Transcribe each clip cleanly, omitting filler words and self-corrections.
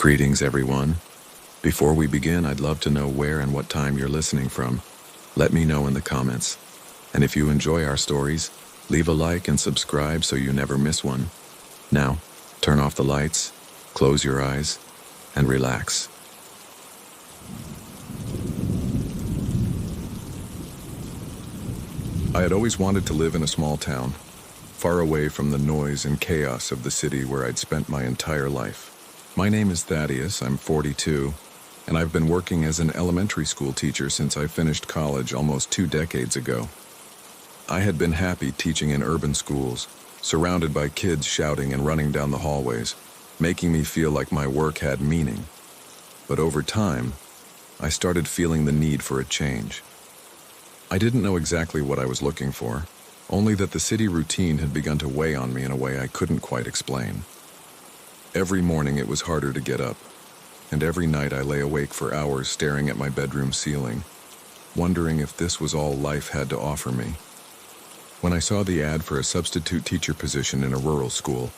Greetings, everyone. Before we begin, I'd love to know where and what time you're listening from. Let me know in the comments. And if you enjoy our stories, leave a like and subscribe so you never miss one. Now, turn off the lights, close your eyes, and relax. I had always wanted to live in a small town, far away from the noise and chaos of the city where I'd spent my entire life. My name is Thaddeus, I'm 42, and I've been working as an elementary school teacher since I finished college almost 2 decades ago. I had been happy teaching in urban schools, surrounded by kids shouting and running down the hallways, making me feel like my work had meaning. But over time, I started feeling the need for a change. I didn't know exactly what I was looking for, only that the city routine had begun to weigh on me in a way I couldn't quite explain. Every morning it was harder to get up, and every night I lay awake for hours staring at my bedroom ceiling, wondering if this was all life had to offer me. When I saw the ad for a substitute teacher position in a rural school,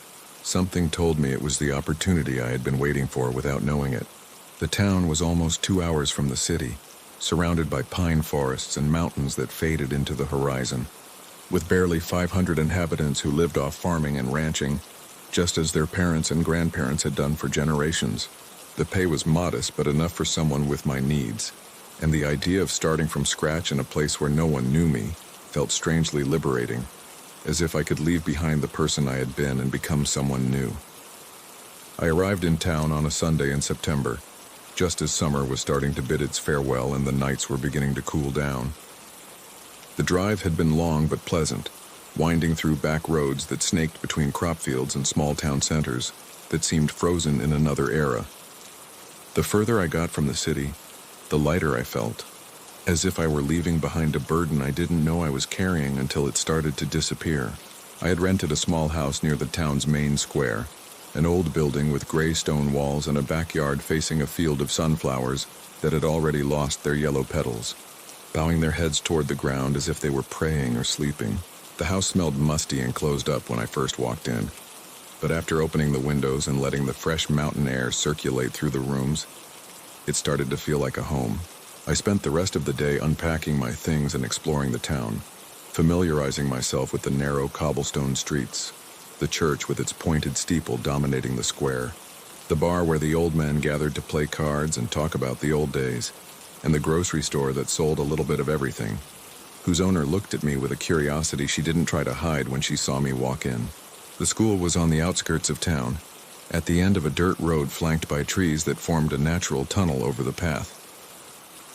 something told me it was the opportunity I had been waiting for without knowing it. The town was almost 2 hours from the city, surrounded by pine forests and mountains that faded into the horizon, with barely 500 inhabitants who lived off farming and ranching, just as their parents and grandparents had done for generations. The pay was modest, but enough for someone with my needs, and the idea of starting from scratch in a place where no one knew me felt strangely liberating, as if I could leave behind the person I had been and become someone new. I arrived in town on a Sunday in September, just as summer was starting to bid its farewell and the nights were beginning to cool down. The drive had been long but pleasant, winding through back roads that snaked between crop fields and small town centers that seemed frozen in another era. The further I got from the city, the lighter I felt, as if I were leaving behind a burden I didn't know I was carrying until it started to disappear. I had rented a small house near the town's main square, an old building with gray stone walls and a backyard facing a field of sunflowers that had already lost their yellow petals, bowing their heads toward the ground as if they were praying or sleeping. The house smelled musty and closed up when I first walked in, but after opening the windows and letting the fresh mountain air circulate through the rooms, it started to feel like a home. I spent the rest of the day unpacking my things and exploring the town, familiarizing myself with the narrow cobblestone streets, the church with its pointed steeple dominating the square, the bar where the old men gathered to play cards and talk about the old days, and the grocery store that sold a little bit of everything, whose owner looked at me with a curiosity she didn't try to hide when she saw me walk in. The school was on the outskirts of town, at the end of a dirt road flanked by trees that formed a natural tunnel over the path.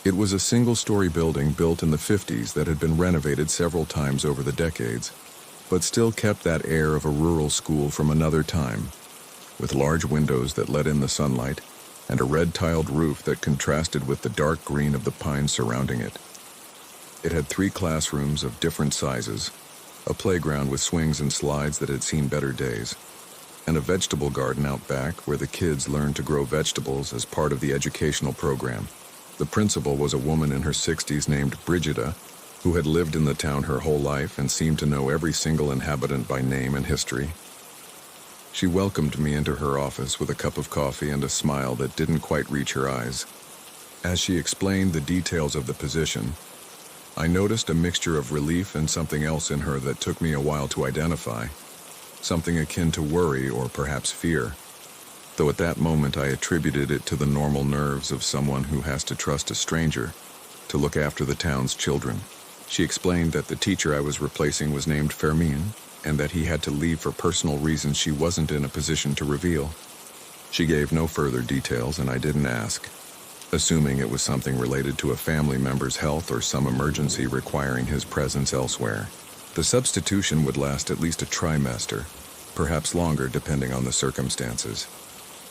It was a single-story building built in the 50s that had been renovated several times over the decades, but still kept that air of a rural school from another time, with large windows that let in the sunlight and a red-tiled roof that contrasted with the dark green of the pines surrounding it. It had 3 classrooms of different sizes, a playground with swings and slides that had seen better days, and a vegetable garden out back where the kids learned to grow vegetables as part of the educational program. The principal was a woman in her 60s named Brigida, who had lived in the town her whole life and seemed to know every single inhabitant by name and history. She welcomed me into her office with a cup of coffee and a smile that didn't quite reach her eyes. As she explained the details of the position, I noticed a mixture of relief and something else in her that took me a while to identify, something akin to worry or perhaps fear, though at that moment I attributed it to the normal nerves of someone who has to trust a stranger to look after the town's children. She explained that the teacher I was replacing was named Fermin, and that he had to leave for personal reasons she wasn't in a position to reveal. She gave no further details, and I didn't ask, assuming it was something related to a family member's health or some emergency requiring his presence elsewhere. The substitution would last at least a trimester, perhaps longer depending on the circumstances,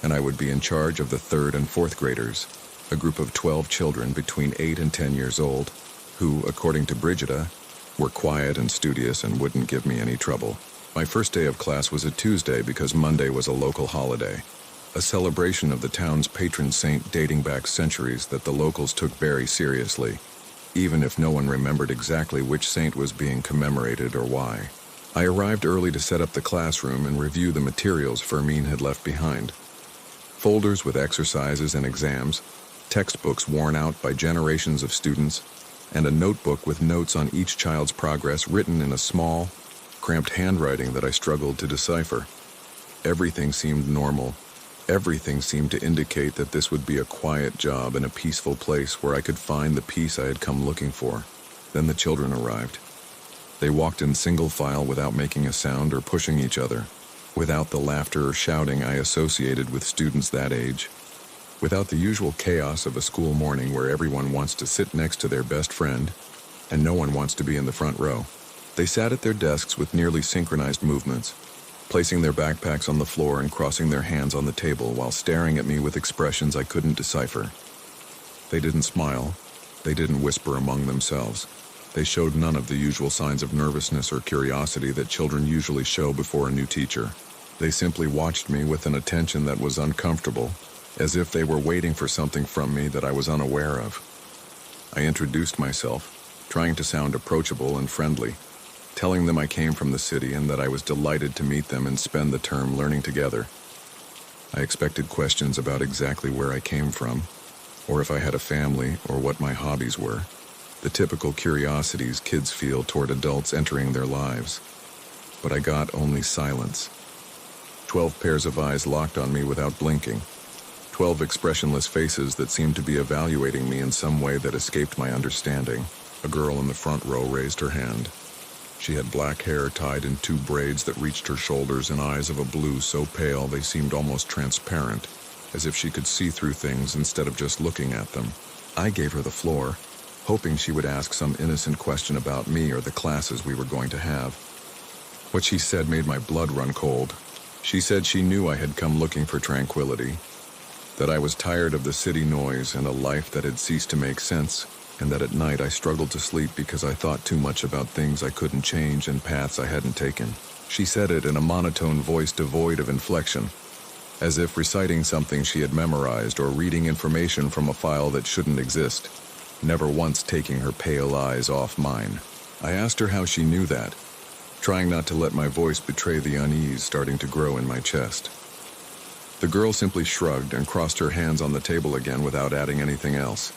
and I would be in charge of the 3rd and 4th graders, a group of 12 children between 8 and 10 years old, who, according to Brigida, were quiet and studious and wouldn't give me any trouble. My first day of class was a Tuesday because Monday was a local holiday, a celebration of the town's patron saint dating back centuries that the locals took very seriously, even if no one remembered exactly which saint was being commemorated or why. I arrived early to set up the classroom and review the materials Fermin had left behind. Folders with exercises and exams, textbooks worn out by generations of students, and a notebook with notes on each child's progress written in a small, cramped handwriting that I struggled to decipher. Everything seemed normal. Everything seemed to indicate that this would be a quiet job and a peaceful place where I could find the peace I had come looking for. Then the children arrived. They walked in single file without making a sound or pushing each other, without the laughter or shouting I associated with students that age, without the usual chaos of a school morning where everyone wants to sit next to their best friend and no one wants to be in the front row. They sat at their desks with nearly synchronized movements, placing their backpacks on the floor and crossing their hands on the table while staring at me with expressions I couldn't decipher. They didn't smile. They didn't whisper among themselves. They showed none of the usual signs of nervousness or curiosity that children usually show before a new teacher. They simply watched me with an attention that was uncomfortable, as if they were waiting for something from me that I was unaware of. I introduced myself, trying to sound approachable and friendly, telling them I came from the city and that I was delighted to meet them and spend the term learning together. I expected questions about exactly where I came from, or if I had a family, or what my hobbies were. The typical curiosities kids feel toward adults entering their lives. But I got only silence. 12 pairs of eyes locked on me without blinking. 12 expressionless faces that seemed to be evaluating me in some way that escaped my understanding. A girl in the front row raised her hand. She had black hair tied in 2 braids that reached her shoulders and eyes of a blue so pale they seemed almost transparent, as if she could see through things instead of just looking at them. I gave her the floor, hoping she would ask some innocent question about me or the classes we were going to have. What she said made my blood run cold. She said she knew I had come looking for tranquility, that I was tired of the city noise and a life that had ceased to make sense, and that at night I struggled to sleep because I thought too much about things I couldn't change and paths I hadn't taken. She said it in a monotone voice devoid of inflection, as if reciting something she had memorized or reading information from a file that shouldn't exist, never once taking her pale eyes off mine. I asked her how she knew that, trying not to let my voice betray the unease starting to grow in my chest. The girl simply shrugged and crossed her hands on the table again without adding anything else,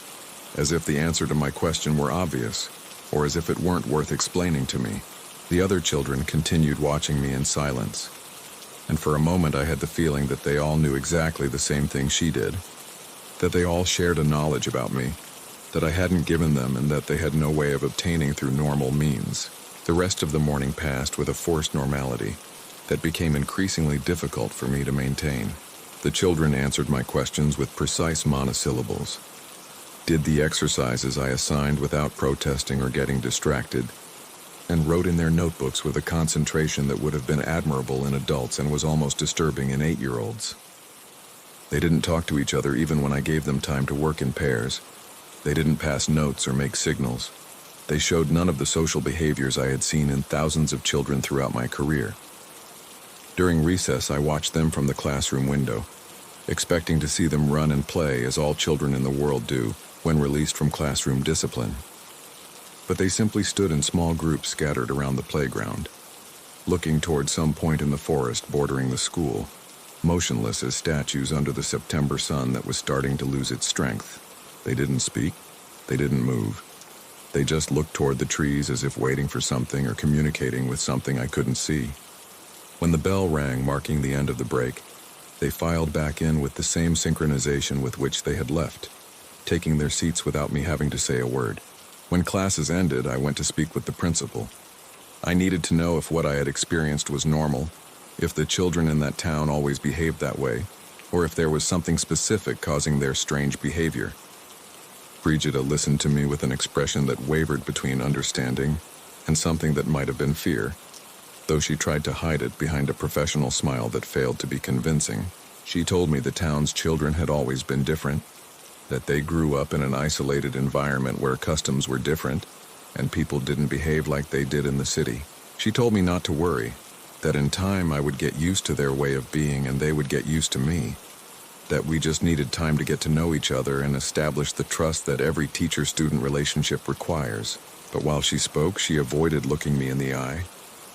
as if the answer to my question were obvious, or as if it weren't worth explaining to me. The other children continued watching me in silence, and for a moment I had the feeling that they all knew exactly the same thing she did, that they all shared a knowledge about me, that I hadn't given them and that they had no way of obtaining through normal means. The rest of the morning passed with a forced normality that became increasingly difficult for me to maintain. The children answered my questions with precise monosyllables, did the exercises I assigned without protesting or getting distracted, and wrote in their notebooks with a concentration that would have been admirable in adults and was almost disturbing in 8-year-olds. They didn't talk to each other even when I gave them time to work in pairs. They didn't pass notes or make signals. They showed none of the social behaviors I had seen in thousands of children throughout my career. During recess, I watched them from the classroom window, expecting to see them run and play as all children in the world do when released from classroom discipline. But they simply stood in small groups scattered around the playground, looking toward some point in the forest bordering the school, motionless as statues under the September sun that was starting to lose its strength. They didn't speak. They didn't move. They just looked toward the trees as if waiting for something or communicating with something I couldn't see. When the bell rang marking the end of the break, they filed back in with the same synchronization with which they had left, taking their seats without me having to say a word. When classes ended, I went to speak with the principal. I needed to know if what I had experienced was normal, if the children in that town always behaved that way, or if there was something specific causing their strange behavior. Brigida listened to me with an expression that wavered between understanding and something that might have been fear, though she tried to hide it behind a professional smile that failed to be convincing. She told me the town's children had always been different, that they grew up in an isolated environment where customs were different and people didn't behave like they did in the city. She told me not to worry, that in time I would get used to their way of being and they would get used to me, that we just needed time to get to know each other and establish the trust that every teacher-student relationship requires. But while she spoke, she avoided looking me in the eye,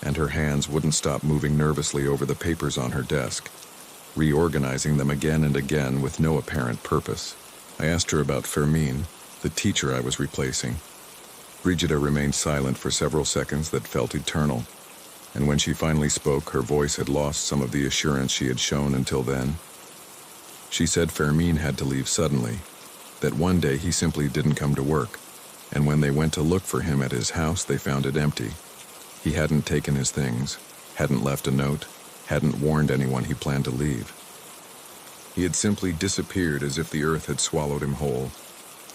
and her hands wouldn't stop moving nervously over the papers on her desk. reorganizing them again and again with no apparent purpose. I asked her about Fermine, the teacher I was replacing. Brigida remained silent for several seconds that felt eternal, and when she finally spoke, her voice had lost some of the assurance she had shown until then. She said Fermine had to leave suddenly, that one day he simply didn't come to work, and when they went to look for him at his house, they found it empty. He hadn't taken his things, hadn't left a note, hadn't warned anyone he planned to leave. He had simply disappeared as if the earth had swallowed him whole.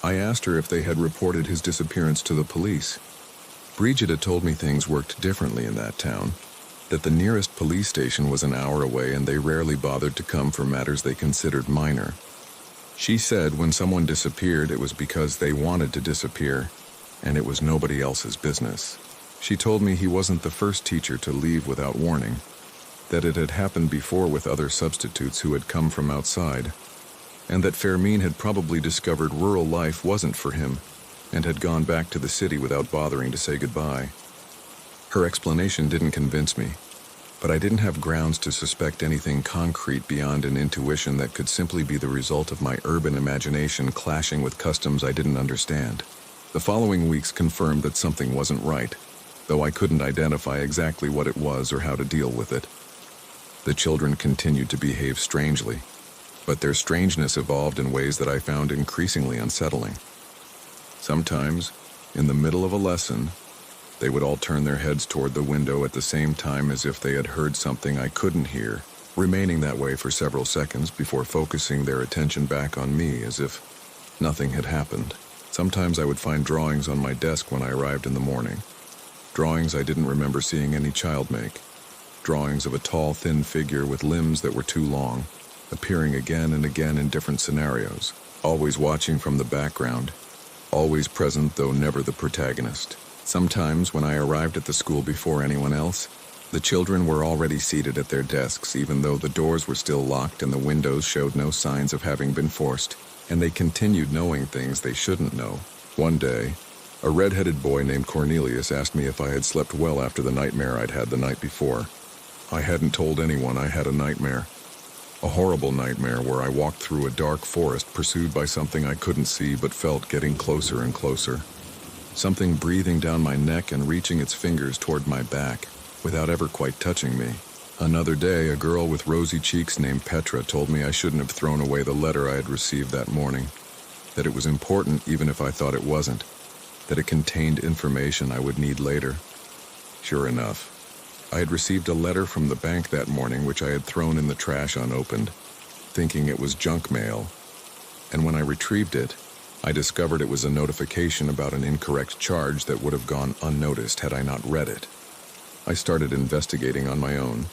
I asked her if they had reported his disappearance to the police. Brigida told me things worked differently in that town, that the nearest police station was an hour away and they rarely bothered to come for matters they considered minor. She said when someone disappeared, it was because they wanted to disappear, and it was nobody else's business. She told me he wasn't the first teacher to leave without warning, that it had happened before with other substitutes who had come from outside, and that Fermine had probably discovered rural life wasn't for him and had gone back to the city without bothering to say goodbye. Her explanation didn't convince me, but I didn't have grounds to suspect anything concrete beyond an intuition that could simply be the result of my urban imagination clashing with customs I didn't understand. The following weeks confirmed that something wasn't right, though I couldn't identify exactly what it was or how to deal with it. The children continued to behave strangely, but their strangeness evolved in ways that I found increasingly unsettling. Sometimes, in the middle of a lesson, they would all turn their heads toward the window at the same time as if they had heard something I couldn't hear, remaining that way for several seconds before focusing their attention back on me as if nothing had happened. Sometimes I would find drawings on my desk when I arrived in the morning, drawings I didn't remember seeing any child make. Drawings of a tall, thin figure with limbs that were too long, appearing again and again in different scenarios, always watching from the background, always present though never the protagonist. Sometimes, when I arrived at the school before anyone else, the children were already seated at their desks even though the doors were still locked and the windows showed no signs of having been forced, and they continued knowing things they shouldn't know. One day, a red-headed boy named Cornelius asked me if I had slept well after the nightmare I'd had the night before. I hadn't told anyone I had a nightmare. A horrible nightmare where I walked through a dark forest pursued by something I couldn't see but felt getting closer and closer. Something breathing down my neck and reaching its fingers toward my back without ever quite touching me. Another day, a girl with rosy cheeks named Petra told me I shouldn't have thrown away the letter I had received that morning, that it was important even if I thought it wasn't, that it contained information I would need later. Sure enough, I had received a letter from the bank that morning which I had thrown in the trash unopened, thinking it was junk mail, and when I retrieved it, I discovered it was a notification about an incorrect charge that would have gone unnoticed had I not read it. I started investigating on my own,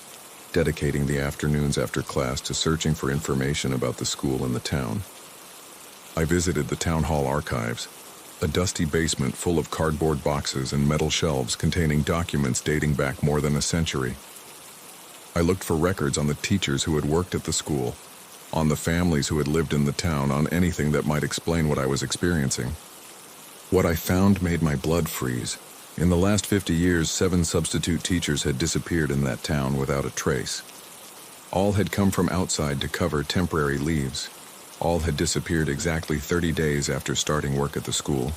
dedicating the afternoons after class to searching for information about the school and the town. I visited the town hall archives, a dusty basement full of cardboard boxes and metal shelves containing documents dating back more than a century. I looked for records on the teachers who had worked at the school, on the families who had lived in the town, on anything that might explain what I was experiencing. What I found made my blood freeze. In the last 50 years, 7 substitute teachers had disappeared in that town without a trace. All had come from outside to cover temporary leaves. All had disappeared exactly 30 days after starting work at the school,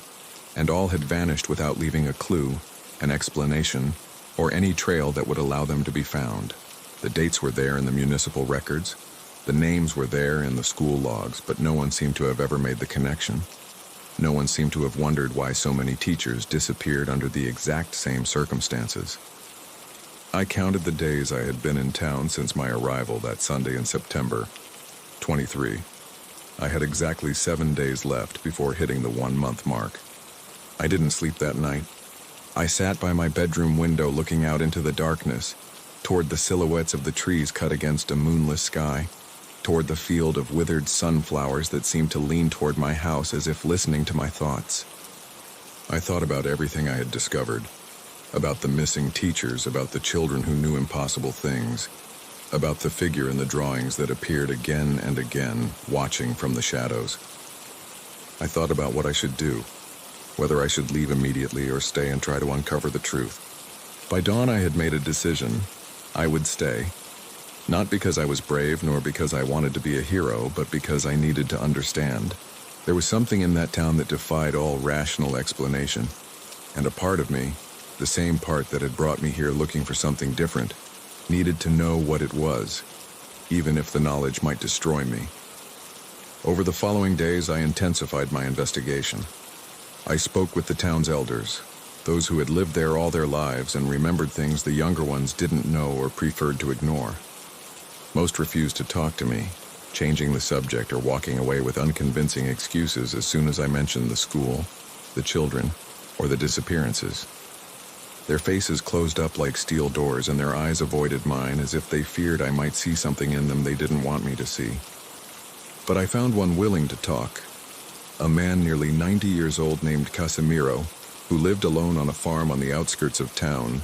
and all had vanished without leaving a clue, an explanation, or any trail that would allow them to be found. The dates were there in the municipal records, the names were there in the school logs, but no one seemed to have ever made the connection. No one seemed to have wondered why so many teachers disappeared under the exact same circumstances. I counted the days I had been in town since my arrival that Sunday in September. 23. I had exactly 7 days left before hitting the 1-month mark. I didn't sleep that night. I sat by my bedroom window looking out into the darkness, toward the silhouettes of the trees cut against a moonless sky, toward the field of withered sunflowers that seemed to lean toward my house as if listening to my thoughts. I thought about everything I had discovered, about the missing teachers, about the children who knew impossible things, about the figure in the drawings that appeared again and again, watching from the shadows. I thought about what I should do, whether I should leave immediately or stay and try to uncover the truth. By dawn, I had made a decision. I would stay. Not because I was brave nor because I wanted to be a hero, but because I needed to understand. There was something in that town that defied all rational explanation, and a part of me, the same part that had brought me here looking for something different, needed to know what it was, even if the knowledge might destroy me. Over the following days, I intensified my investigation. I spoke with the town's elders, those who had lived there all their lives and remembered things the younger ones didn't know or preferred to ignore. Most refused to talk to me, changing the subject or walking away with unconvincing excuses as soon as I mentioned the school, the children, or the disappearances. Their faces closed up like steel doors and their eyes avoided mine as if they feared I might see something in them they didn't want me to see. But I found one willing to talk, a man nearly 90 years old named Casimiro, who lived alone on a farm on the outskirts of town,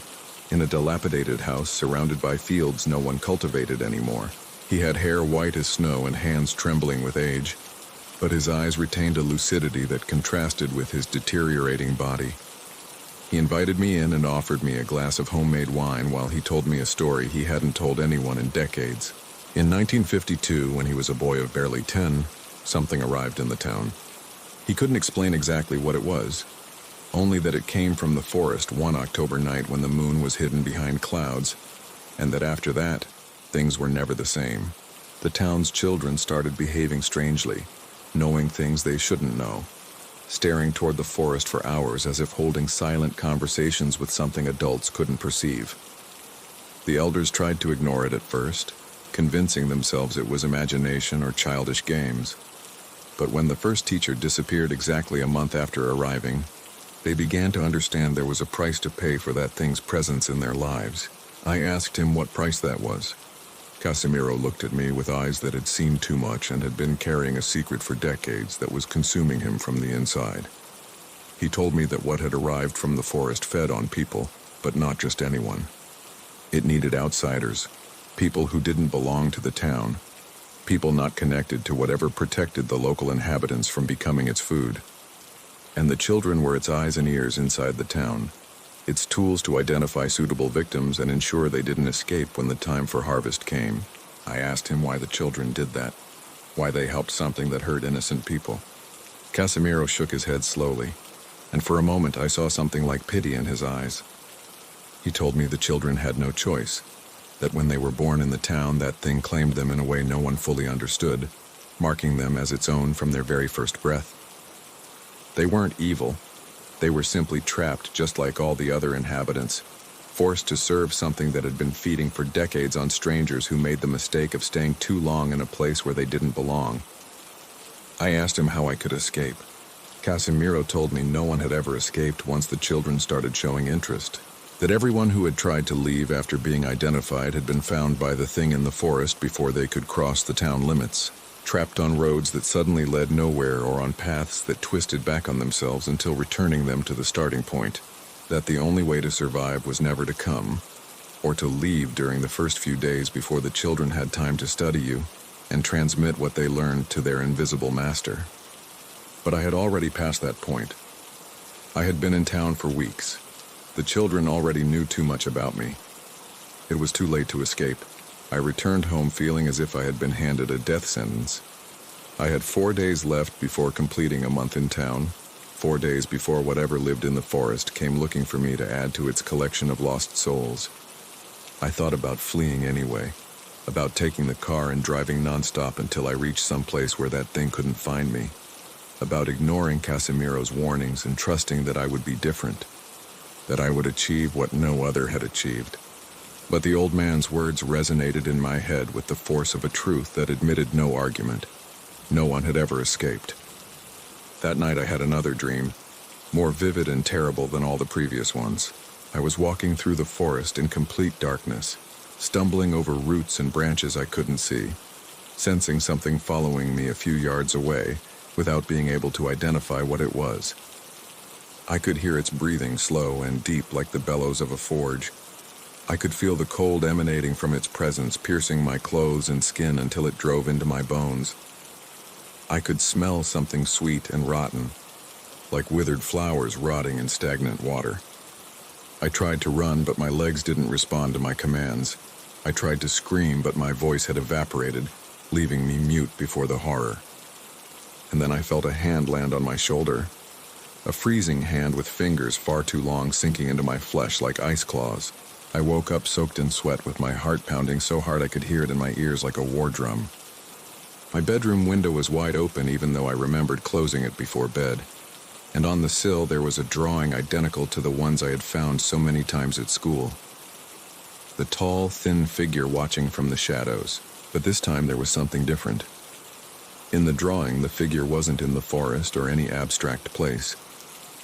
in a dilapidated house surrounded by fields no one cultivated anymore. He had hair white as snow and hands trembling with age, but his eyes retained a lucidity that contrasted with his deteriorating body. He invited me in and offered me a glass of homemade wine while he told me a story he hadn't told anyone in decades. In 1952, when he was a boy of barely 10, something arrived in the town. He couldn't explain exactly what it was, only that it came from the forest one October night when the moon was hidden behind clouds, and that after that, things were never the same. The town's children started behaving strangely, knowing things they shouldn't know, staring toward the forest for hours as if holding silent conversations with something adults couldn't perceive. The elders tried to ignore it at first, convincing themselves it was imagination or childish games. But when the first teacher disappeared exactly a month after arriving, they began to understand there was a price to pay for that thing's presence in their lives. I asked him what price that was. Casimiro looked at me with eyes that had seen too much and had been carrying a secret for decades that was consuming him from the inside. He told me that what had arrived from the forest fed on people, but not just anyone. It needed outsiders, people who didn't belong to the town, people not connected to whatever protected the local inhabitants from becoming its food. And the children were its eyes and ears inside the town, its tools to identify suitable victims and ensure they didn't escape when the time for harvest came. I asked him why the children did that, why they helped something that hurt innocent people. Casimiro shook his head slowly, and for a moment I saw something like pity in his eyes. He told me the children had no choice, that when they were born in the town, that thing claimed them in a way no one fully understood, marking them as its own from their very first breath. They weren't evil. They were simply trapped just like all the other inhabitants, forced to serve something that had been feeding for decades on strangers who made the mistake of staying too long in a place where they didn't belong. I asked him how I could escape. Casimiro told me no one had ever escaped once the children started showing interest, that everyone who had tried to leave after being identified had been found by the thing in the forest before they could cross the town limits, trapped on roads that suddenly led nowhere or on paths that twisted back on themselves until returning them to the starting point, that the only way to survive was never to come, or to leave during the first few days before the children had time to study you and transmit what they learned to their invisible master. But I had already passed that point. I had been in town for weeks. The children already knew too much about me. It was too late to escape. I returned home feeling as if I had been handed a death sentence. I had 4 days left before completing a month in town, 4 days before whatever lived in the forest came looking for me to add to its collection of lost souls. I thought about fleeing anyway, about taking the car and driving nonstop until I reached some place where that thing couldn't find me, about ignoring Casimiro's warnings and trusting that I would be different, that I would achieve what no other had achieved. But the old man's words resonated in my head with the force of a truth that admitted no argument. No one had ever escaped. That night I had another dream, more vivid and terrible than all the previous ones. I was walking through the forest in complete darkness, stumbling over roots and branches I couldn't see, sensing something following me a few yards away without being able to identify what it was. I could hear its breathing slow and deep like the bellows of a forge. I could feel the cold emanating from its presence piercing my clothes and skin until it drove into my bones. I could smell something sweet and rotten, like withered flowers rotting in stagnant water. I tried to run, but my legs didn't respond to my commands. I tried to scream, but my voice had evaporated, leaving me mute before the horror. And then I felt a hand land on my shoulder. A freezing hand with fingers far too long sinking into my flesh like ice claws. I woke up soaked in sweat with my heart pounding so hard I could hear it in my ears like a war drum. My bedroom window was wide open even though I remembered closing it before bed. And on the sill there was a drawing identical to the ones I had found so many times at school. The tall, thin figure watching from the shadows, but this time there was something different. In the drawing, the figure wasn't in the forest or any abstract place.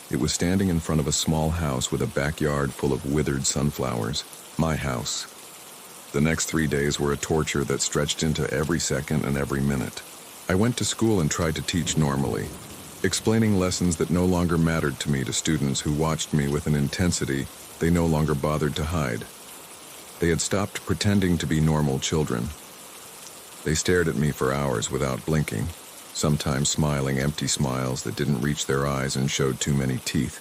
It was standing in front of a small house with a backyard full of withered sunflowers. My house. The next 3 days were a torture that stretched into every second and every minute. I went to school and tried to teach normally, explaining lessons that no longer mattered to me to students who watched me with an intensity they no longer bothered to hide. They had stopped pretending to be normal children. They stared at me for hours without blinking, sometimes smiling empty smiles that didn't reach their eyes and showed too many teeth,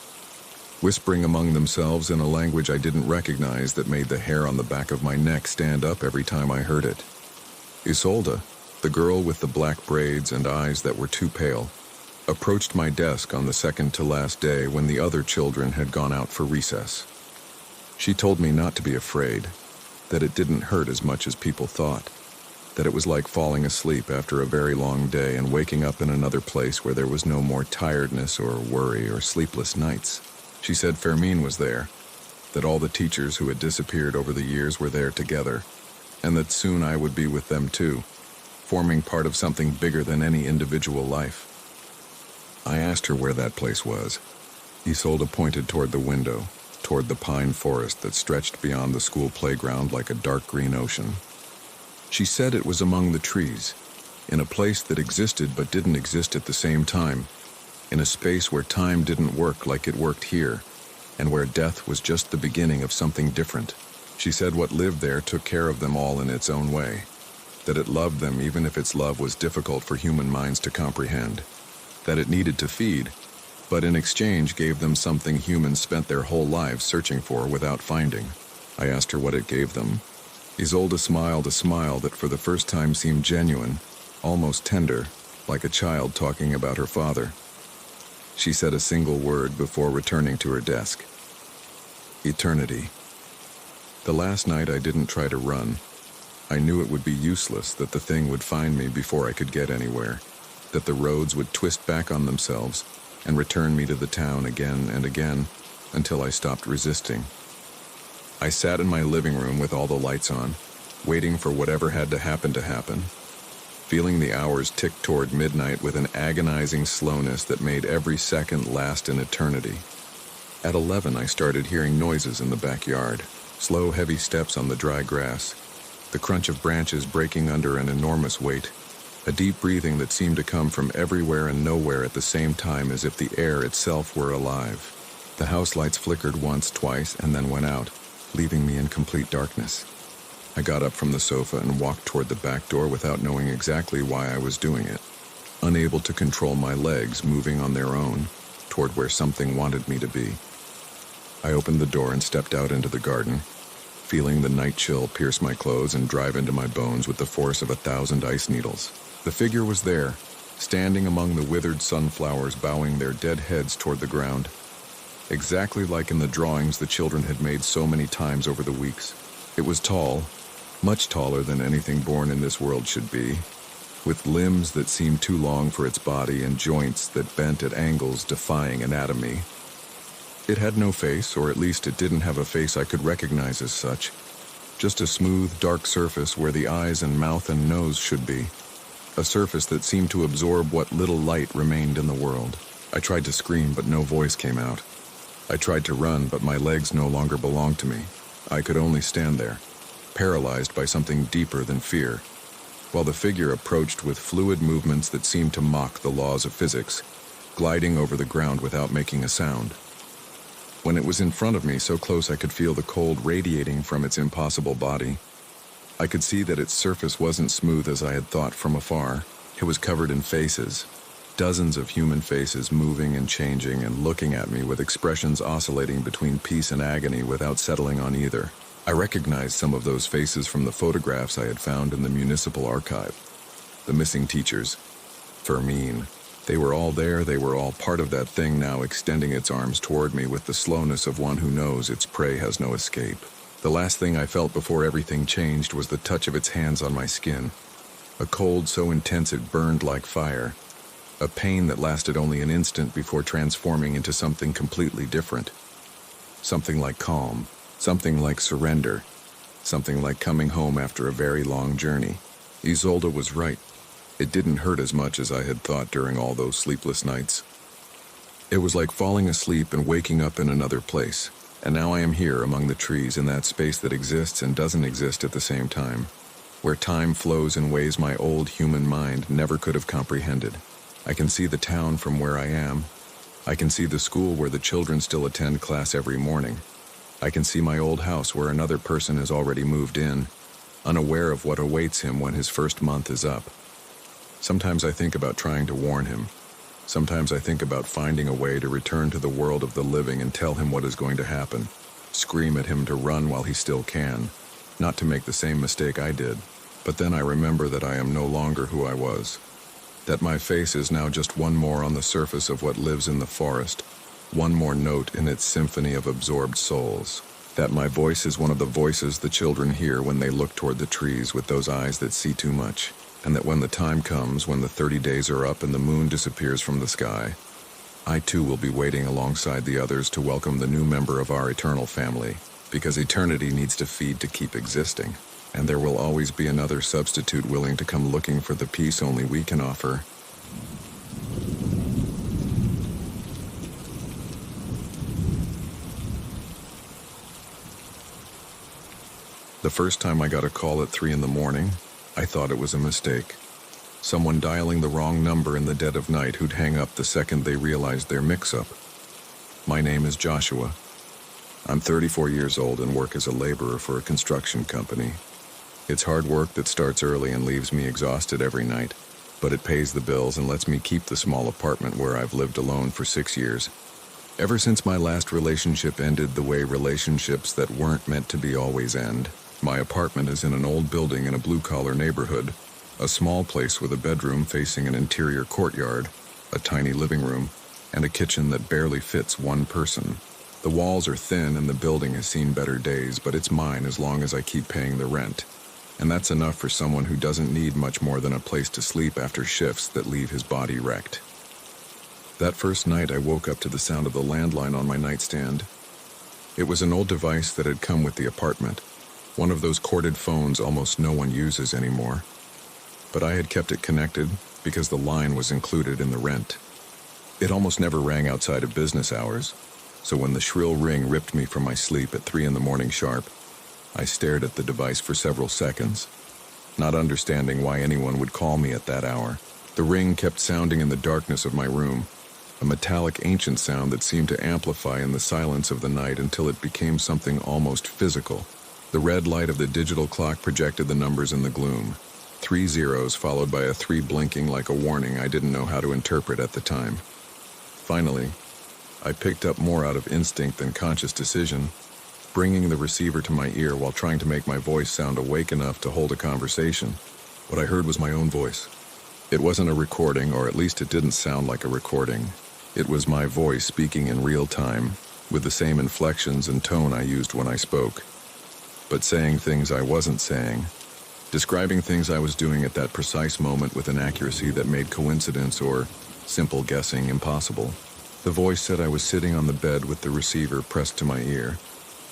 whispering among themselves in a language I didn't recognize that made the hair on the back of my neck stand up every time I heard it. Isolde, the girl with the black braids and eyes that were too pale, approached my desk on the second to last day when the other children had gone out for recess. She told me not to be afraid, that it didn't hurt as much as people thought, that it was like falling asleep after a very long day and waking up in another place where there was no more tiredness or worry or sleepless nights. She said Fermín was there, that all the teachers who had disappeared over the years were there together, and that soon I would be with them too, forming part of something bigger than any individual life. I asked her where that place was. Isolde pointed toward the window, toward the pine forest that stretched beyond the school playground like a dark green ocean. She said it was among the trees, in a place that existed but didn't exist at the same time, in a space where time didn't work like it worked here, and where death was just the beginning of something different. She said what lived there took care of them all in its own way, that it loved them even if its love was difficult for human minds to comprehend, that it needed to feed, but in exchange gave them something humans spent their whole lives searching for without finding. I asked her what it gave them. Isolde smiled a smile that for the first time seemed genuine, almost tender, like a child talking about her father. She said a single word before returning to her desk. Eternity. The last night I didn't try to run. I knew it would be useless, that the thing would find me before I could get anywhere, that the roads would twist back on themselves and return me to the town again and again until I stopped resisting. I sat in my living room with all the lights on, waiting for whatever had to happen, feeling the hours tick toward midnight with an agonizing slowness that made every second last an eternity. At 11, I started hearing noises in the backyard, slow, heavy steps on the dry grass, the crunch of branches breaking under an enormous weight, a deep breathing that seemed to come from everywhere and nowhere at the same time as if the air itself were alive. The house lights flickered once, twice, and then went out, leaving me in complete darkness. I got up from the sofa and walked toward the back door without knowing exactly why I was doing it, unable to control my legs moving on their own toward where something wanted me to be. I opened the door and stepped out into the garden, feeling the night chill pierce my clothes and drive into my bones with the force of 1,000 ice needles. The figure was there, standing among the withered sunflowers, bowing their dead heads toward the ground, exactly like in the drawings the children had made so many times over the weeks. It was tall, much taller than anything born in this world should be, with limbs that seemed too long for its body and joints that bent at angles defying anatomy. It had no face, or at least it didn't have a face I could recognize as such, just a smooth, dark surface where the eyes and mouth and nose should be, a surface that seemed to absorb what little light remained in the world. I tried to scream, but no voice came out. I tried to run, but my legs no longer belonged to me. I could only stand there, paralyzed by something deeper than fear, while the figure approached with fluid movements that seemed to mock the laws of physics, gliding over the ground without making a sound. When it was in front of me, so close I could feel the cold radiating from its impossible body, I could see that its surface wasn't smooth as I had thought from afar. It was covered in faces, dozens of human faces moving and changing and looking at me with expressions oscillating between peace and agony without settling on either. I recognized some of those faces from the photographs I had found in the municipal archive. The missing teachers. Fermine. They were all there, they were all part of that thing now extending its arms toward me with the slowness of one who knows its prey has no escape. The last thing I felt before everything changed was the touch of its hands on my skin. A cold so intense it burned like fire. A pain that lasted only an instant before transforming into something completely different. Something like calm, something like surrender, something like coming home after a very long journey. Isolde was right. It didn't hurt as much as I had thought during all those sleepless nights. It was like falling asleep and waking up in another place. And now I am here among the trees in that space that exists and doesn't exist at the same time, where time flows in ways my old human mind never could have comprehended. I can see the town from where I am. I can see the school where the children still attend class every morning. I can see my old house where another person has already moved in, unaware of what awaits him when his first month is up. Sometimes I think about trying to warn him. Sometimes I think about finding a way to return to the world of the living and tell him what is going to happen. Scream at him to run while he still can, not to make the same mistake I did. But then I remember that I am no longer who I was. That my face is now just one more on the surface of what lives in the forest, one more note in its symphony of absorbed souls. That my voice is one of the voices the children hear when they look toward the trees with those eyes that see too much. And that when the time comes, when the 30 days are up and the moon disappears from the sky, I too will be waiting alongside the others to welcome the new member of our eternal family, because eternity needs to feed to keep existing, and there will always be another substitute willing to come looking for the peace only we can offer. The first time I got a call at 3 in the morning, I thought it was a mistake. Someone dialing the wrong number in the dead of night who'd hang up the second they realized their mix-up. My name is Joshua. I'm 34 years old and work as a laborer for a construction company. It's hard work that starts early and leaves me exhausted every night, but it pays the bills and lets me keep the small apartment where I've lived alone for 6 years. Ever since my last relationship ended the way relationships that weren't meant to be always end, my apartment is in an old building in a blue-collar neighborhood, a small place with a bedroom facing an interior courtyard, a tiny living room, and a kitchen that barely fits one person. The walls are thin and the building has seen better days, but it's mine as long as I keep paying the rent. And that's enough for someone who doesn't need much more than a place to sleep after shifts that leave his body wrecked. That first night I woke up to the sound of the landline on my nightstand. It was an old device that had come with the apartment. One of those corded phones almost no one uses anymore. But I had kept it connected because the line was included in the rent. It almost never rang outside of business hours, so when the shrill ring ripped me from my sleep at 3 in the morning sharp, I stared at the device for several seconds, not understanding why anyone would call me at that hour. The ring kept sounding in the darkness of my room, a metallic ancient sound that seemed to amplify in the silence of the night until it became something almost physical. The red light of the digital clock projected the numbers in the gloom. 3 zeros followed by a 3 blinking like a warning I didn't know how to interpret at the time. Finally, I picked up more out of instinct than conscious decision, bringing the receiver to my ear while trying to make my voice sound awake enough to hold a conversation. What I heard was my own voice. It wasn't a recording, or at least it didn't sound like a recording. It was my voice speaking in real time, with the same inflections and tone I used when I spoke, but saying things I wasn't saying, describing things I was doing at that precise moment with an accuracy that made coincidence or simple guessing impossible. The voice said I was sitting on the bed with the receiver pressed to my ear,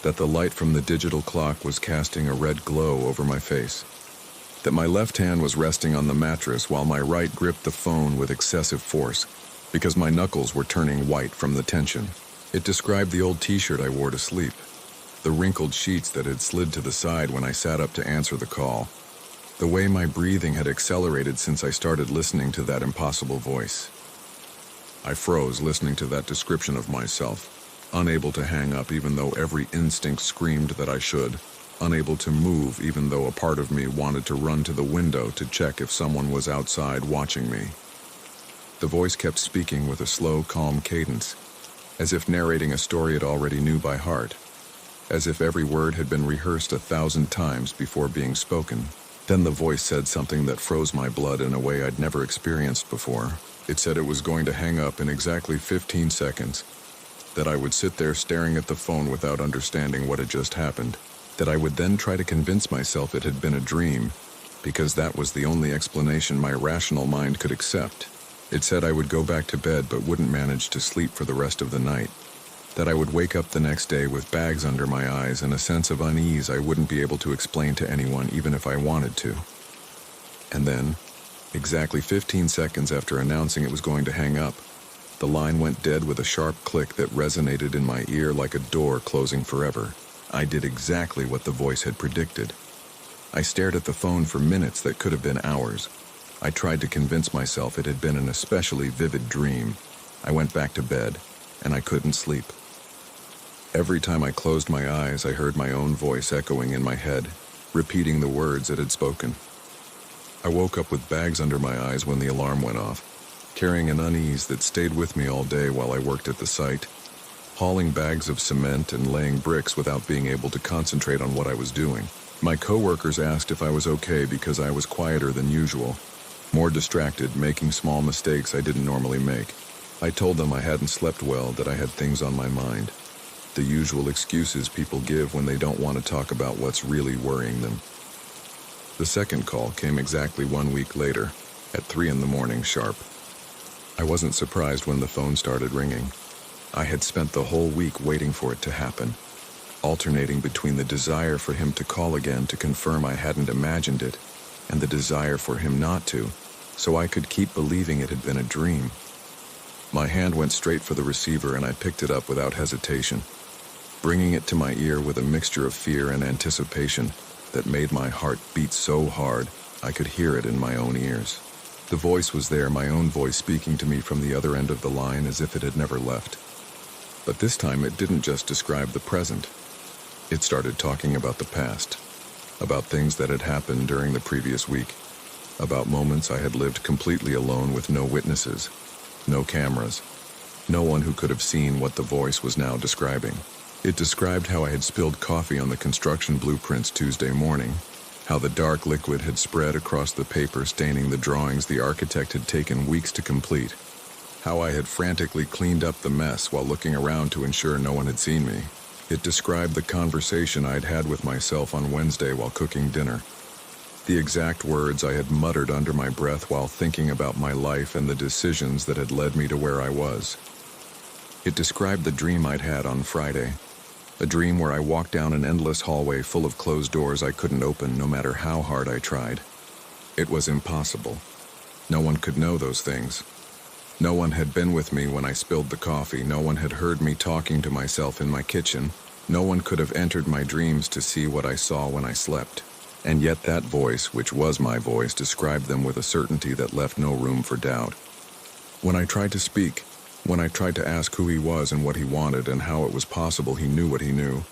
that the light from the digital clock was casting a red glow over my face, that my left hand was resting on the mattress while my right gripped the phone with excessive force, because my knuckles were turning white from the tension. It described the old t-shirt I wore to sleep, the wrinkled sheets that had slid to the side when I sat up to answer the call, the way my breathing had accelerated since I started listening to that impossible voice. I froze listening to that description of myself, unable to hang up even though every instinct screamed that I should, unable to move even though a part of me wanted to run to the window to check if someone was outside watching me. The voice kept speaking with a slow, calm cadence, as if narrating a story it already knew by heart, as if every word had been rehearsed 1,000 times before being spoken. Then the voice said something that froze my blood in a way I'd never experienced before. It said it was going to hang up in exactly 15 seconds, that I would sit there staring at the phone without understanding what had just happened, that I would then try to convince myself it had been a dream, because that was the only explanation my rational mind could accept. It said I would go back to bed but wouldn't manage to sleep for the rest of the night, that I would wake up the next day with bags under my eyes and a sense of unease I wouldn't be able to explain to anyone even if I wanted to. And then, exactly 15 seconds after announcing it was going to hang up, the line went dead with a sharp click that resonated in my ear like a door closing forever. I did exactly what the voice had predicted. I stared at the phone for minutes that could have been hours. I tried to convince myself it had been an especially vivid dream. I went back to bed, and I couldn't sleep. Every time I closed my eyes, I heard my own voice echoing in my head, repeating the words it had spoken. I woke up with bags under my eyes when the alarm went off, carrying an unease that stayed with me all day while I worked at the site, hauling bags of cement and laying bricks without being able to concentrate on what I was doing. My coworkers asked if I was okay because I was quieter than usual, more distracted, making small mistakes I didn't normally make. I told them I hadn't slept well, that I had things on my mind. The usual excuses people give when they don't want to talk about what's really worrying them. The second call came exactly 1 week later, at 3 a.m. sharp. I wasn't surprised when the phone started ringing. I had spent the whole week waiting for it to happen, alternating between the desire for him to call again to confirm I hadn't imagined it, and the desire for him not to, so I could keep believing it had been a dream. My hand went straight for the receiver and I picked it up without hesitation, bringing it to my ear with a mixture of fear and anticipation that made my heart beat so hard I could hear it in my own ears. The voice was there, my own voice speaking to me from the other end of the line as if it had never left. But this time it didn't just describe the present. It started talking about the past, about things that had happened during the previous week, about moments I had lived completely alone with no witnesses, no cameras, no one who could have seen what the voice was now describing. It described how I had spilled coffee on the construction blueprints Tuesday morning, how the dark liquid had spread across the paper staining the drawings the architect had taken weeks to complete, how I had frantically cleaned up the mess while looking around to ensure no one had seen me. It described the conversation I'd had with myself on Wednesday while cooking dinner, the exact words I had muttered under my breath while thinking about my life and the decisions that had led me to where I was. It described the dream I'd had on Friday, a dream where I walked down an endless hallway full of closed doors I couldn't open no matter how hard I tried. It was impossible. No one could know those things. No one had been with me when I spilled the coffee. No one had heard me talking to myself in my kitchen. No one could have entered my dreams to see what I saw when I slept. And yet that voice, which was my voice, described them with a certainty that left no room for doubt. When I tried to speak, when I tried to ask who he was and what he wanted and how it was possible he knew what he knew,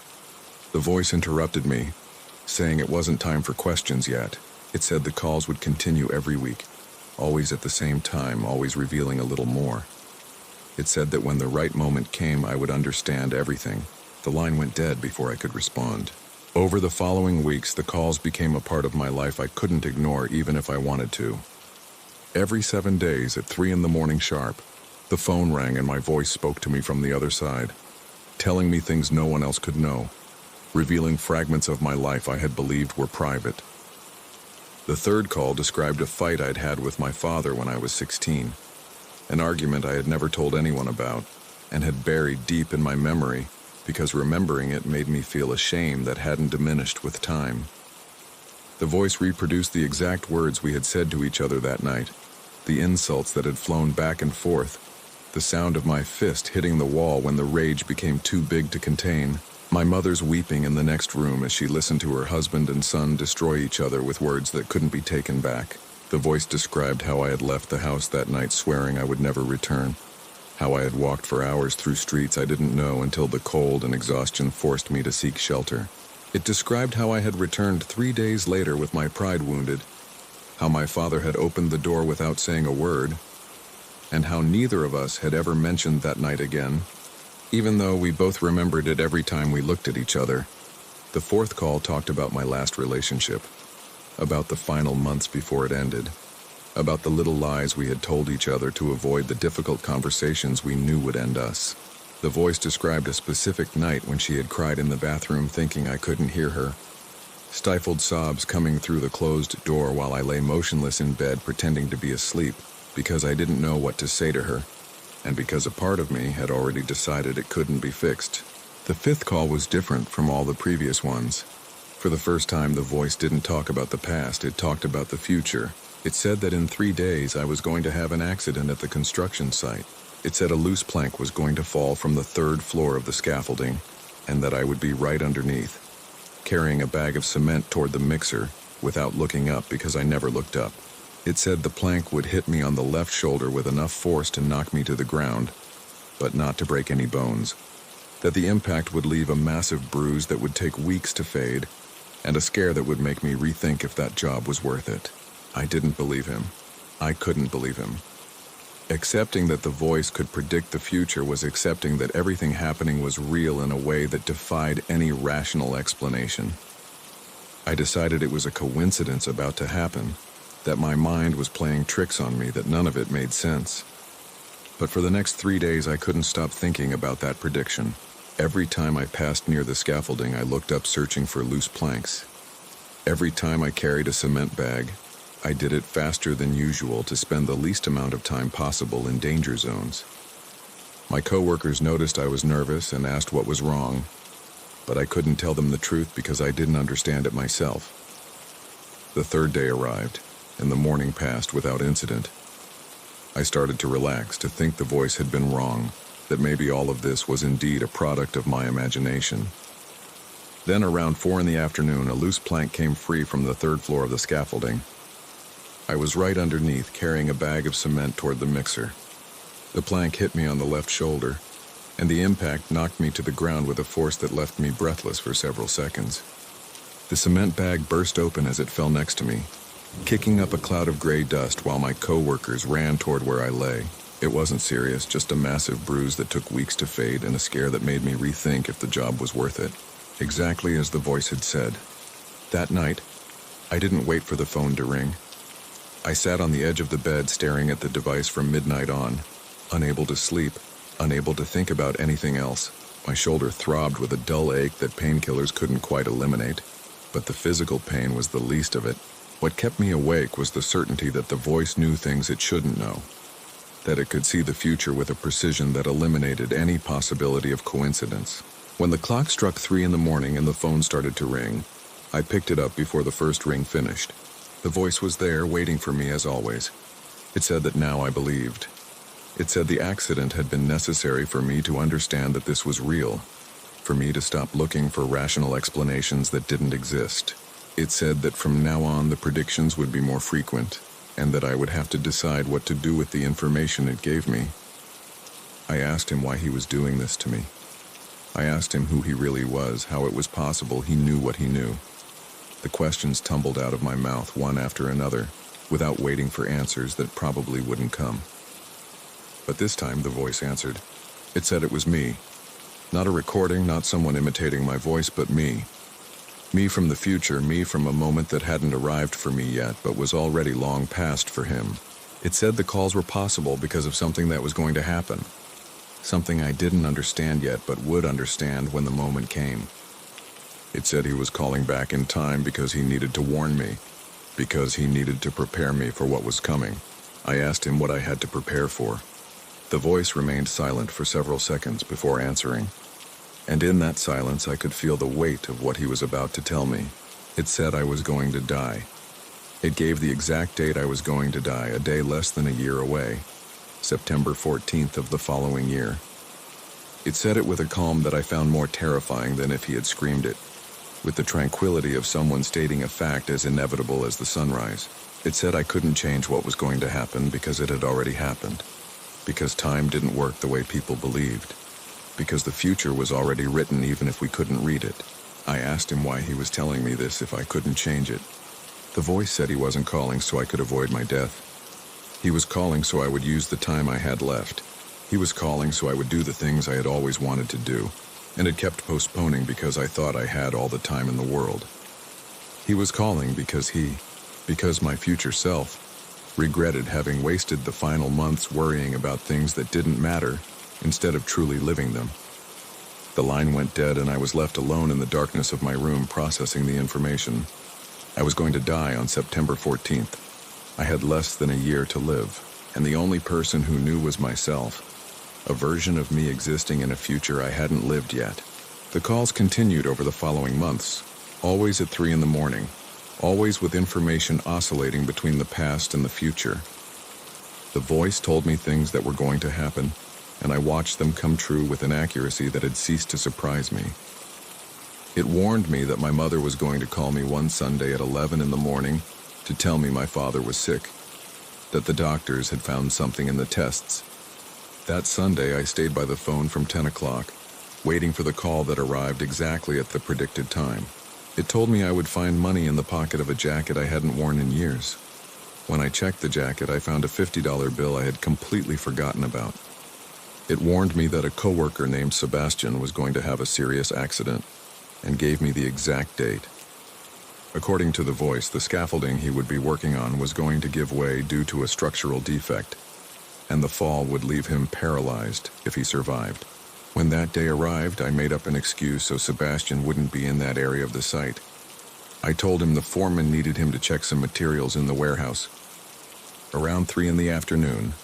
the voice interrupted me, saying it wasn't time for questions yet. It said the calls would continue every week, always at the same time, always revealing a little more. It said that when the right moment came, I would understand everything. The line went dead before I could respond. Over the following weeks, the calls became a part of my life I couldn't ignore even if I wanted to. Every 7 days at 3 a.m. sharp, the phone rang and my voice spoke to me from the other side, telling me things no one else could know, revealing fragments of my life I had believed were private. The third call described a fight I'd had with my father when I was 16, an argument I had never told anyone about and had buried deep in my memory because remembering it made me feel a shame that hadn't diminished with time. The voice reproduced the exact words we had said to each other that night, the insults that had flown back and forth, the sound of my fist hitting the wall when the rage became too big to contain, my mother's weeping in the next room as she listened to her husband and son destroy each other with words that couldn't be taken back. The voice described how I had left the house that night swearing I would never return, how I had walked for hours through streets I didn't know until the cold and exhaustion forced me to seek shelter. It described how I had returned 3 days later with my pride wounded, how my father had opened the door without saying a word, and how neither of us had ever mentioned that night again. even though we both remembered it every time we looked at each other. The fourth call talked about my last relationship, about the final months before it ended, about the little lies we had told each other to avoid the difficult conversations we knew would end us. The voice described a specific night when she had cried in the bathroom thinking I couldn't hear her, stifled sobs coming through the closed door while I lay motionless in bed pretending to be asleep because I didn't know what to say to her, and because a part of me had already decided it couldn't be fixed. The fifth call was different from all the previous ones. For the first time, the voice didn't talk about the past, it talked about the future. It said that in 3 days I was going to have an accident at the construction site. It said a loose plank was going to fall from the 3rd floor of the scaffolding, and that I would be right underneath, carrying a bag of cement toward the mixer without looking up because I never looked up. It said the plank would hit me on the left shoulder with enough force to knock me to the ground, but not to break any bones. That the impact would leave a massive bruise that would take weeks to fade, and a scare that would make me rethink if that job was worth it. I didn't believe him. I couldn't believe him. Accepting that the voice could predict the future was accepting that everything happening was real in a way that defied any rational explanation. I decided it was a coincidence about to happen, that my mind was playing tricks on me, that none of it made sense. But for the next 3 days, I couldn't stop thinking about that prediction. Every time I passed near the scaffolding, I looked up searching for loose planks. Every time I carried a cement bag, I did it faster than usual to spend the least amount of time possible in danger zones. My coworkers noticed I was nervous and asked what was wrong, but I couldn't tell them the truth because I didn't understand it myself. The 3rd day arrived, and the morning passed without incident. I started to relax, to think the voice had been wrong, that maybe all of this was indeed a product of my imagination. Then around 4 in the afternoon, a loose plank came free from the 3rd floor of the scaffolding. I was right underneath, carrying a bag of cement toward the mixer. The plank hit me on the left shoulder, and the impact knocked me to the ground with a force that left me breathless for several seconds. The cement bag burst open as it fell next to me, kicking up a cloud of gray dust while my coworkers ran toward where I lay. It wasn't serious, just a massive bruise that took weeks to fade and a scare that made me rethink if the job was worth it. Exactly as the voice had said. That night, I didn't wait for the phone to ring. I sat on the edge of the bed staring at the device from midnight on, unable to sleep, unable to think about anything else. My shoulder throbbed with a dull ache that painkillers couldn't quite eliminate, but the physical pain was the least of it. What kept me awake was the certainty that the voice knew things it shouldn't know, that it could see the future with a precision that eliminated any possibility of coincidence. When the clock struck 3 in the morning and the phone started to ring, I picked it up before the first ring finished. The voice was there, waiting for me as always. It said that now I believed. It said the accident had been necessary for me to understand that this was real, for me to stop looking for rational explanations that didn't exist. It said that from now on the predictions would be more frequent, and that I would have to decide what to do with the information it gave me. I asked him why he was doing this to me. I asked him who he really was, how it was possible he knew what he knew. The questions tumbled out of my mouth one after another, without waiting for answers that probably wouldn't come. But this time the voice answered. It said it was me. Not a recording, not someone imitating my voice, but me. Me from the future, me from a moment that hadn't arrived for me yet, but was already long past for him. It said the calls were possible because of something that was going to happen. Something I didn't understand yet, but would understand when the moment came. It said he was calling back in time because he needed to warn me, because he needed to prepare me for what was coming. I asked him what I had to prepare for. The voice remained silent for several seconds before answering. And in that silence, I could feel the weight of what he was about to tell me. It said I was going to die. It gave the exact date I was going to die, a day less than a year away, September 14th of the following year. It said it with a calm that I found more terrifying than if he had screamed it, with the tranquility of someone stating a fact as inevitable as the sunrise. It said I couldn't change what was going to happen because it had already happened, because time didn't work the way people believed, because the future was already written even if we couldn't read it. I asked him why he was telling me this if I couldn't change it. The voice said he wasn't calling so I could avoid my death. He was calling so I would use the time I had left, He was calling so I would do the things I had always wanted to do, and had kept postponing because I thought I had all the time in the world. He was calling because my future self, regretted having wasted the final months worrying about things that didn't matter instead of truly living them. The line went dead and I was left alone in the darkness of my room processing the information. I was going to die on September 14th. I had less than a year to live, and the only person who knew was myself, a version of me existing in a future I hadn't lived yet. The calls continued over the following months, always at 3 in the morning, always with information oscillating between the past and the future. The voice told me things that were going to happen, and I watched them come true with an accuracy that had ceased to surprise me. It warned me that my mother was going to call me one Sunday at 11 in the morning to tell me my father was sick, that the doctors had found something in the tests. That Sunday, I stayed by the phone from 10 o'clock, waiting for the call that arrived exactly at the predicted time. It told me I would find money in the pocket of a jacket I hadn't worn in years. When I checked the jacket, I found a $50 bill I had completely forgotten about. It warned me that a coworker named Sebastian was going to have a serious accident, and gave me the exact date. According to the voice, the scaffolding he would be working on was going to give way due to a structural defect, and the fall would leave him paralyzed if he survived. When that day arrived, I made up an excuse so Sebastian wouldn't be in that area of the site. I told him the foreman needed him to check some materials in the warehouse. Around 3 in the afternoon,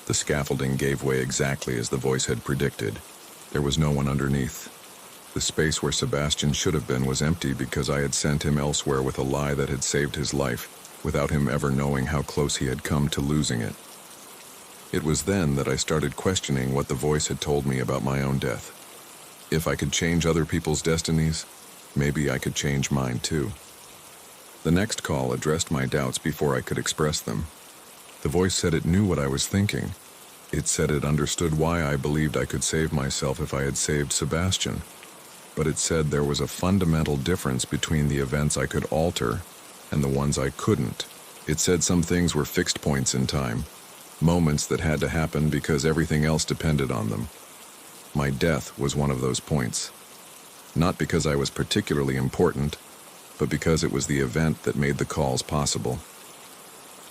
the scaffolding gave way exactly as the voice had predicted. There was no one underneath. The space where Sebastian should have been was empty because I had sent him elsewhere with a lie that had saved his life, without him ever knowing how close he had come to losing it. It was then that I started questioning what the voice had told me about my own death. If I could change other people's destinies, maybe I could change mine too. The next call addressed my doubts before I could express them. The voice said it knew what I was thinking. It said it understood why I believed I could save myself if I had saved Sebastian. But it said there was a fundamental difference between the events I could alter and the ones I couldn't. It said some things were fixed points in time, moments that had to happen because everything else depended on them. My death was one of those points. Not because I was particularly important, but because it was the event that made the calls possible.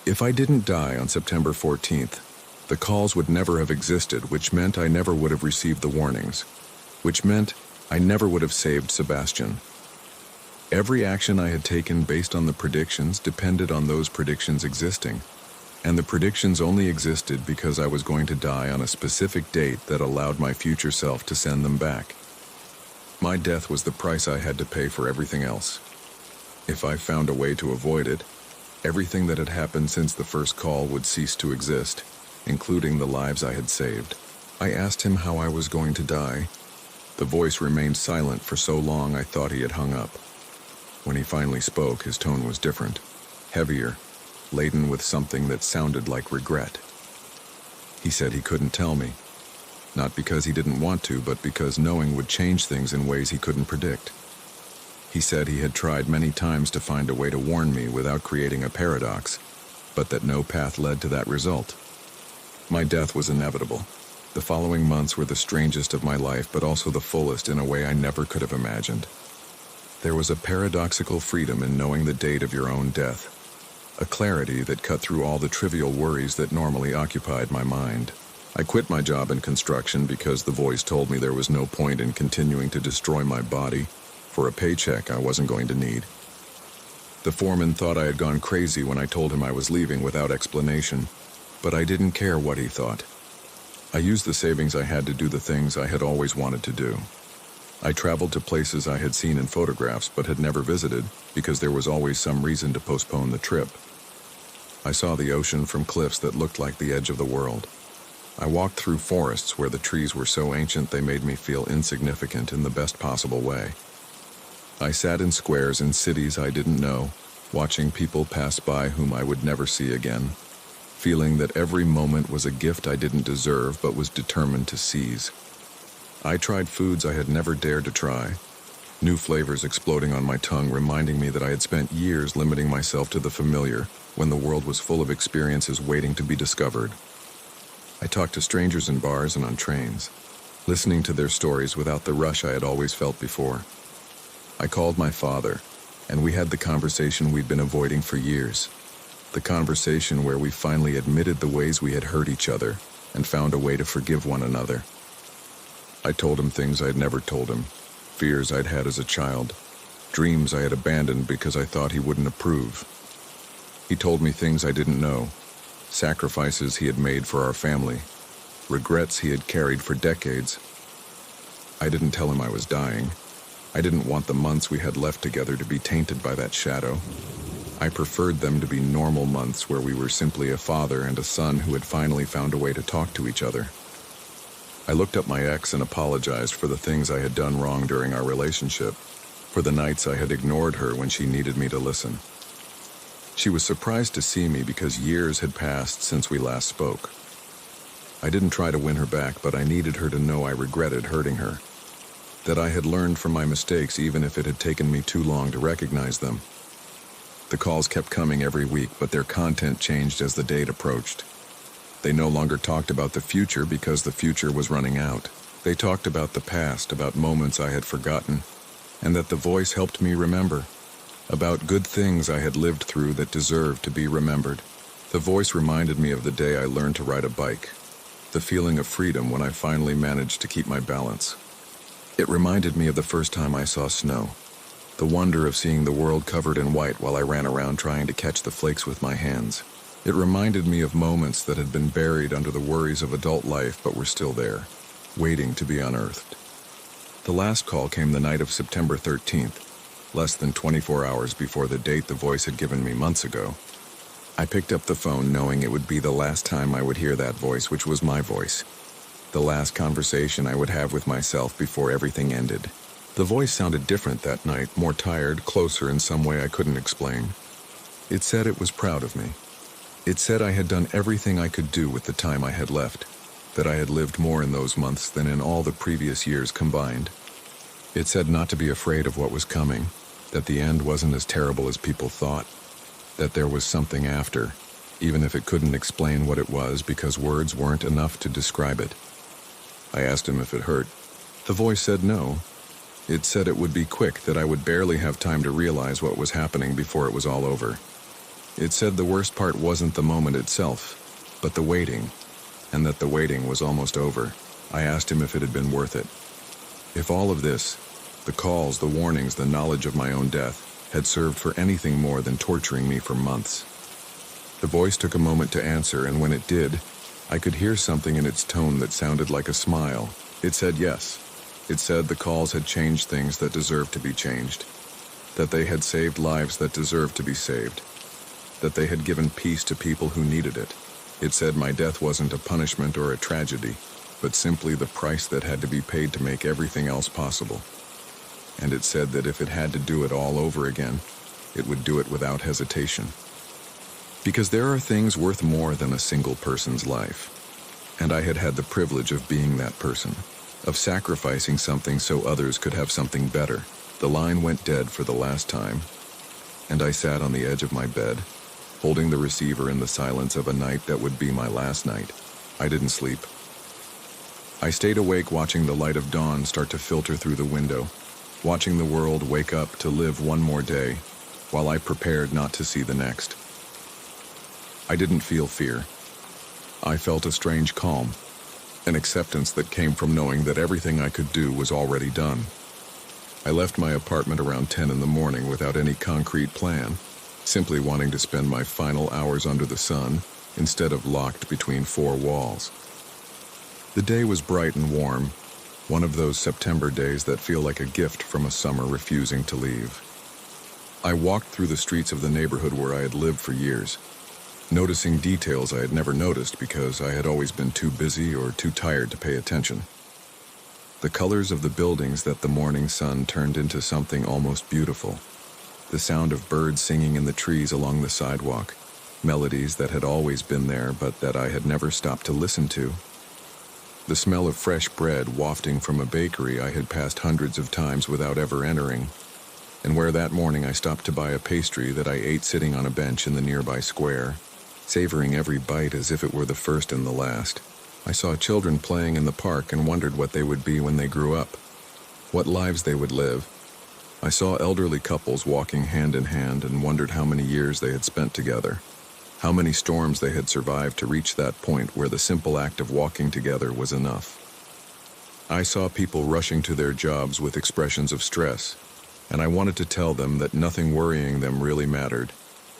If I didn't die on September 14th, the calls would never have existed, which meant I never would have received the warnings, which meant I never would have saved Sebastian. Every action I had taken based on the predictions depended on those predictions existing, and the predictions only existed because I was going to die on a specific date that allowed my future self to send them back. My death was the price I had to pay for everything else. If I found a way to avoid it, everything that had happened since the first call would cease to exist, including the lives I had saved. I asked him how I was going to die. The voice remained silent for so long I thought he had hung up. When he finally spoke, his tone was different, heavier, laden with something that sounded like regret. He said he couldn't tell me, not because he didn't want to, but because knowing would change things in ways he couldn't predict. He said he had tried many times to find a way to warn me without creating a paradox, but that no path led to that result. My death was inevitable. The following months were the strangest of my life, but also the fullest in a way I never could have imagined. There was a paradoxical freedom in knowing the date of your own death, a clarity that cut through all the trivial worries that normally occupied my mind. I quit my job in construction because the voice told me there was no point in continuing to destroy my body for a paycheck I wasn't going to need. The foreman thought I had gone crazy when I told him I was leaving without explanation, but I didn't care what he thought. I used the savings I had to do the things I had always wanted to do. I traveled to places I had seen in photographs but had never visited because there was always some reason to postpone the trip. I saw the ocean from cliffs that looked like the edge of the world. I walked through forests where the trees were so ancient they made me feel insignificant in the best possible way. I sat in squares in cities I didn't know, watching people pass by whom I would never see again, feeling that every moment was a gift I didn't deserve but was determined to seize. I tried foods I had never dared to try, new flavors exploding on my tongue reminding me that I had spent years limiting myself to the familiar when the world was full of experiences waiting to be discovered. I talked to strangers in bars and on trains, listening to their stories without the rush I had always felt before. I called my father, and we had the conversation we'd been avoiding for years. The conversation where we finally admitted the ways we had hurt each other and found a way to forgive one another. I told him things I'd never told him, fears I'd had as a child, dreams I had abandoned because I thought he wouldn't approve. He told me things I didn't know, sacrifices he had made for our family, regrets he had carried for decades. I didn't tell him I was dying. I didn't want the months we had left together to be tainted by that shadow. I preferred them to be normal months where we were simply a father and a son who had finally found a way to talk to each other. I looked up my ex and apologized for the things I had done wrong during our relationship, for the nights I had ignored her when she needed me to listen. She was surprised to see me because years had passed since we last spoke. I didn't try to win her back, but I needed her to know I regretted hurting her, that I had learned from my mistakes even if it had taken me too long to recognize them. The calls kept coming every week, but their content changed as the date approached. They no longer talked about the future because the future was running out. They talked about the past, about moments I had forgotten, and that the voice helped me remember, about good things I had lived through that deserved to be remembered. The voice reminded me of the day I learned to ride a bike, the feeling of freedom when I finally managed to keep my balance. It reminded me of the first time I saw snow, the wonder of seeing the world covered in white while I ran around trying to catch the flakes with my hands. It reminded me of moments that had been buried under the worries of adult life but were still there, waiting to be unearthed. The last call came the night of September 13th, less than 24 hours before the date the voice had given me months ago. I picked up the phone knowing it would be the last time I would hear that voice, which was my voice. The last conversation I would have with myself before everything ended. The voice sounded different that night, more tired, closer in some way I couldn't explain. It said it was proud of me. It said I had done everything I could do with the time I had left, that I had lived more in those months than in all the previous years combined. It said not to be afraid of what was coming, that the end wasn't as terrible as people thought, that there was something after, even if it couldn't explain what it was because words weren't enough to describe it. I asked him if it hurt. The voice said no. It said it would be quick, that I would barely have time to realize what was happening before it was all over. It said the worst part wasn't the moment itself, but the waiting, and that the waiting was almost over. I asked him if it had been worth it. If all of this, the calls, the warnings, the knowledge of my own death, had served for anything more than torturing me for months. The voice took a moment to answer, and when it did, I could hear something in its tone that sounded like a smile. It said yes. It said the calls had changed things that deserved to be changed, that they had saved lives that deserved to be saved, that they had given peace to people who needed it. It said my death wasn't a punishment or a tragedy, but simply the price that had to be paid to make everything else possible. And it said that if it had to do it all over again, it would do it without hesitation. Because there are things worth more than a single person's life. And I had had the privilege of being that person, of sacrificing something so others could have something better. The line went dead for the last time, and I sat on the edge of my bed, holding the receiver in the silence of a night that would be my last night. I didn't sleep. I stayed awake watching the light of dawn start to filter through the window, watching the world wake up to live one more day, while I prepared not to see the next. I didn't feel fear. I felt a strange calm, an acceptance that came from knowing that everything I could do was already done. I left my apartment around 10 in the morning without any concrete plan, simply wanting to spend my final hours under the sun instead of locked between four walls. The day was bright and warm, one of those September days that feel like a gift from a summer refusing to leave. I walked through the streets of the neighborhood where I had lived for years, noticing details I had never noticed because I had always been too busy or too tired to pay attention. The colors of the buildings that the morning sun turned into something almost beautiful. The sound of birds singing in the trees along the sidewalk, melodies that had always been there but that I had never stopped to listen to. The smell of fresh bread wafting from a bakery I had passed hundreds of times without ever entering, and where that morning I stopped to buy a pastry that I ate sitting on a bench in the nearby square, savoring every bite as if it were the first and the last. I saw children playing in the park and wondered what they would be when they grew up, what lives they would live. I saw elderly couples walking hand in hand and wondered how many years they had spent together, how many storms they had survived to reach that point where the simple act of walking together was enough. I saw people rushing to their jobs with expressions of stress, and I wanted to tell them that nothing worrying them really mattered,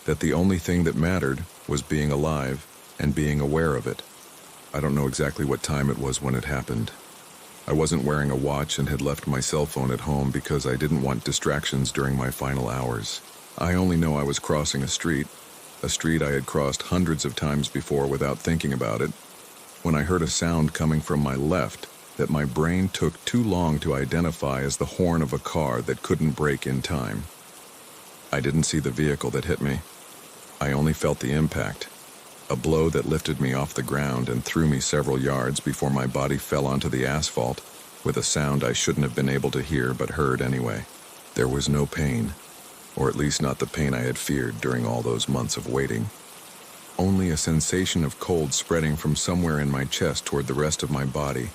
that the only thing that mattered was being alive and being aware of it. I don't know exactly what time it was when it happened. I wasn't wearing a watch and had left my cell phone at home because I didn't want distractions during my final hours. I only know I was crossing a street I had crossed hundreds of times before without thinking about it, when I heard a sound coming from my left that my brain took too long to identify as the horn of a car that couldn't brake in time. I didn't see the vehicle that hit me. I only felt the impact, a blow that lifted me off the ground and threw me several yards before my body fell onto the asphalt with a sound I shouldn't have been able to hear but heard anyway. There was no pain, or at least not the pain I had feared during all those months of waiting. Only a sensation of cold spreading from somewhere in my chest toward the rest of my body,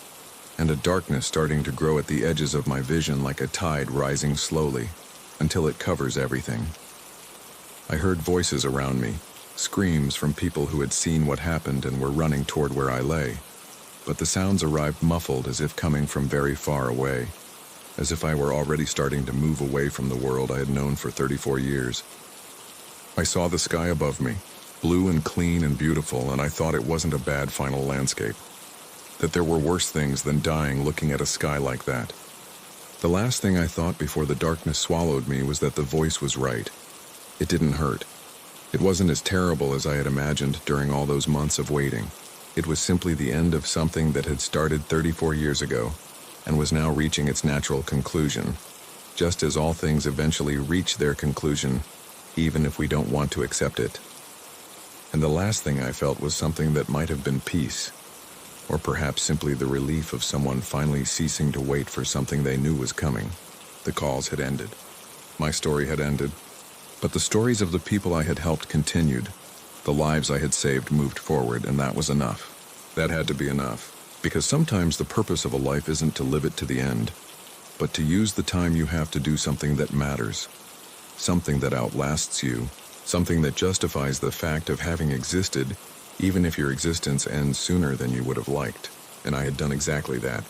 and a darkness starting to grow at the edges of my vision like a tide rising slowly until it covers everything. I heard voices around me, screams from people who had seen what happened and were running toward where I lay, but the sounds arrived muffled as if coming from very far away, as if I were already starting to move away from the world I had known for 34 years. I saw the sky above me, blue and clean and beautiful, and I thought it wasn't a bad final landscape, that there were worse things than dying looking at a sky like that. The last thing I thought before the darkness swallowed me was that the voice was right. It didn't hurt. It wasn't as terrible as I had imagined during all those months of waiting. It was simply the end of something that had started 34 years ago and was now reaching its natural conclusion, just as all things eventually reach their conclusion, even if we don't want to accept it. And the last thing I felt was something that might have been peace, or perhaps simply the relief of someone finally ceasing to wait for something they knew was coming. The calls had ended. My story had ended. But the stories of the people I had helped continued. The lives I had saved moved forward, and that was enough. That had to be enough, because sometimes the purpose of a life isn't to live it to the end, but to use the time you have to do something that matters, something that outlasts you, something that justifies the fact of having existed, even if your existence ends sooner than you would have liked. And I had done exactly that.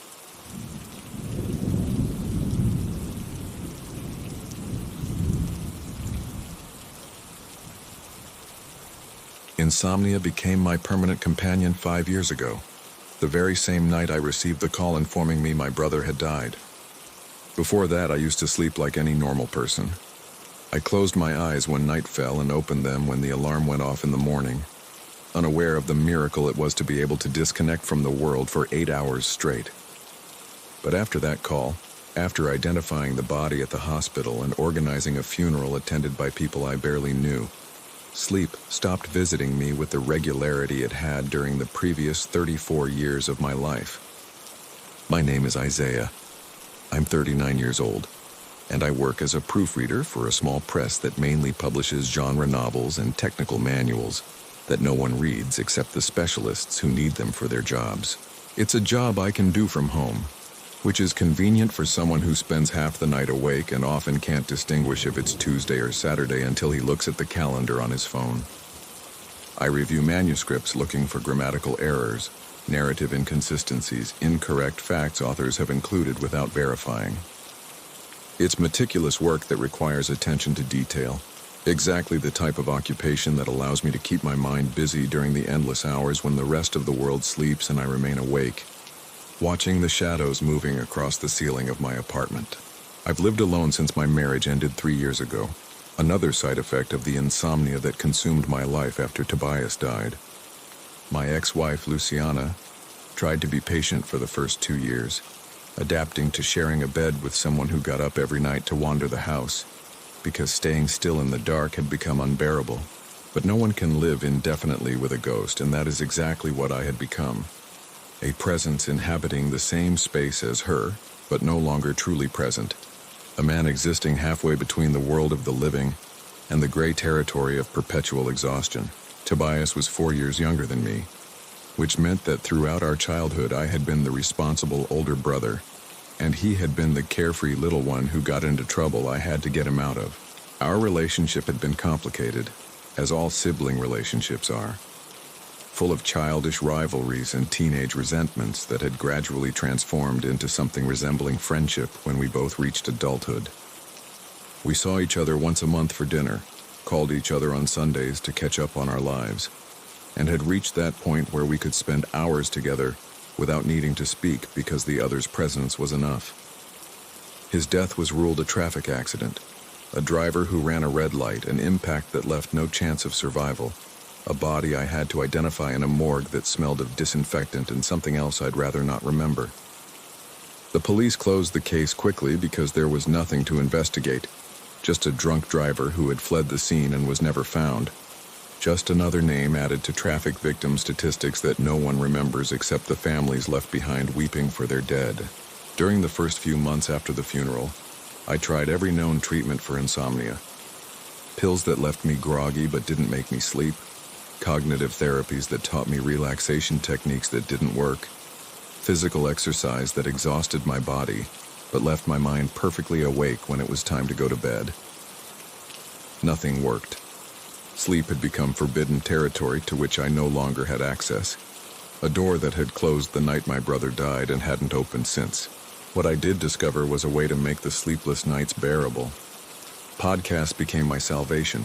Insomnia became my permanent companion 5 years ago, the very same night I received the call informing me my brother had died. Before that, I used to sleep like any normal person. I closed my eyes when night fell and opened them when the alarm went off in the morning, unaware of the miracle it was to be able to disconnect from the world for 8 hours straight. But after that call, after identifying the body at the hospital and organizing a funeral attended by people I barely knew, sleep stopped visiting me with the regularity it had during the previous 34 years of my life. My name is Isaiah. I'm 39 years old, and I work as a proofreader for a small press that mainly publishes genre novels and technical manuals that no one reads except the specialists who need them for their jobs. It's a job I can do from home, which is convenient for someone who spends half the night awake and often can't distinguish if it's Tuesday or Saturday until he looks at the calendar on his phone. I review manuscripts looking for grammatical errors, narrative inconsistencies, incorrect facts authors have included without verifying. It's meticulous work that requires attention to detail, exactly the type of occupation that allows me to keep my mind busy during the endless hours when the rest of the world sleeps and I remain awake, watching the shadows moving across the ceiling of my apartment. I've lived alone since my marriage ended 3 years ago, another side effect of the insomnia that consumed my life after Tobias died. My ex-wife, Luciana, tried to be patient for the first 2 years, adapting to sharing a bed with someone who got up every night to wander the house, because staying still in the dark had become unbearable. But no one can live indefinitely with a ghost, and that is exactly what I had become. A presence inhabiting the same space as her, but no longer truly present. A man existing halfway between the world of the living and the gray territory of perpetual exhaustion. Tobias was 4 years younger than me. which meant that throughout our childhood I had been the responsible older brother, and he had been the carefree little one who got into trouble I had to get him out of. Our relationship had been complicated, as all sibling relationships are, full of childish rivalries and teenage resentments that had gradually transformed into something resembling friendship when we both reached adulthood. We saw each other once a month for dinner, called each other on Sundays to catch up on our lives, and had reached that point where we could spend hours together without needing to speak because the other's presence was enough. His death was ruled a traffic accident, a driver who ran a red light, an impact that left no chance of survival, a body I had to identify in a morgue that smelled of disinfectant and something else I'd rather not remember. The police closed the case quickly because there was nothing to investigate, just a drunk driver who had fled the scene and was never found. Just another name added to traffic victim statistics that no one remembers except the families left behind weeping for their dead. During the first few months after the funeral, I tried every known treatment for insomnia. Pills that left me groggy but didn't make me sleep, cognitive therapies that taught me relaxation techniques that didn't work, physical exercise that exhausted my body but left my mind perfectly awake when it was time to go to bed. Nothing worked. Sleep had become forbidden territory to which I no longer had access, a door that had closed the night my brother died and hadn't opened since. What I did discover was a way to make the sleepless nights bearable. Podcasts became my salvation.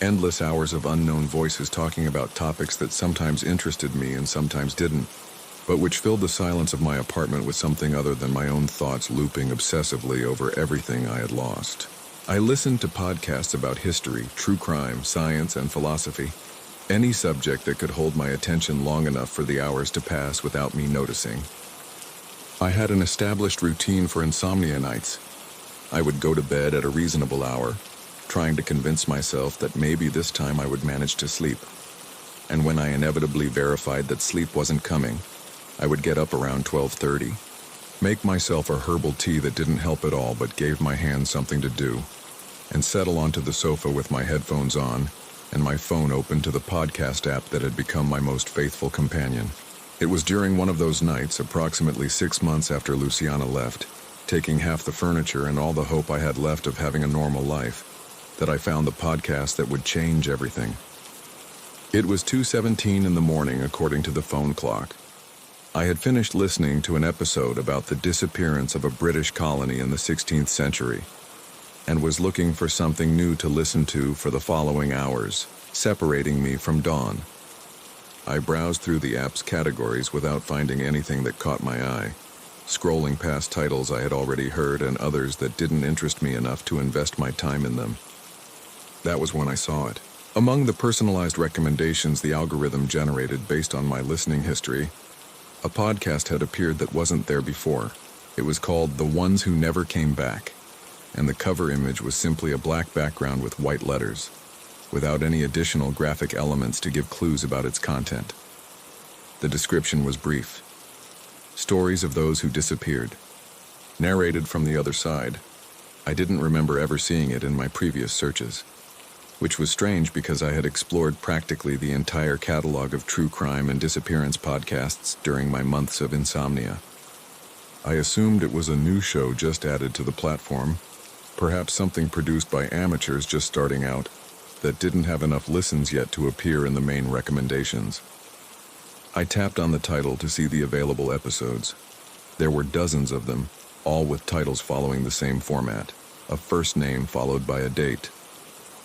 Endless hours of unknown voices talking about topics that sometimes interested me and sometimes didn't, but which filled the silence of my apartment with something other than my own thoughts looping obsessively over everything I had lost. I listened to podcasts about history, true crime, science, and philosophy, any subject that could hold my attention long enough for the hours to pass without me noticing. I had an established routine for insomnia nights. I would go to bed at a reasonable hour, trying to convince myself that maybe this time I would manage to sleep. And when I inevitably verified that sleep wasn't coming, I would get up around 12:30, make myself a herbal tea that didn't help at all but gave my hands something to do, and settle onto the sofa with my headphones on and my phone open to the podcast app that had become my most faithful companion. It was during one of those nights, approximately 6 months after Luciana left, taking half the furniture and all the hope I had left of having a normal life, that I found the podcast that would change everything. It was 2:17 in the morning according to the phone clock. I had finished listening to an episode about the disappearance of a British colony in the 16th century, and was looking for something new to listen to for the following hours, separating me from dawn. I browsed through the app's categories without finding anything that caught my eye, scrolling past titles I had already heard and others that didn't interest me enough to invest my time in them. That was when I saw it. Among the personalized recommendations the algorithm generated based on my listening history, a podcast had appeared that wasn't there before. It was called The Ones Who Never Came Back, and the cover image was simply a black background with white letters, without any additional graphic elements to give clues about its content. The description was brief. Stories of those who disappeared. Narrated from the other side. I didn't remember ever seeing it in my previous searches, which was strange because I had explored practically the entire catalog of true crime and disappearance podcasts during my months of insomnia. I assumed it was a new show just added to the platform, perhaps something produced by amateurs just starting out, that didn't have enough listens yet to appear in the main recommendations. I tapped on the title to see the available episodes. There were dozens of them, all with titles following the same format, a first name followed by a date.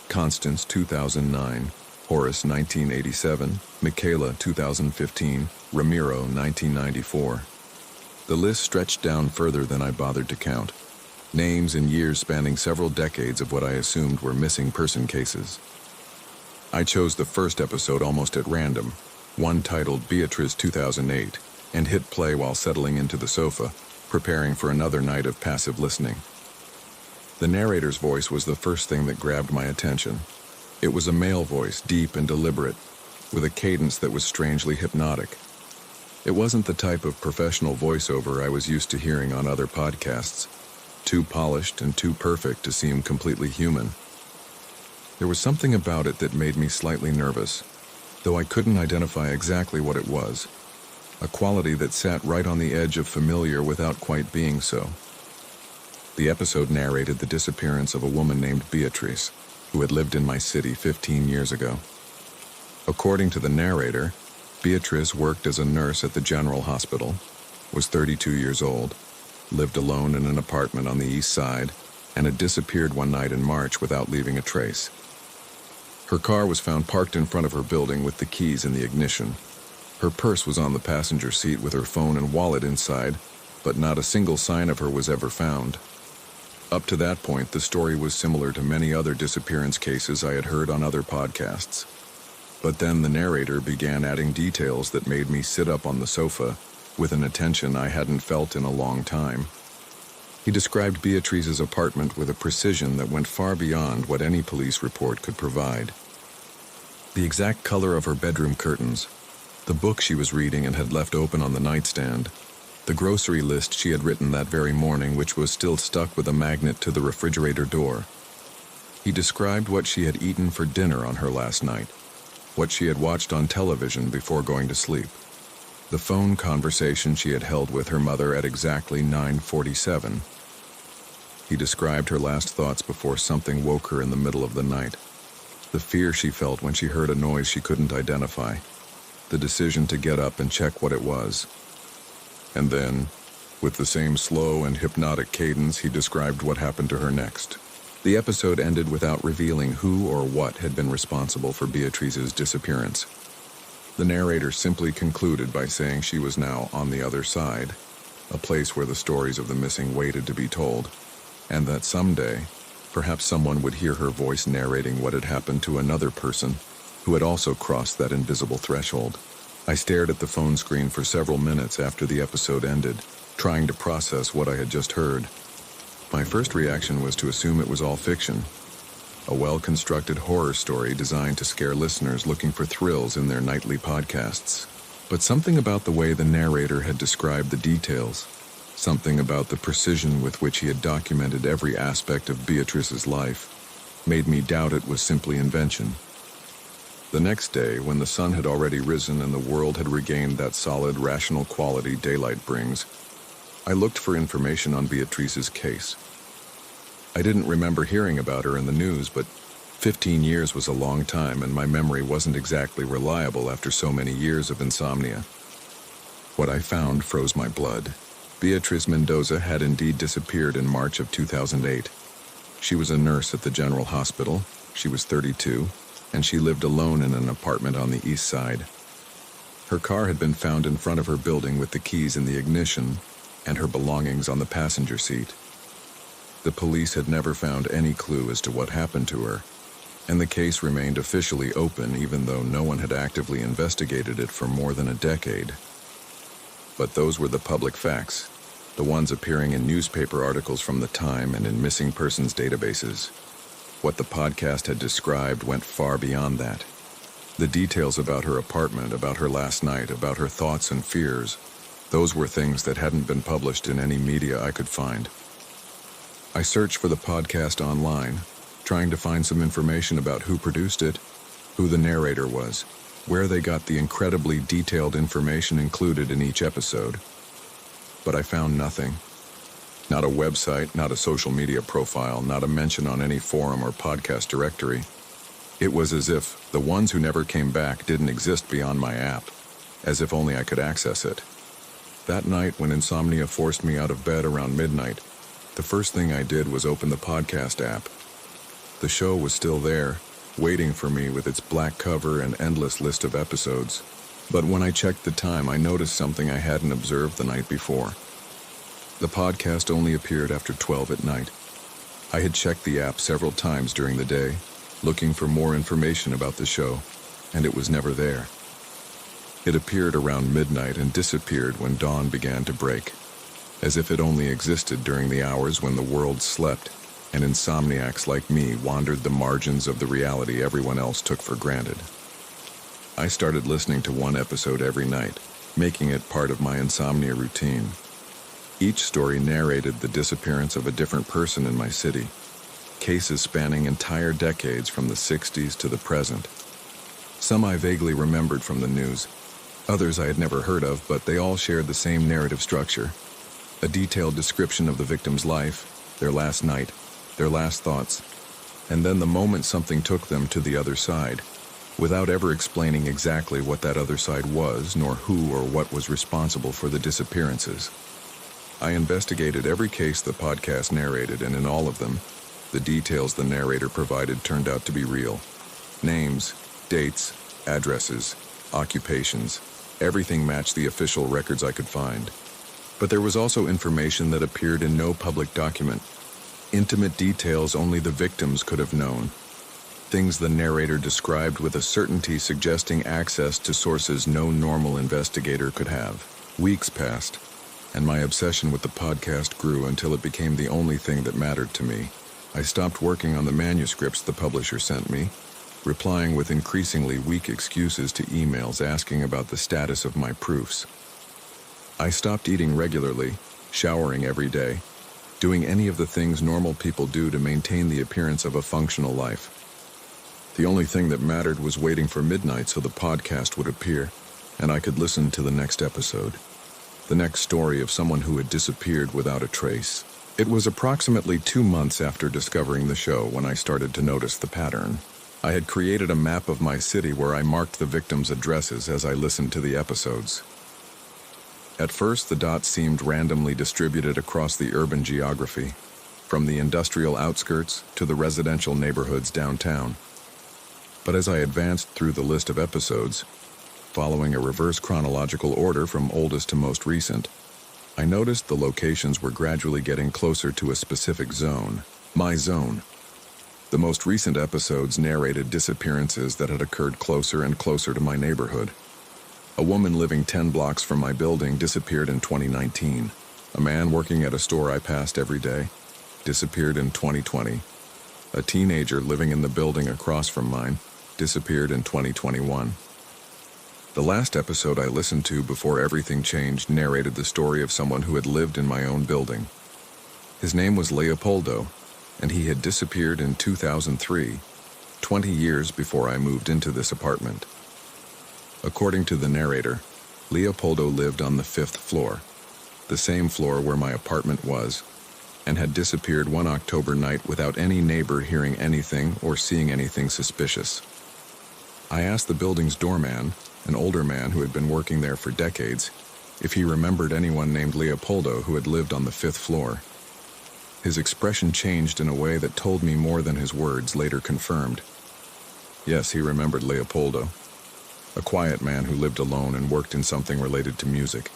Constance 2009, Horace 1987, Michaela 2015, Ramiro 1994. The list stretched down further than I bothered to count. Names and years spanning several decades of what I assumed were missing person cases. I chose the first episode almost at random, one titled Beatrice 2008, and hit play while settling into the sofa, preparing for another night of passive listening. The narrator's voice was the first thing that grabbed my attention. It was a male voice, deep and deliberate, with a cadence that was strangely hypnotic. It wasn't the type of professional voiceover I was used to hearing on other podcasts, too polished and too perfect to seem completely human. There was something about it that made me slightly nervous. though I couldn't identify exactly what it was, a quality that sat right on the edge of familiar without quite being so. The episode narrated the disappearance of a woman named Beatrice, who had lived in my city 15 years ago. According to the narrator, Beatrice worked as a nurse at the General Hospital, was 32 years old, lived alone in an apartment on the east side, and had disappeared one night in March without leaving a trace. Her car was found parked in front of her building with the keys in the ignition. Her purse was on the passenger seat with her phone and wallet inside, but not a single sign of her was ever found. Up to that point, the story was similar to many other disappearance cases I had heard on other podcasts. But then the narrator began adding details that made me sit up on the sofa with an attention I hadn't felt in a long time. He described Beatrice's apartment with a precision that went far beyond what any police report could provide. The exact color of her bedroom curtains, the book she was reading and had left open on the nightstand, the grocery list she had written that very morning, which was still stuck with a magnet to the refrigerator door. He described what she had eaten for dinner on her last night, what she had watched on television before going to sleep, the phone conversation she had held with her mother at exactly 9:47. He described her last thoughts before something woke her in the middle of the night, the fear she felt when she heard a noise she couldn't identify, the decision to get up and check what it was. And then, with the same slow and hypnotic cadence, he described what happened to her next. The episode ended without revealing who or what had been responsible for Beatrice's disappearance. The narrator simply concluded by saying she was now on the other side, a place where the stories of the missing waited to be told, and that someday, perhaps someone would hear her voice narrating what had happened to another person who had also crossed that invisible threshold. I stared at the phone screen for several minutes after the episode ended, trying to process what I had just heard. My first reaction was to assume it was all fiction, a well-constructed horror story designed to scare listeners looking for thrills in their nightly podcasts. But something about the way the narrator had described the details, something about the precision with which he had documented every aspect of Beatrice's life, made me doubt it was simply invention. The next day, when the sun had already risen and the world had regained that solid, rational quality daylight brings, I looked for information on Beatrice's case. I didn't remember hearing about her in the news, but 15 years was a long time, and my memory wasn't exactly reliable after so many years of insomnia. What I found froze my blood. Beatrice Mendoza had indeed disappeared in March of 2008. She was a nurse at the General Hospital. She was 32. And she lived alone in an apartment on the east side. Her car had been found in front of her building with the keys in the ignition and her belongings on the passenger seat. The police had never found any clue as to what happened to her, and the case remained officially open even though no one had actively investigated it for more than a decade. But those were the public facts, the ones appearing in newspaper articles from the time and in missing persons databases. What the podcast had described went far beyond that. The details about her apartment, about her last night, about her thoughts and fears, those were things that hadn't been published in any media I could find. I searched for the podcast online, trying to find some information about who produced it, who the narrator was, where they got the incredibly detailed information included in each episode. But I found nothing. Not a website, not a social media profile, not a mention on any forum or podcast directory. It was as if the ones who never came back didn't exist beyond my app, as if only I could access it. That night, when insomnia forced me out of bed around midnight, the first thing I did was open the podcast app. The show was still there, waiting for me with its black cover and endless list of episodes. But when I checked the time, I noticed something I hadn't observed the night before. The podcast only appeared after 12 at night. I had checked the app several times during the day, looking for more information about the show, and it was never there. It appeared around midnight and disappeared when dawn began to break, as if it only existed during the hours when the world slept, and insomniacs like me wandered the margins of the reality everyone else took for granted. I started listening to one episode every night, making it part of my insomnia routine. Each story narrated the disappearance of a different person in my city, cases spanning entire decades from the 60s to the present. Some I vaguely remembered from the news. Others I had never heard of, but they all shared the same narrative structure. A detailed description of the victim's life, their last night, their last thoughts, and then the moment something took them to the other side, without ever explaining exactly what that other side was, nor who or what was responsible for the disappearances. I investigated every case the podcast narrated, and in all of them, the details the narrator provided turned out to be real. Names, dates, addresses, occupations, everything matched the official records I could find. But there was also information that appeared in no public document. Intimate details only the victims could have known. Things the narrator described with a certainty suggesting access to sources no normal investigator could have. Weeks passed, and my obsession with the podcast grew until it became the only thing that mattered to me. I stopped working on the manuscripts the publisher sent me, replying with increasingly weak excuses to emails asking about the status of my proofs. I stopped eating regularly, showering every day, doing any of the things normal people do to maintain the appearance of a functional life. The only thing that mattered was waiting for midnight so the podcast would appear, and I could listen to the next episode. The next story of someone who had disappeared without a trace. It was approximately 2 months after discovering the show when I started to notice the pattern. I had created a map of my city where I marked the victims' addresses as I listened to the episodes. At first, the dots seemed randomly distributed across the urban geography, from the industrial outskirts to the residential neighborhoods downtown. But as I advanced through the list of episodes, following a reverse chronological order from oldest to most recent, I noticed the locations were gradually getting closer to a specific zone, my zone. The most recent episodes narrated disappearances that had occurred closer and closer to my neighborhood. A woman living 10 blocks from my building disappeared in 2019. A man working at a store I passed every day disappeared in 2020. A teenager living in the building across from mine disappeared in 2021. The last episode I listened to before everything changed narrated the story of someone who had lived in my own building. His name was Leopoldo, and he had disappeared in 2003, 20 years before I moved into this apartment. According to the narrator, Leopoldo lived on the 5th floor, the same floor where my apartment was, and had disappeared one October night without any neighbor hearing anything or seeing anything suspicious. I asked the building's doorman, an older man who had been working there for decades, if he remembered anyone named Leopoldo who had lived on the 5th floor. His expression changed in a way that told me more than his words later confirmed. Yes, he remembered Leopoldo, a quiet man who lived alone and worked in something related to music.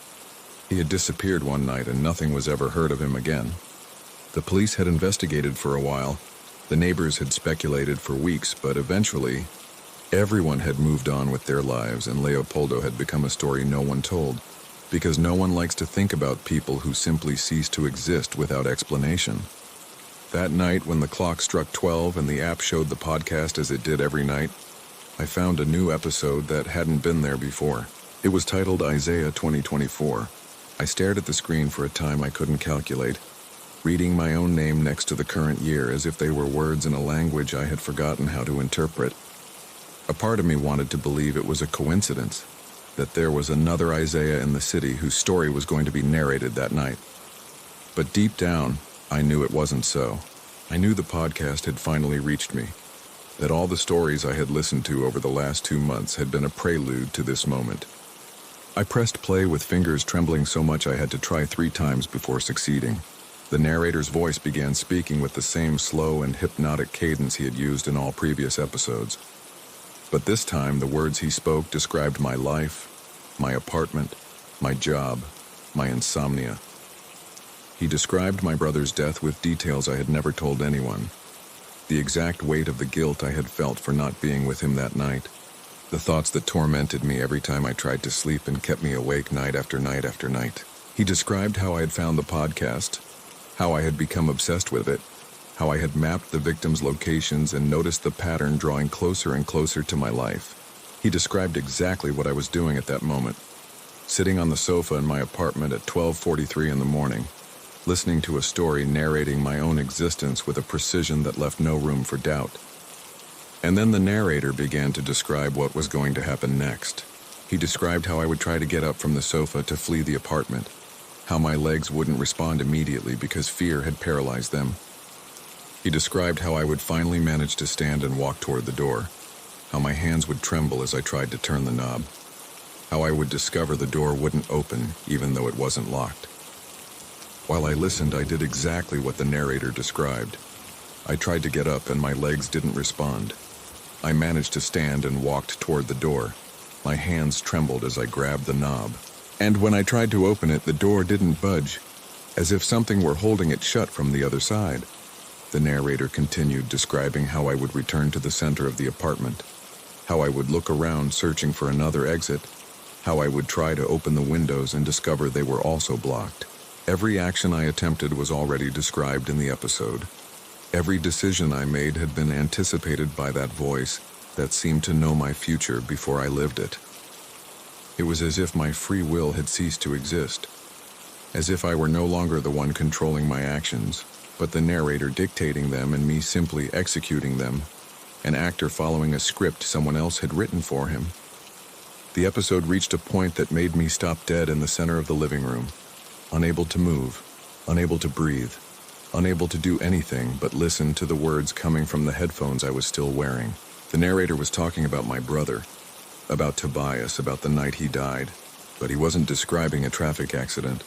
He had disappeared one night and nothing was ever heard of him again. The police had investigated for a while. The neighbors had speculated for weeks, but eventually, everyone had moved on with their lives and Leopoldo had become a story no one told, because no one likes to think about people who simply cease to exist without explanation. That night, when the clock struck 12 and the app showed the podcast as it did every night, I found a new episode that hadn't been there before. It was titled Isaiah 2024. I stared at the screen for a time I couldn't calculate, reading my own name next to the current year as if they were words in a language I had forgotten how to interpret. A part of me wanted to believe it was a coincidence, that there was another Isaiah in the city whose story was going to be narrated that night. But deep down, I knew it wasn't so. I knew the podcast had finally reached me, that all the stories I had listened to over the last 2 months had been a prelude to this moment. I pressed play with fingers trembling so much I had to try 3 times before succeeding. The narrator's voice began speaking with the same slow and hypnotic cadence he had used in all previous episodes. But this time, the words he spoke described my life, my apartment, my job, my insomnia. He described my brother's death with details I had never told anyone. The exact weight of the guilt I had felt for not being with him that night. The thoughts that tormented me every time I tried to sleep and kept me awake night after night after night. He described how I had found the podcast, how I had become obsessed with it, how I had mapped the victims' locations and noticed the pattern drawing closer and closer to my life. He described exactly what I was doing at that moment, sitting on the sofa in my apartment at 12:43 in the morning, listening to a story narrating my own existence with a precision that left no room for doubt. And then the narrator began to describe what was going to happen next. He described how I would try to get up from the sofa to flee the apartment, how my legs wouldn't respond immediately because fear had paralyzed them. He described how I would finally manage to stand and walk toward the door, how my hands would tremble as I tried to turn the knob, how I would discover the door wouldn't open even though it wasn't locked. While I listened, I did exactly what the narrator described. I tried to get up and my legs didn't respond. I managed to stand and walked toward the door. My hands trembled as I grabbed the knob. And when I tried to open it, the door didn't budge, as if something were holding it shut from the other side. The narrator continued describing how I would return to the center of the apartment, how I would look around searching for another exit, how I would try to open the windows and discover they were also blocked. Every action I attempted was already described in the episode. Every decision I made had been anticipated by that voice that seemed to know my future before I lived it. It was as if my free will had ceased to exist, as if I were no longer the one controlling my actions, but the narrator dictating them and me simply executing them, an actor following a script someone else had written for him. The episode reached a point that made me stop dead in the center of the living room, unable to move, unable to breathe, unable to do anything but listen to the words coming from the headphones I was still wearing. The narrator was talking about my brother, about Tobias, about the night he died, but he wasn't describing a traffic accident.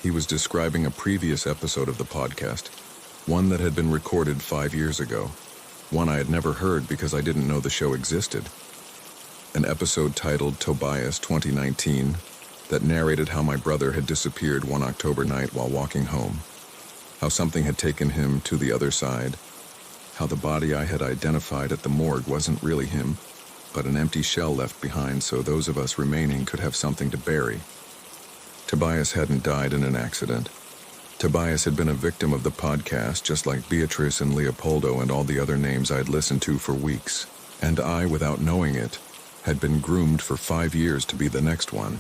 He was describing a previous episode of the podcast, one that had been recorded 5 years ago, one I had never heard because I didn't know the show existed. An episode titled Tobias 2019 that narrated how my brother had disappeared one October night while walking home, how something had taken him to the other side, how the body I had identified at the morgue wasn't really him, but an empty shell left behind so those of us remaining could have something to bury. Tobias hadn't died in an accident. Tobias had been a victim of the podcast, just like Beatrice and Leopoldo and all the other names I'd listened to for weeks. And I, without knowing it, had been groomed for 5 years to be the next one.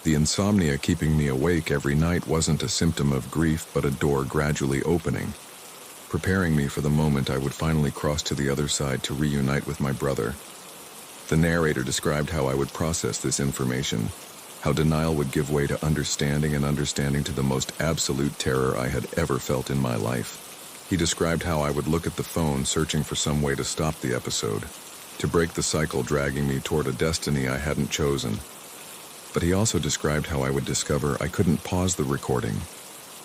The insomnia keeping me awake every night wasn't a symptom of grief, but a door gradually opening, preparing me for the moment I would finally cross to the other side to reunite with my brother. The narrator described how I would process this information, how denial would give way to understanding and understanding to the most absolute terror I had ever felt in my life. He described how I would look at the phone searching for some way to stop the episode, to break the cycle dragging me toward a destiny I hadn't chosen. But he also described how I would discover I couldn't pause the recording,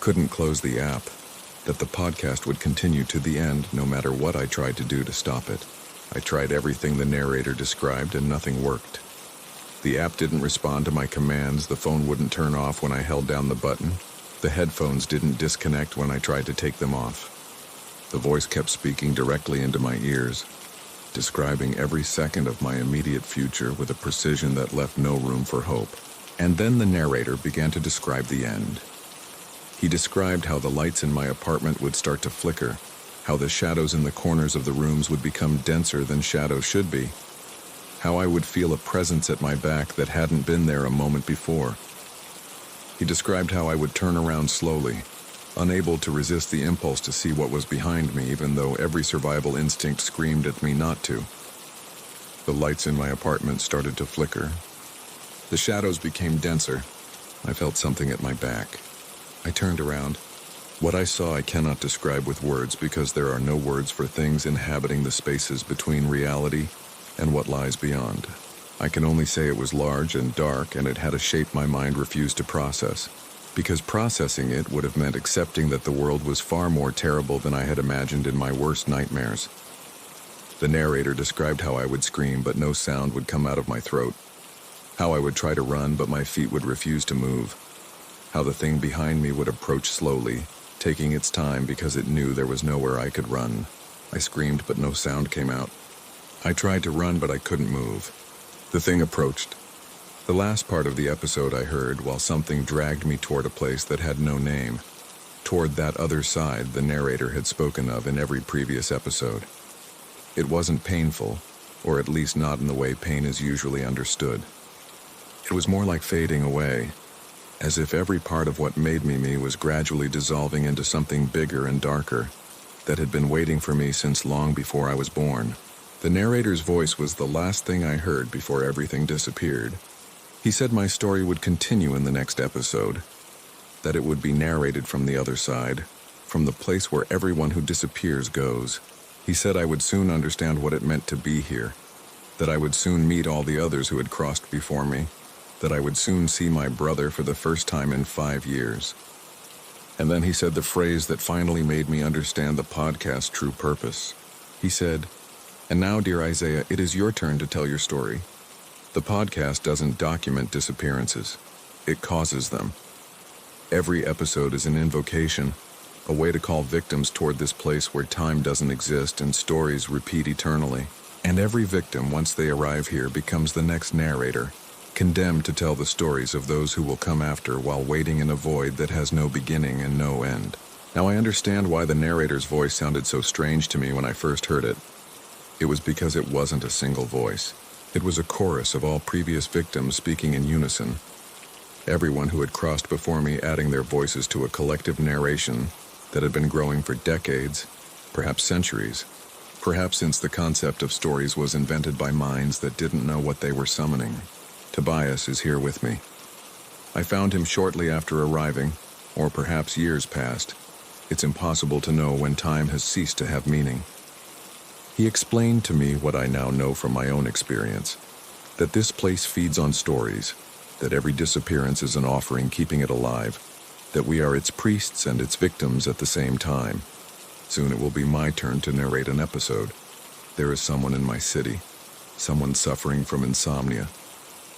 couldn't close the app, that the podcast would continue to the end no matter what I tried to do to stop it. I tried everything the narrator described and nothing worked. The app didn't respond to my commands, the phone wouldn't turn off when I held down the button, the headphones didn't disconnect when I tried to take them off. The voice kept speaking directly into my ears, describing every second of my immediate future with a precision that left no room for hope. And then the narrator began to describe the end. He described how the lights in my apartment would start to flicker, how the shadows in the corners of the rooms would become denser than shadows should be, how I would feel a presence at my back that hadn't been there a moment before. He described how I would turn around slowly, unable to resist the impulse to see what was behind me, even though every survival instinct screamed at me not to. The lights in my apartment started to flicker. The shadows became denser. I felt something at my back. I turned around. What I saw I cannot describe with words because there are no words for things inhabiting the spaces between reality and what lies beyond. I can only say it was large and dark, and it had a shape my mind refused to process, because processing it would have meant accepting that the world was far more terrible than I had imagined in my worst nightmares. The narrator described how I would scream, but no sound would come out of my throat, how I would try to run, but my feet would refuse to move, how the thing behind me would approach slowly, taking its time because it knew there was nowhere I could run. I screamed, but no sound came out. I tried to run, but I couldn't move. The thing approached. The last part of the episode I heard while something dragged me toward a place that had no name, toward that other side the narrator had spoken of in every previous episode. It wasn't painful, or at least not in the way pain is usually understood. It was more like fading away, as if every part of what made me was gradually dissolving into something bigger and darker that had been waiting for me since long before I was born. The narrator's voice was the last thing I heard before everything disappeared. He said my story would continue in the next episode, that it would be narrated from the other side, from the place where everyone who disappears goes. He said I would soon understand what it meant to be here, that I would soon meet all the others who had crossed before me, that I would soon see my brother for the first time in 5 years. And then he said the phrase that finally made me understand the podcast's true purpose. He said, "And now, dear Isaiah, it is your turn to tell your story." The podcast doesn't document disappearances. It causes them. Every episode is an invocation, a way to call victims toward this place where time doesn't exist and stories repeat eternally. And every victim, once they arrive here, becomes the next narrator, condemned to tell the stories of those who will come after while waiting in a void that has no beginning and no end. Now I understand why the narrator's voice sounded so strange to me when I first heard it. It was because it wasn't a single voice. It was a chorus of all previous victims speaking in unison. Everyone who had crossed before me adding their voices to a collective narration that had been growing for decades, perhaps centuries, perhaps since the concept of stories was invented by minds that didn't know what they were summoning. Tobias is here with me. I found him shortly after arriving, or perhaps years passed. It's impossible to know when time has ceased to have meaning. He explained to me what I now know from my own experience, that this place feeds on stories, that every disappearance is an offering keeping it alive, that we are its priests and its victims at the same time. Soon it will be my turn to narrate an episode. There is someone in my city, someone suffering from insomnia,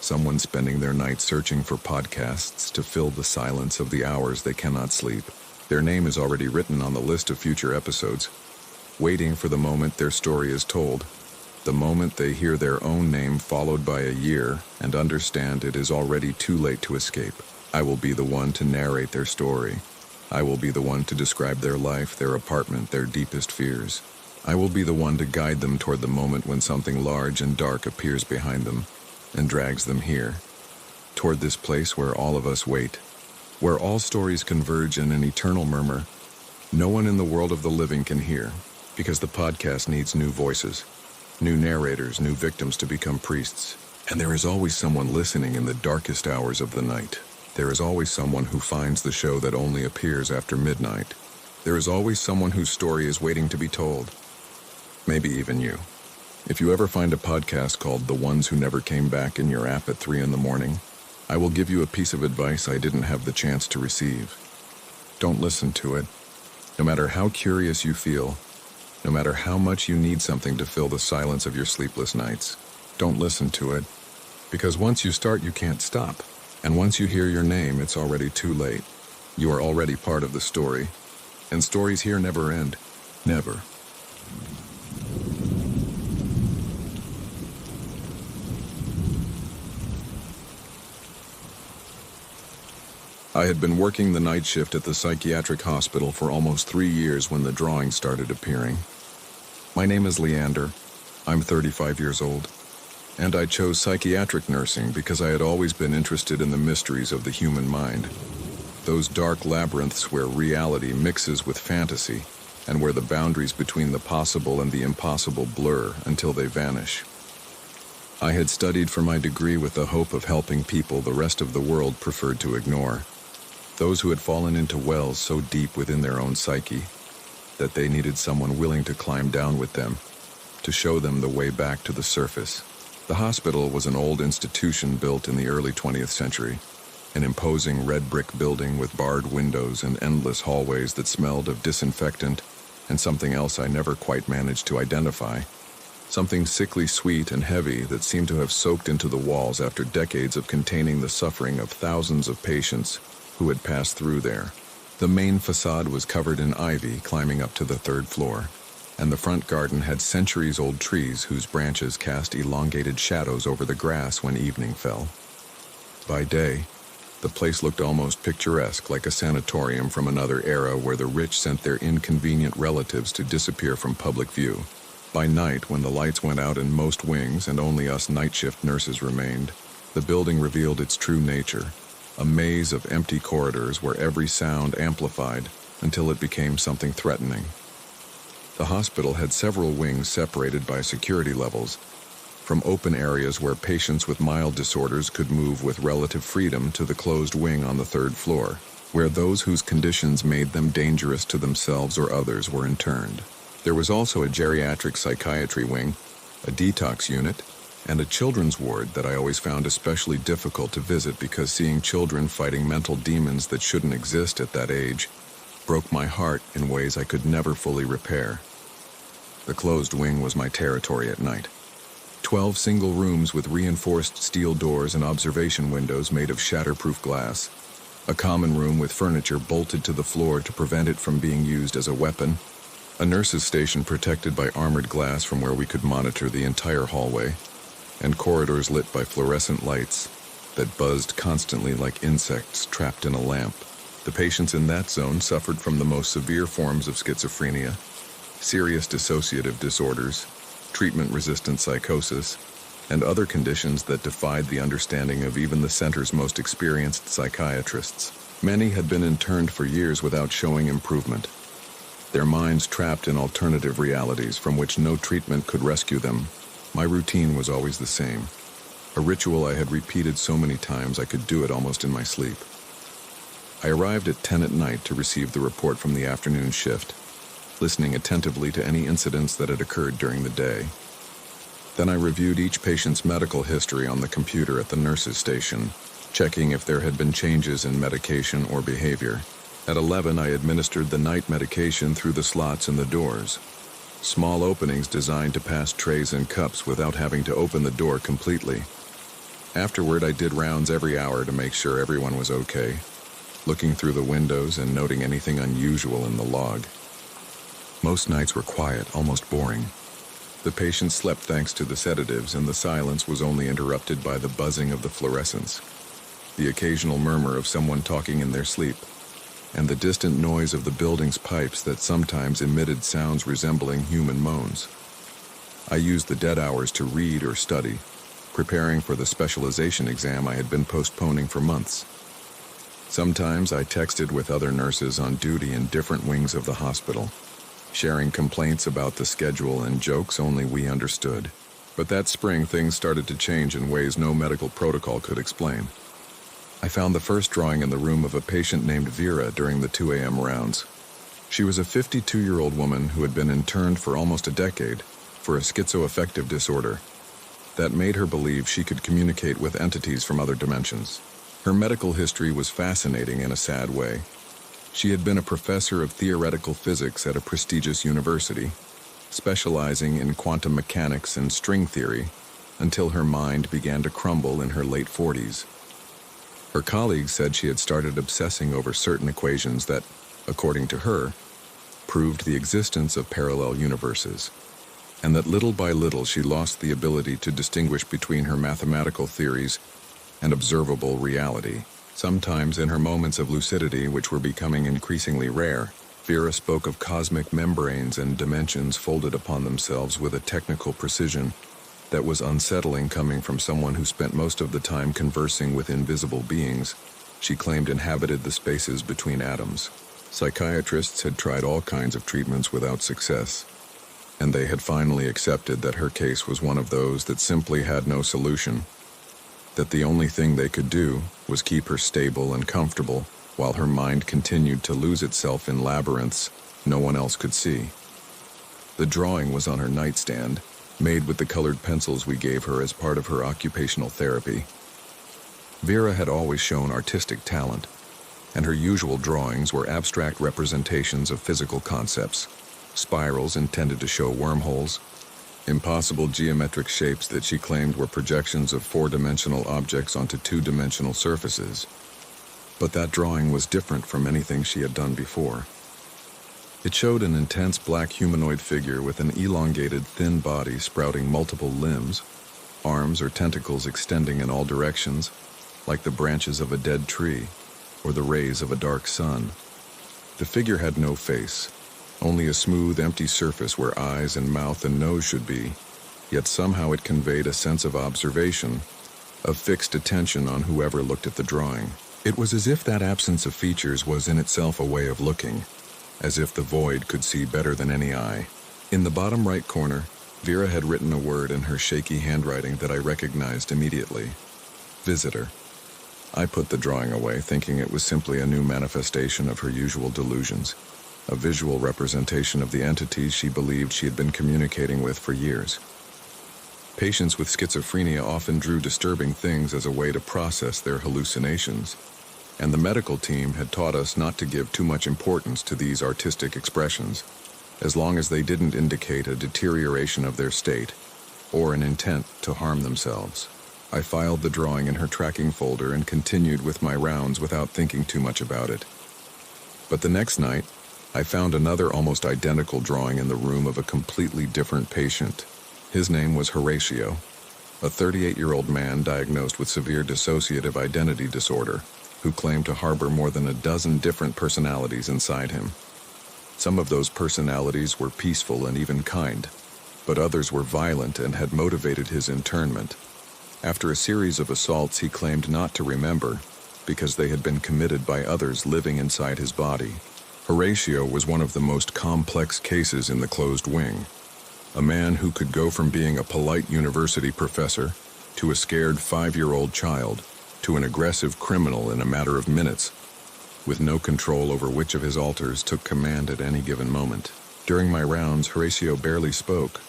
someone spending their night searching for podcasts to fill the silence of the hours they cannot sleep. Their name is already written on the list of future episodes, waiting for the moment their story is told, the moment they hear their own name followed by a year and understand it is already too late to escape. I will be the one to narrate their story. I will be the one to describe their life, their apartment, their deepest fears. I will be the one to guide them toward the moment when something large and dark appears behind them and drags them here, toward this place where all of us wait, where all stories converge in an eternal murmur no one in the world of the living can hear, because the podcast needs new voices, new narrators, new victims to become priests. And there is always someone listening in the darkest hours of the night. There is always someone who finds the show that only appears after midnight. There is always someone whose story is waiting to be told. Maybe even you. If you ever find a podcast called The Ones Who Never Came Back in your app at 3 a.m, I will give you a piece of advice I didn't have the chance to receive. Don't listen to it. No matter how curious you feel, no matter how much you need something to fill the silence of your sleepless nights, don't listen to it. Because once you start, you can't stop. And once you hear your name, it's already too late. You are already part of the story. And stories here never end. Never. I had been working the night shift at the psychiatric hospital for almost 3 years when the drawings started appearing. My name is Leander. I'm 35 years old. And I chose psychiatric nursing because I had always been interested in the mysteries of the human mind. Those dark labyrinths where reality mixes with fantasy and where the boundaries between the possible and the impossible blur until they vanish. I had studied for my degree with the hope of helping people the rest of the world preferred to ignore. Those who had fallen into wells so deep within their own psyche that they needed someone willing to climb down with them, to show them the way back to the surface. The hospital was an old institution built in the early 20th century, an imposing red brick building with barred windows and endless hallways that smelled of disinfectant and something else I never quite managed to identify. Something sickly sweet and heavy that seemed to have soaked into the walls after decades of containing the suffering of thousands of patients who had passed through there. The main facade was covered in ivy climbing up to the 3rd floor, and the front garden had centuries-old trees whose branches cast elongated shadows over the grass when evening fell. By day, the place looked almost picturesque, like a sanatorium from another era where the rich sent their inconvenient relatives to disappear from public view. By night, when the lights went out in most wings and only us night shift nurses remained, the building revealed its true nature, a maze of empty corridors where every sound amplified until it became something threatening. The hospital had several wings separated by security levels, from open areas where patients with mild disorders could move with relative freedom to the closed wing on the third floor, where those whose conditions made them dangerous to themselves or others were interned. There was also a geriatric psychiatry wing, a detox unit, and a children's ward that I always found especially difficult to visit because seeing children fighting mental demons that shouldn't exist at that age broke my heart in ways I could never fully repair. The closed wing was my territory at night. 12 single rooms with reinforced steel doors and observation windows made of shatterproof glass. A common room with furniture bolted to the floor to prevent it from being used as a weapon. A nurse's station protected by armored glass from where we could monitor the entire hallway. And corridors lit by fluorescent lights that buzzed constantly like insects trapped in a lamp. The patients in that zone suffered from the most severe forms of schizophrenia, serious dissociative disorders, treatment-resistant psychosis, and other conditions that defied the understanding of even the center's most experienced psychiatrists. Many had been interned for years without showing improvement, their minds trapped in alternative realities from which no treatment could rescue them. My routine was always the same, a ritual I had repeated so many times I could do it almost in my sleep. I arrived at 10 at night to receive the report from the afternoon shift, listening attentively to any incidents that had occurred during the day. Then I reviewed each patient's medical history on the computer at the nurse's station, checking if there had been changes in medication or behavior. At 11, I administered the night medication through the slots in the doors, small openings designed to pass trays and cups without having to open the door completely. Afterward, I did rounds every hour to make sure everyone was okay, looking through the windows and noting anything unusual in the log. Most nights were quiet, almost boring. The patients slept thanks to the sedatives, and the silence was only interrupted by the buzzing of the fluorescents, the occasional murmur of someone talking in their sleep, and the distant noise of the building's pipes that sometimes emitted sounds resembling human moans. I used the dead hours to read or study, preparing for the specialization exam I had been postponing for months. Sometimes I texted with other nurses on duty in different wings of the hospital, sharing complaints about the schedule and jokes only we understood. But that spring, things started to change in ways no medical protocol could explain. I found the first drawing in the room of a patient named Vera during the 2 a.m. rounds. She was a 52-year-old woman who had been interned for almost a decade for a schizoaffective disorder that made her believe she could communicate with entities from other dimensions. Her medical history was fascinating in a sad way. She had been a professor of theoretical physics at a prestigious university, specializing in quantum mechanics and string theory, until her mind began to crumble in her late 40s. Her colleagues said she had started obsessing over certain equations that, according to her, proved the existence of parallel universes, and that little by little she lost the ability to distinguish between her mathematical theories and observable reality. Sometimes in her moments of lucidity, which were becoming increasingly rare, Vera spoke of cosmic membranes and dimensions folded upon themselves with a technical precision that was unsettling coming from someone who spent most of the time conversing with invisible beings she claimed inhabited the spaces between atoms. Psychiatrists had tried all kinds of treatments without success, and they had finally accepted that her case was one of those that simply had no solution, that the only thing they could do was keep her stable and comfortable while her mind continued to lose itself in labyrinths no one else could see. The drawing was on her nightstand, made with the colored pencils we gave her as part of her occupational therapy. Vera had always shown artistic talent, and her usual drawings were abstract representations of physical concepts, spirals intended to show wormholes, impossible geometric shapes that she claimed were projections of four-dimensional objects onto two-dimensional surfaces. But that drawing was different from anything she had done before. It showed an intense black humanoid figure with an elongated, thin body sprouting multiple limbs, arms or tentacles extending in all directions, like the branches of a dead tree or the rays of a dark sun. The figure had no face, only a smooth, empty surface where eyes and mouth and nose should be, yet somehow it conveyed a sense of observation, of fixed attention on whoever looked at the drawing. It was as if that absence of features was in itself a way of looking, as if the void could see better than any eye. In the bottom right corner, Vera had written a word in her shaky handwriting that I recognized immediately. Visitor. I put the drawing away, thinking it was simply a new manifestation of her usual delusions, a visual representation of the entities she believed she had been communicating with for years. Patients with schizophrenia often drew disturbing things as a way to process their hallucinations, and the medical team had taught us not to give too much importance to these artistic expressions, as long as they didn't indicate a deterioration of their state or an intent to harm themselves. I filed the drawing in her tracking folder and continued with my rounds without thinking too much about it. But the next night, I found another almost identical drawing in the room of a completely different patient. His name was Horatio, a 38-year-old man diagnosed with severe dissociative identity disorder, who claimed to harbor more than a dozen different personalities inside him. Some of those personalities were peaceful and even kind, but others were violent and had motivated his internment. After a series of assaults he claimed not to remember, because they had been committed by others living inside his body. Horatio was one of the most complex cases in the closed wing. A man who could go from being a polite university professor to a scared 5-year-old child to an aggressive criminal in a matter of minutes, with no control over which of his alters took command at any given moment. During my rounds, Horatio barely spoke,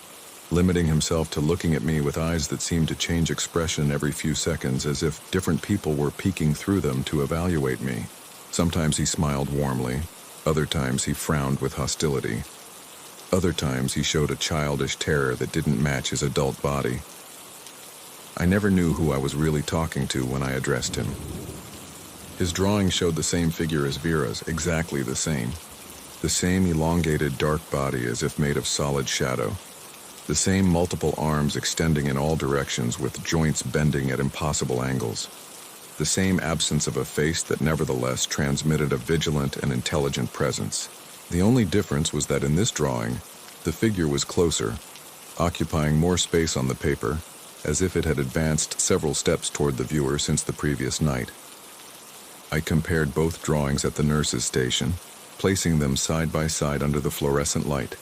limiting himself to looking at me with eyes that seemed to change expression every few seconds, as if different people were peeking through them to evaluate me. Sometimes he smiled warmly, other times he frowned with hostility. Other times he showed a childish terror that didn't match his adult body. I never knew who I was really talking to when I addressed him. His drawing showed the same figure as Vera's, exactly the same. The same elongated dark body as if made of solid shadow. The same multiple arms extending in all directions with joints bending at impossible angles. The same absence of a face that nevertheless transmitted a vigilant and intelligent presence. The only difference was that in this drawing, the figure was closer, occupying more space on the paper, as if it had advanced several steps toward the viewer since the previous night. I compared both drawings at the nurse's station, placing them side by side under the fluorescent light.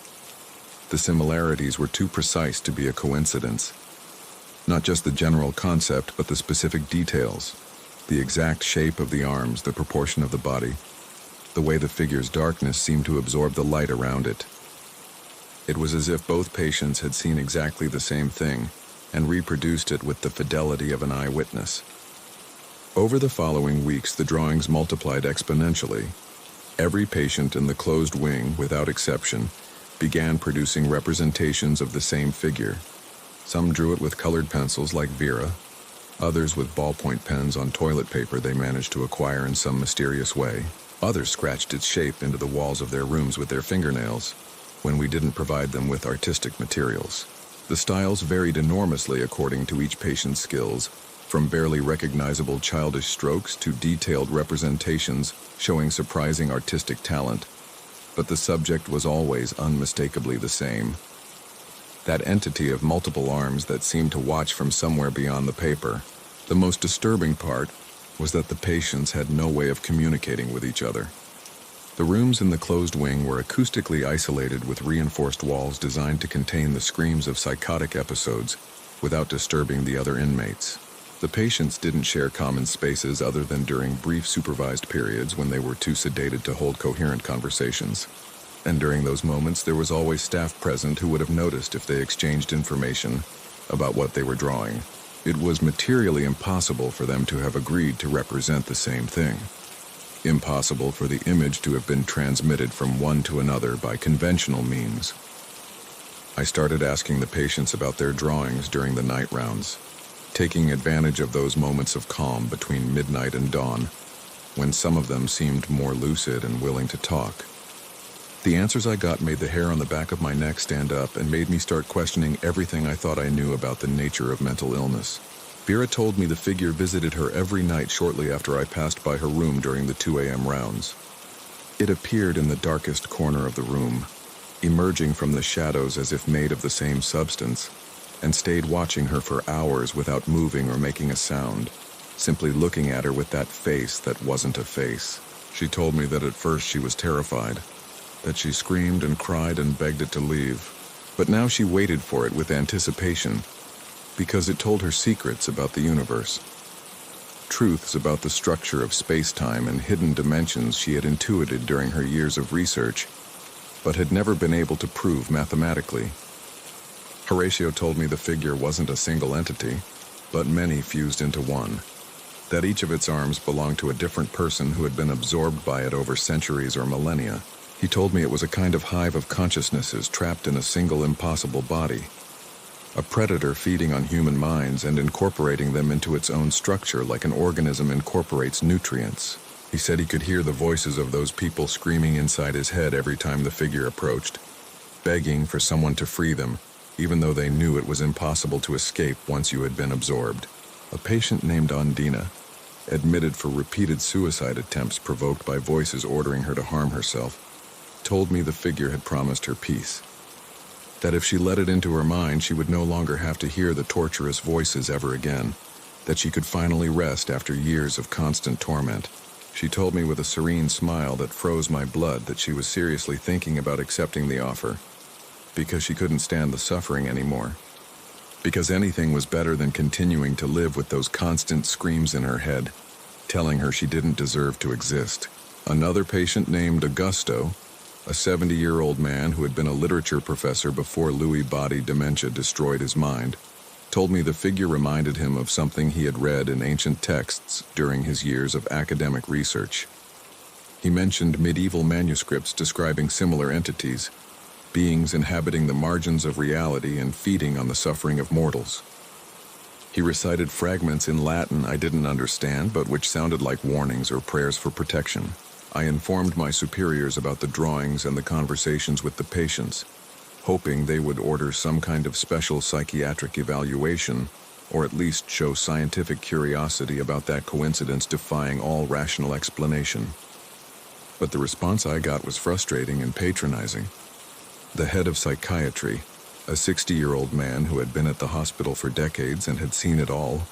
The similarities were too precise to be a coincidence. Not just the general concept, but the specific details. The exact shape of the arms, the proportion of the body, the way the figure's darkness seemed to absorb the light around it. It was as if both patients had seen exactly the same thing and reproduced it with the fidelity of an eyewitness. Over the following weeks, the drawings multiplied exponentially. Every patient in the closed wing, without exception, began producing representations of the same figure. Some drew it with colored pencils like Vera, others with ballpoint pens on toilet paper they managed to acquire in some mysterious way. Others scratched its shape into the walls of their rooms with their fingernails, when we didn't provide them with artistic materials. The styles varied enormously according to each patient's skills, from barely recognizable childish strokes to detailed representations showing surprising artistic talent. But the subject was always unmistakably the same. That entity of multiple arms that seemed to watch from somewhere beyond the paper. The most disturbing part was that the patients had no way of communicating with each other. The rooms in the closed wing were acoustically isolated with reinforced walls designed to contain the screams of psychotic episodes without disturbing the other inmates. The patients didn't share common spaces other than during brief supervised periods when they were too sedated to hold coherent conversations. And during those moments, there was always staff present who would have noticed if they exchanged information about what they were drawing. It was materially impossible for them to have agreed to represent the same thing. Impossible for the image to have been transmitted from one to another by conventional means. I started asking the patients about their drawings during the night rounds, taking advantage of those moments of calm between midnight and dawn, when some of them seemed more lucid and willing to talk. The answers I got made the hair on the back of my neck stand up and made me start questioning everything I thought I knew about the nature of mental illness. Vera told me the figure visited her every night shortly after I passed by her room during the 2 a.m. rounds. It appeared in the darkest corner of the room, emerging from the shadows as if made of the same substance, and stayed watching her for hours without moving or making a sound, simply looking at her with that face that wasn't a face. She told me that at first she was terrified, that she screamed and cried and begged it to leave, But now she waited for it with anticipation, because it told her secrets about the universe. Truths about the structure of space-time and hidden dimensions she had intuited during her years of research, but had never been able to prove mathematically. Horatio told me the figure wasn't a single entity, but many fused into one, that each of its arms belonged to a different person who had been absorbed by it over centuries or millennia. He told me it was a kind of hive of consciousnesses trapped in a single impossible body, a predator feeding on human minds and incorporating them into its own structure like an organism incorporates nutrients. He said he could hear the voices of those people screaming inside his head every time the figure approached, begging for someone to free them, even though they knew it was impossible to escape once you had been absorbed. A patient named Ondina, admitted for repeated suicide attempts provoked by voices ordering her to harm herself, told me the figure had promised her peace. That if she let it into her mind, she would no longer have to hear the torturous voices ever again, that she could finally rest after years of constant torment. She told me with a serene smile that froze my blood that she was seriously thinking about accepting the offer, because she couldn't stand the suffering anymore. Because anything was better than continuing to live with those constant screams in her head, telling her she didn't deserve to exist. Another patient named Augusto, a 70-year-old man who had been a literature professor before Lewy body dementia destroyed his mind, told me the figure reminded him of something he had read in ancient texts during his years of academic research. He mentioned medieval manuscripts describing similar entities, beings inhabiting the margins of reality and feeding on the suffering of mortals. He recited fragments in Latin I didn't understand, but which sounded like warnings or prayers for protection. I informed my superiors about the drawings and the conversations with the patients, hoping they would order some kind of special psychiatric evaluation, or at least show scientific curiosity about that coincidence defying all rational explanation. But the response I got was frustrating and patronizing. The head of psychiatry, a 60-year-old man who had been at the hospital for decades and had seen it all,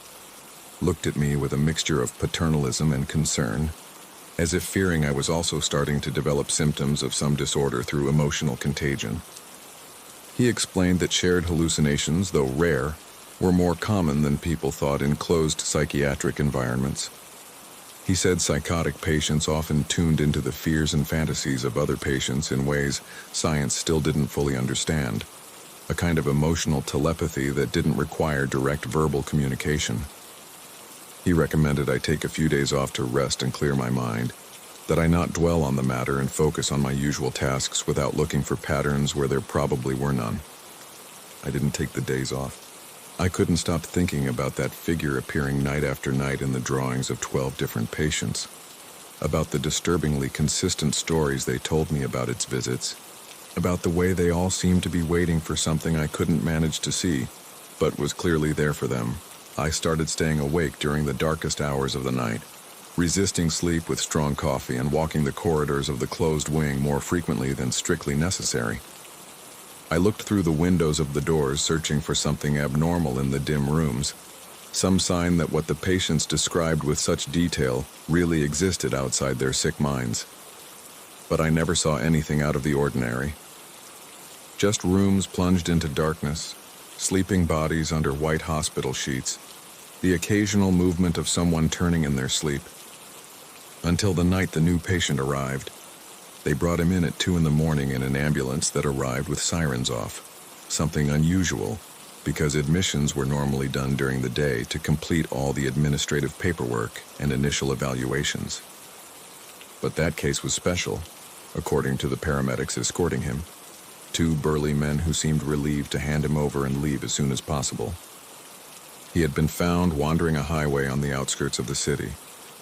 looked at me with a mixture of paternalism and concern, as if fearing I was also starting to develop symptoms of some disorder through emotional contagion. He explained that shared hallucinations, though rare, were more common than people thought in closed psychiatric environments. He said psychotic patients often tuned into the fears and fantasies of other patients in ways science still didn't fully understand, a kind of emotional telepathy that didn't require direct verbal communication. He recommended I take a few days off to rest and clear my mind, that I not dwell on the matter and focus on my usual tasks without looking for patterns where there probably were none. I didn't take the days off. I couldn't stop thinking about that figure appearing night after night in the drawings of 12 different patients, about the disturbingly consistent stories they told me about its visits, about the way they all seemed to be waiting for something I couldn't manage to see, but was clearly there for them. I started staying awake during the darkest hours of the night, resisting sleep with strong coffee and walking the corridors of the closed wing more frequently than strictly necessary. I looked through the windows of the doors, searching for something abnormal in the dim rooms, some sign that what the patients described with such detail really existed outside their sick minds. But I never saw anything out of the ordinary. Just rooms plunged into darkness, sleeping bodies under white hospital sheets, the occasional movement of someone turning in their sleep. Until the night the new patient arrived. They brought him in at 2 a.m. in an ambulance that arrived with sirens off, something unusual, because admissions were normally done during the day to complete all the administrative paperwork and initial evaluations. But that case was special, according to the paramedics escorting him, 2 burly men who seemed relieved to hand him over and leave as soon as possible. He had been found wandering a highway on the outskirts of the city,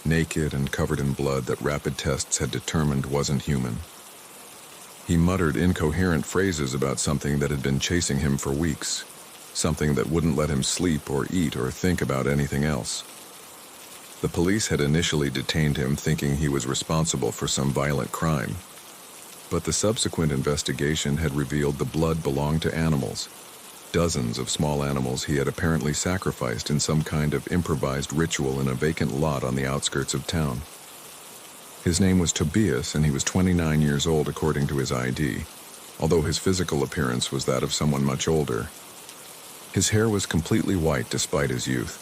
naked and covered in blood that rapid tests had determined wasn't human. He muttered incoherent phrases about something that had been chasing him for weeks, something that wouldn't let him sleep or eat or think about anything else. The police had initially detained him thinking he was responsible for some violent crime, but the subsequent investigation had revealed the blood belonged to animals, dozens of small animals he had apparently sacrificed in some kind of improvised ritual in a vacant lot on the outskirts of town. His name was Tobias, and he was 29 years old according to his ID. although his physical appearance was that of someone much older. His hair was completely white despite his youth,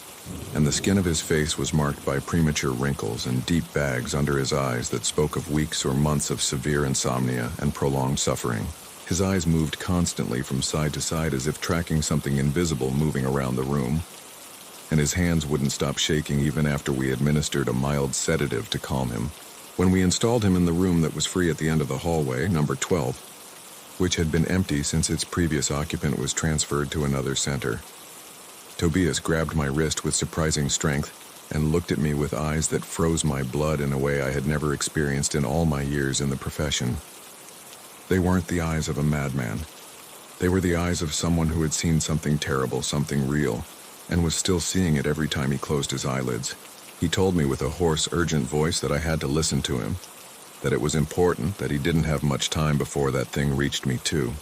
and the skin of his face was marked by premature wrinkles and deep bags under his eyes that spoke of weeks or months of severe insomnia and prolonged suffering. His eyes moved constantly from side to side as if tracking something invisible moving around the room, and his hands wouldn't stop shaking even after we administered a mild sedative to calm him. When we installed him in the room that was free at the end of the hallway, number 12, which had been empty since its previous occupant was transferred to another center, Tobias grabbed my wrist with surprising strength and looked at me with eyes that froze my blood in a way I had never experienced in all my years in the profession. They weren't the eyes of a madman. They were the eyes of someone who had seen something terrible, something real, and was still seeing it every time he closed his eyelids. He told me with a hoarse, urgent voice that I had to listen to him, that it was important, that he didn't have much time before that thing reached me too.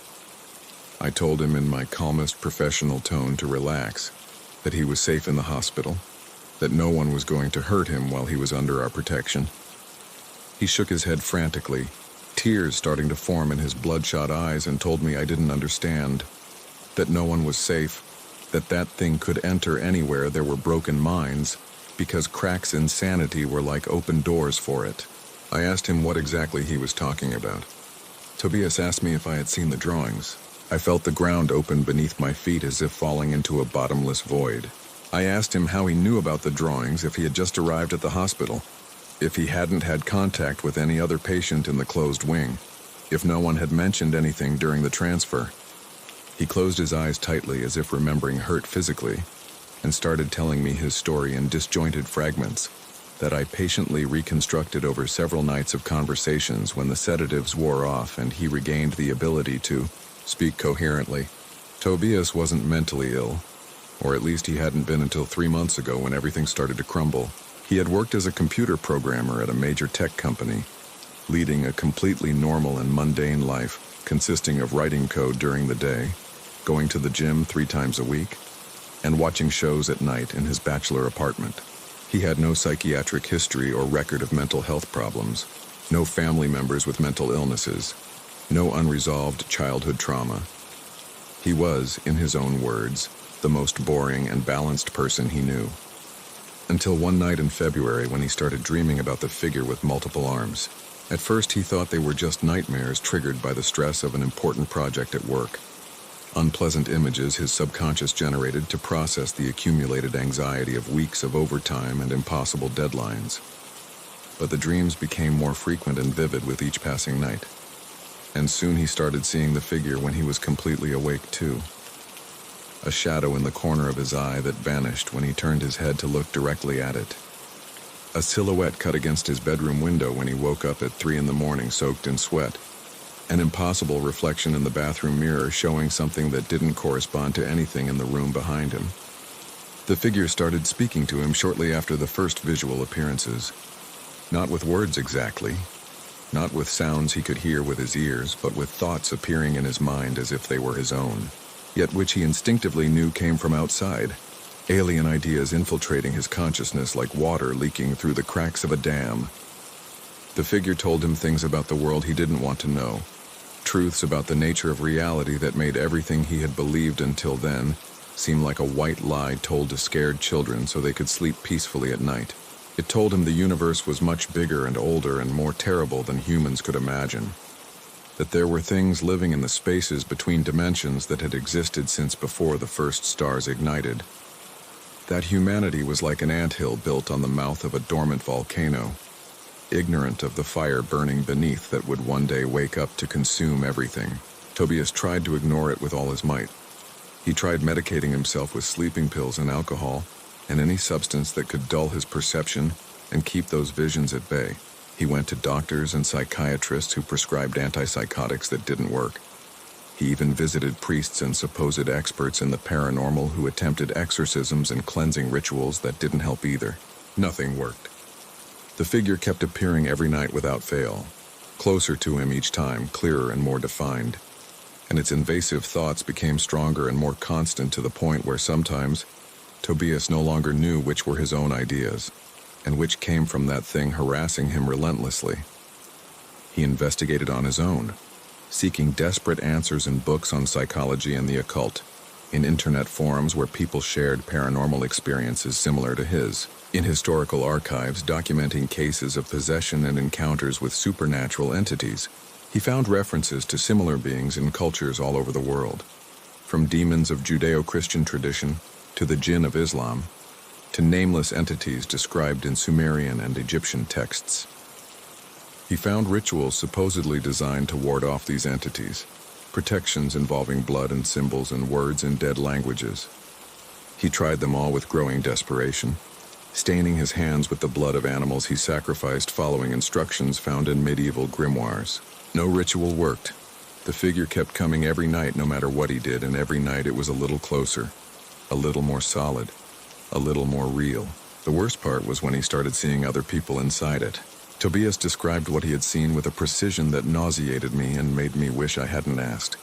I told him in my calmest professional tone to relax, that he was safe in the hospital, that no one was going to hurt him while he was under our protection. He shook his head frantically, tears starting to form in his bloodshot eyes, and told me I didn't understand, that no one was safe, that that thing could enter anywhere there were broken minds, because cracks in sanity were like open doors for it. I asked him what exactly he was talking about. Tobias asked me if I had seen the drawings. I felt the ground open beneath my feet as if falling into a bottomless void. I asked him how he knew about the drawings, if he had just arrived at the hospital, if he hadn't had contact with any other patient in the closed wing, if no one had mentioned anything during the transfer. He closed his eyes tightly as if remembering hurt physically, and started telling me his story in disjointed fragments that I patiently reconstructed over several nights of conversations when the sedatives wore off and he regained the ability to speak coherently. Tobias wasn't mentally ill, or at least he hadn't been until 3 months ago when everything started to crumble. He had worked as a computer programmer at a major tech company, leading a completely normal and mundane life, consisting of writing code during the day, going to the gym 3 times a week, and watching shows at night in his bachelor apartment. He had no psychiatric history or record of mental health problems, no family members with mental illnesses, no unresolved childhood trauma. He was, in his own words, the most boring and balanced person he knew. Until one night in February when he started dreaming about the figure with multiple arms. At first he thought they were just nightmares triggered by the stress of an important project at work. Unpleasant images his subconscious generated to process the accumulated anxiety of weeks of overtime and impossible deadlines. But the dreams became more frequent and vivid with each passing night. And soon he started seeing the figure when he was completely awake too. A shadow in the corner of his eye that vanished when he turned his head to look directly at it. A silhouette cut against his bedroom window when he woke up at 3 a.m. soaked in sweat. An impossible reflection in the bathroom mirror showing something that didn't correspond to anything in the room behind him. The figure started speaking to him shortly after the first visual appearances. Not with words exactly, not with sounds he could hear with his ears, but with thoughts appearing in his mind as if they were his own, yet which he instinctively knew came from outside. Alien ideas infiltrating his consciousness like water leaking through the cracks of a dam. The figure told him things about the world he didn't want to know, truths about the nature of reality that made everything he had believed until then seem like a white lie told to scared children so they could sleep peacefully at night. It told him the universe was much bigger and older and more terrible than humans could imagine, that there were things living in the spaces between dimensions that had existed since before the first stars ignited, that humanity was like an anthill built on the mouth of a dormant volcano, ignorant of the fire burning beneath that would one day wake up to consume everything. Tobias tried to ignore it with all his might. He tried medicating himself with sleeping pills and alcohol, and any substance that could dull his perception and keep those visions at bay. He went to doctors and psychiatrists who prescribed antipsychotics that didn't work. He even visited priests and supposed experts in the paranormal who attempted exorcisms and cleansing rituals that didn't help either. Nothing worked. The figure kept appearing every night without fail, closer to him each time, clearer and more defined, and its invasive thoughts became stronger and more constant to the point where sometimes Tobias no longer knew which were his own ideas, and which came from that thing harassing him relentlessly. He investigated on his own, seeking desperate answers in books on psychology and the occult, in internet forums where people shared paranormal experiences similar to his, in historical archives documenting cases of possession and encounters with supernatural entities. He found references to similar beings in cultures all over the world, from demons of Judeo-Christian tradition to the jinn of Islam, to nameless entities described in Sumerian and Egyptian texts. He found rituals supposedly designed to ward off these entities, protections involving blood and symbols and words in dead languages. He tried them all with growing desperation, staining his hands with the blood of animals he sacrificed following instructions found in medieval grimoires. No ritual worked. The figure kept coming every night no matter what he did, and every night it was a little closer, a little more solid, a little more real. The worst part was when he started seeing other people inside it. Tobias described what he had seen with a precision that nauseated me and made me wish I hadn't asked.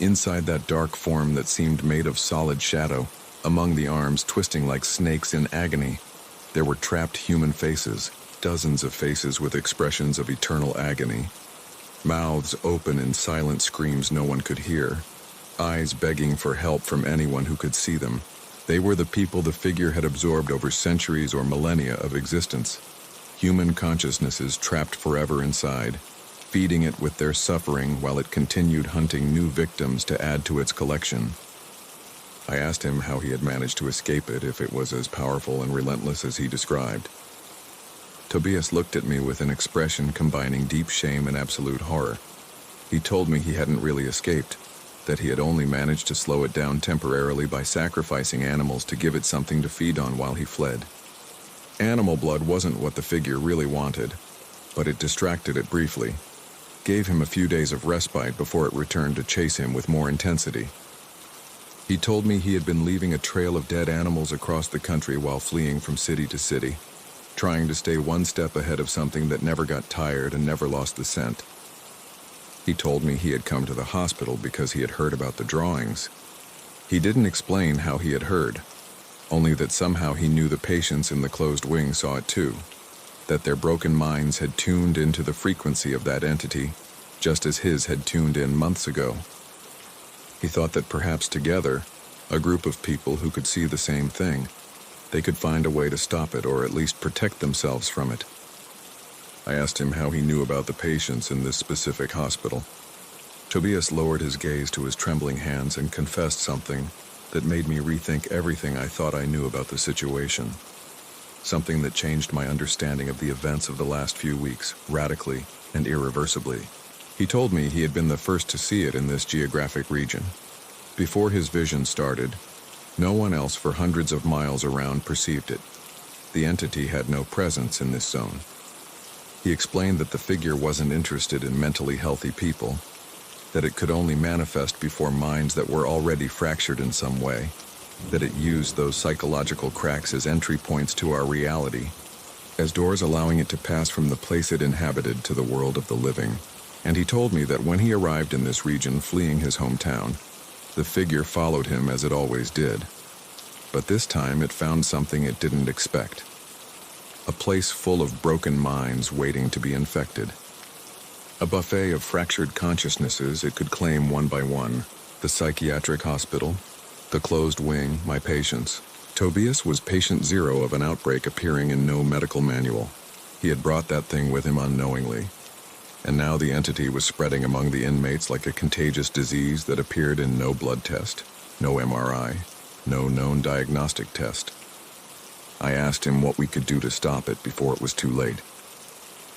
Inside that dark form that seemed made of solid shadow, among the arms twisting like snakes in agony, there were trapped human faces, dozens of faces with expressions of eternal agony. Mouths open in silent screams no one could hear, eyes begging for help from anyone who could see them. They were the people the figure had absorbed over centuries or millennia of existence. Human consciousnesses trapped forever inside, feeding it with their suffering while it continued hunting new victims to add to its collection. I asked him how he had managed to escape it if it was as powerful and relentless as he described. Tobias looked at me with an expression combining deep shame and absolute horror. He told me he hadn't really escaped, that he had only managed to slow it down temporarily by sacrificing animals to give it something to feed on while he fled. Animal blood wasn't what the figure really wanted, but it distracted it briefly, gave him a few days of respite before it returned to chase him with more intensity. He told me he had been leaving a trail of dead animals across the country while fleeing from city to city, trying to stay one step ahead of something that never got tired and never lost the scent. He told me he had come to the hospital because he had heard about the drawings. He didn't explain how he had heard, only that somehow he knew the patients in the closed wing saw it too, that their broken minds had tuned into the frequency of that entity, just as his had tuned in months ago. He thought that perhaps together, a group of people who could see the same thing, they could find a way to stop it or at least protect themselves from it. I asked him how he knew about the patients in this specific hospital. Tobias lowered his gaze to his trembling hands and confessed something that made me rethink everything I thought I knew about the situation. Something that changed my understanding of the events of the last few weeks, radically and irreversibly. He told me he had been the first to see it in this geographic region. Before his vision started, no one else for hundreds of miles around perceived it. The entity had no presence in this zone. He explained that the figure wasn't interested in mentally healthy people, that it could only manifest before minds that were already fractured in some way, that it used those psychological cracks as entry points to our reality, as doors allowing it to pass from the place it inhabited to the world of the living. And he told me that when he arrived in this region fleeing his hometown, the figure followed him as it always did. But this time it found something it didn't expect. A place full of broken minds waiting to be infected. A buffet of fractured consciousnesses it could claim one by one. The psychiatric hospital, the closed wing, my patients. Tobias was patient zero of an outbreak appearing in no medical manual. He had brought that thing with him unknowingly. And now the entity was spreading among the inmates like a contagious disease that appeared in no blood test, no MRI, no known diagnostic test. I asked him what we could do to stop it before it was too late.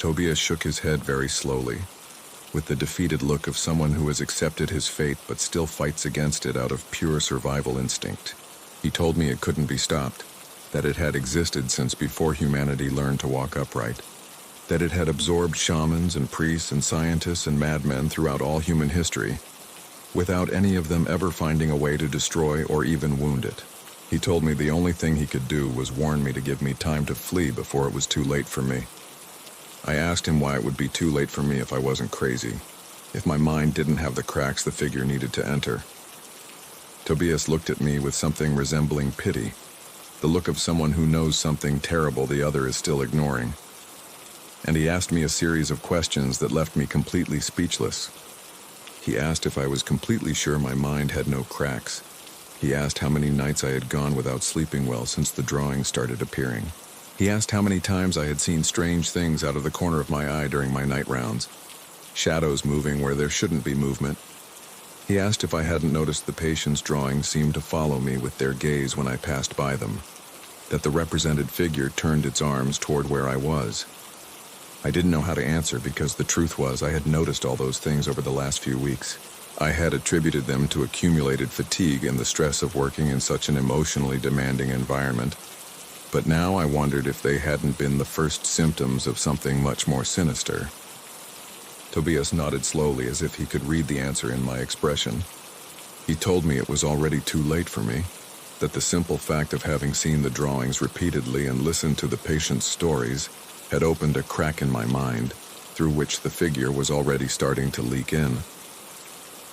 Tobias shook his head very slowly, with the defeated look of someone who has accepted his fate but still fights against it out of pure survival instinct. He told me it couldn't be stopped, that it had existed since before humanity learned to walk upright, that it had absorbed shamans and priests and scientists and madmen throughout all human history, without any of them ever finding a way to destroy or even wound it. He told me the only thing he could do was warn me to give me time to flee before it was too late for me. I asked him why it would be too late for me if I wasn't crazy, if my mind didn't have the cracks the figure needed to enter. Tobias looked at me with something resembling pity, the look of someone who knows something terrible the other is still ignoring. And he asked me a series of questions that left me completely speechless. He asked if I was completely sure my mind had no cracks. He asked how many nights I had gone without sleeping well since the drawings started appearing. He asked how many times I had seen strange things out of the corner of my eye during my night rounds. Shadows moving where there shouldn't be movement. He asked if I hadn't noticed the patient's drawings seemed to follow me with their gaze when I passed by them, that the represented figure turned its arms toward where I was. I didn't know how to answer because the truth was I had noticed all those things over the last few weeks. I had attributed them to accumulated fatigue and the stress of working in such an emotionally demanding environment. But now I wondered if they hadn't been the first symptoms of something much more sinister. Tobias nodded slowly as if he could read the answer in my expression. He told me it was already too late for me, that the simple fact of having seen the drawings repeatedly and listened to the patient's stories had opened a crack in my mind, through which the figure was already starting to leak in.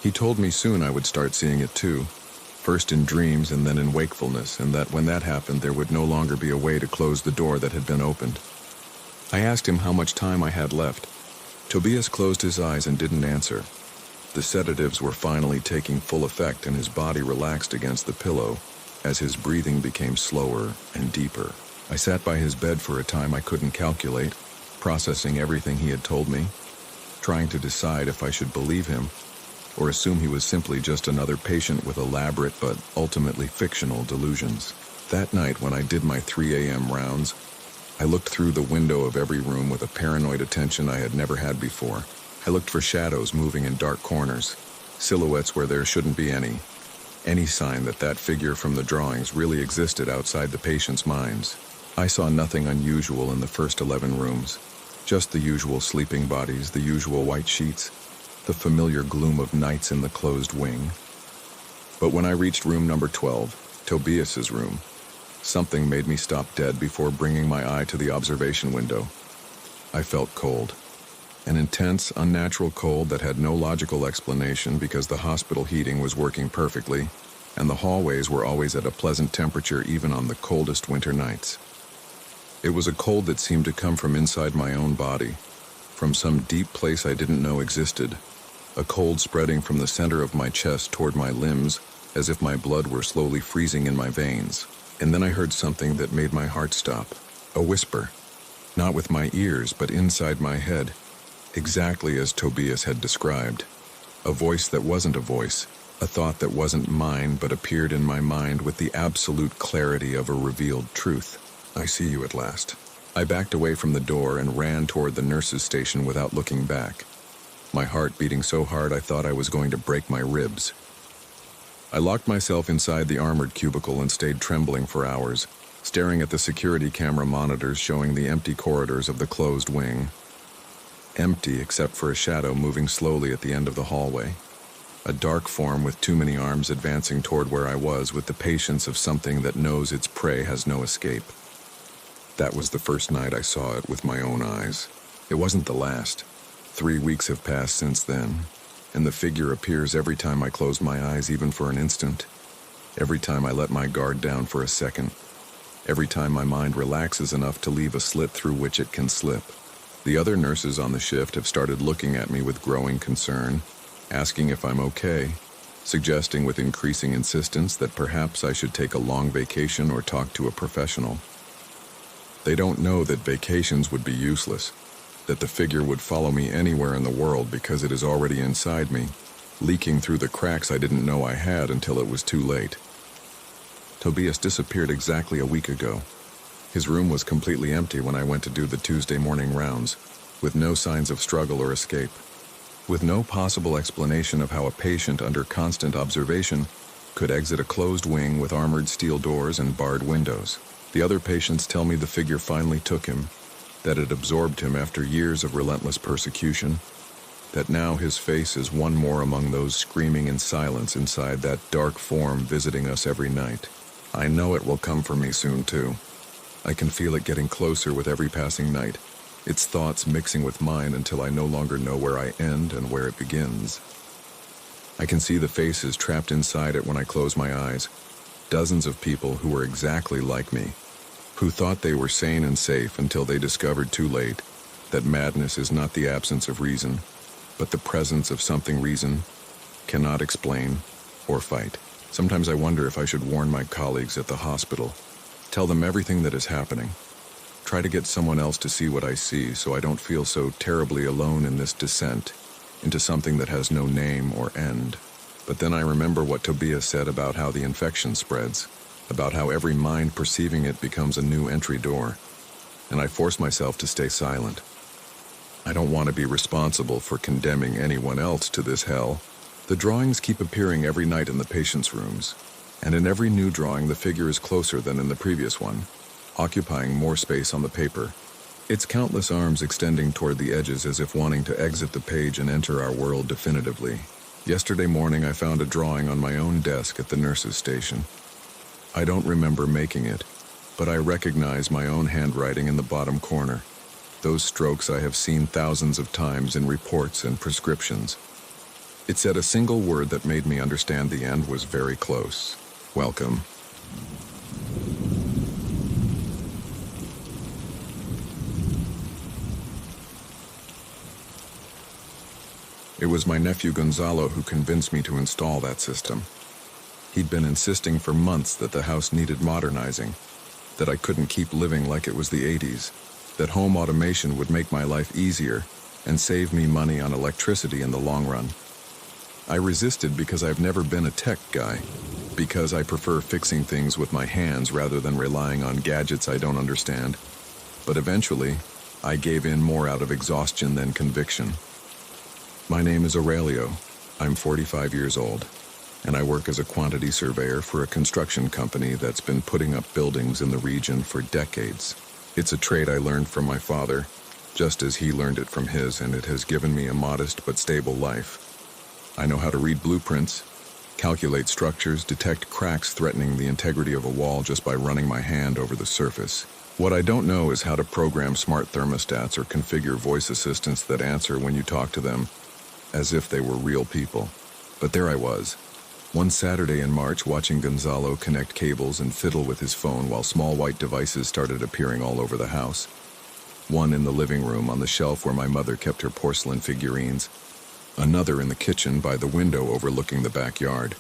He told me soon I would start seeing it too, first in dreams and then in wakefulness, and that when that happened there would no longer be a way to close the door that had been opened. I asked him how much time I had left. Tobias closed his eyes and didn't answer. The sedatives were finally taking full effect and his body relaxed against the pillow as his breathing became slower and deeper. I sat by his bed for a time I couldn't calculate, processing everything he had told me, trying to decide if I should believe him or assume he was simply just another patient with elaborate but ultimately fictional delusions. That night when I did my 3 a.m. rounds, I looked through the window of every room with a paranoid attention I had never had before. I looked for shadows moving in dark corners, silhouettes where there shouldn't be any sign that that figure from the drawings really existed outside the patient's minds. I saw nothing unusual in the first 11 rooms, just the usual sleeping bodies, the usual white sheets, the familiar gloom of nights in the closed wing. But when I reached room number 12, Tobias's room, something made me stop dead before bringing my eye to the observation window. I felt cold. An intense, unnatural cold that had no logical explanation because the hospital heating was working perfectly, and the hallways were always at a pleasant temperature even on the coldest winter nights. It was a cold that seemed to come from inside my own body, from some deep place I didn't know existed, a cold spreading from the center of my chest toward my limbs as if my blood were slowly freezing in my veins. And then I heard something that made my heart stop. A whisper. Not with my ears, but inside my head. Exactly as Tobias had described. A voice that wasn't a voice. A thought that wasn't mine, but appeared in my mind with the absolute clarity of a revealed truth. I see you at last. I backed away from the door and ran toward the nurse's station without looking back. My heart beating so hard I thought I was going to break my ribs. I locked myself inside the armored cubicle and stayed trembling for hours, staring at the security camera monitors showing the empty corridors of the closed wing. Empty except for a shadow moving slowly at the end of the hallway. A dark form with too many arms advancing toward where I was with the patience of something that knows its prey has no escape. That was the first night I saw it with my own eyes. It wasn't the last. 3 weeks have passed since then. And the figure appears every time I close my eyes even for an instant, every time I let my guard down for a second, every time my mind relaxes enough to leave a slit through which it can slip. The other nurses on the shift have started looking at me with growing concern, asking if I'm okay, suggesting with increasing insistence that perhaps I should take a long vacation or talk to a professional. They don't know that vacations would be useless, that the figure would follow me anywhere in the world because it is already inside me, leaking through the cracks I didn't know I had until it was too late. Tobias disappeared exactly a week ago. His room was completely empty when I went to do the Tuesday morning rounds, with no signs of struggle or escape, with no possible explanation of how a patient under constant observation could exit a closed wing with armored steel doors and barred windows. The other patients tell me the figure finally took him, that it absorbed him after years of relentless persecution, that now his face is one more among those screaming in silence inside that dark form visiting us every night. I know it will come for me soon too. I can feel it getting closer with every passing night, its thoughts mixing with mine until I no longer know where I end and where it begins. I can see the faces trapped inside it when I close my eyes, dozens of people who were exactly like me, who thought they were sane and safe until they discovered too late that madness is not the absence of reason, but the presence of something reason cannot explain or fight. Sometimes I wonder if I should warn my colleagues at the hospital, tell them everything that is happening, try to get someone else to see what I see so I don't feel so terribly alone in this descent into something that has no name or end. But then I remember what Tobias said about how the infection spreads, about how every mind perceiving it becomes a new entry door, and I force myself to stay silent. I don't want to be responsible for condemning anyone else to this hell. The drawings keep appearing every night in the patient's rooms, and in every new drawing the figure is closer than in the previous one, occupying more space on the paper, its countless arms extending toward the edges as if wanting to exit the page and enter our world definitively. Yesterday morning I found a drawing on my own desk at the nurse's station. I don't remember making it, but I recognize my own handwriting in the bottom corner. Those strokes I have seen thousands of times in reports and prescriptions. It said a single word that made me understand the end was very close. Welcome. It was my nephew Gonzalo who convinced me to install that system. He'd been insisting for months that the house needed modernizing, that I couldn't keep living like it was the 80s, that home automation would make my life easier and save me money on electricity in the long run. I resisted because I've never been a tech guy, because I prefer fixing things with my hands rather than relying on gadgets I don't understand. But eventually, I gave in more out of exhaustion than conviction. My name is Aurelio. I'm 45 years old, and I work as a quantity surveyor for a construction company that's been putting up buildings in the region for decades. It's a trade I learned from my father, just as he learned it from his, and it has given me a modest but stable life. I know how to read blueprints, calculate structures, detect cracks threatening the integrity of a wall just by running my hand over the surface. What I don't know is how to program smart thermostats or configure voice assistants that answer when you talk to them, as if they were real people. But there I was, one Saturday in March, watching Gonzalo connect cables and fiddle with his phone while small white devices started appearing all over the house. One in the living room on the shelf where my mother kept her porcelain figurines, another in the kitchen by the window overlooking the backyard,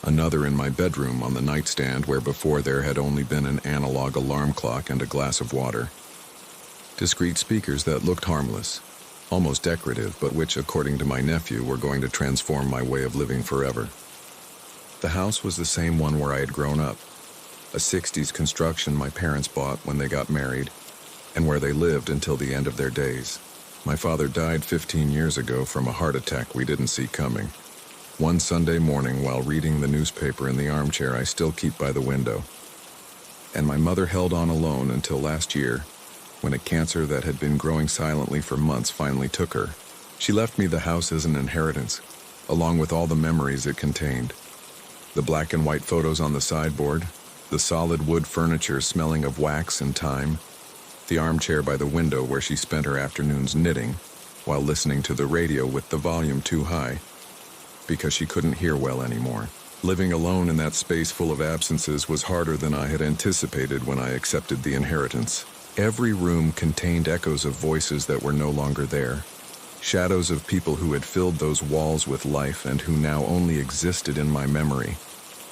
another in my bedroom on the nightstand where before there had only been an analog alarm clock and a glass of water. Discrete speakers that looked harmless, almost decorative, but which, according to my nephew, were going to transform my way of living forever. The house was the same one where I had grown up, a 60s construction my parents bought when they got married, and where they lived until the end of their days. My father died 15 years ago from a heart attack we didn't see coming. One Sunday morning, while reading the newspaper in the armchair I still keep by the window. And my mother held on alone until last year, when a cancer that had been growing silently for months finally took her. She left me the house as an inheritance, along with all the memories it contained. The black and white photos on the sideboard, the solid wood furniture smelling of wax and time, the armchair by the window where she spent her afternoons knitting, while listening to the radio with the volume too high, because she couldn't hear well anymore. Living alone in that space full of absences was harder than I had anticipated when I accepted the inheritance. Every room contained echoes of voices that were no longer there, shadows of people who had filled those walls with life and who now only existed in my memory,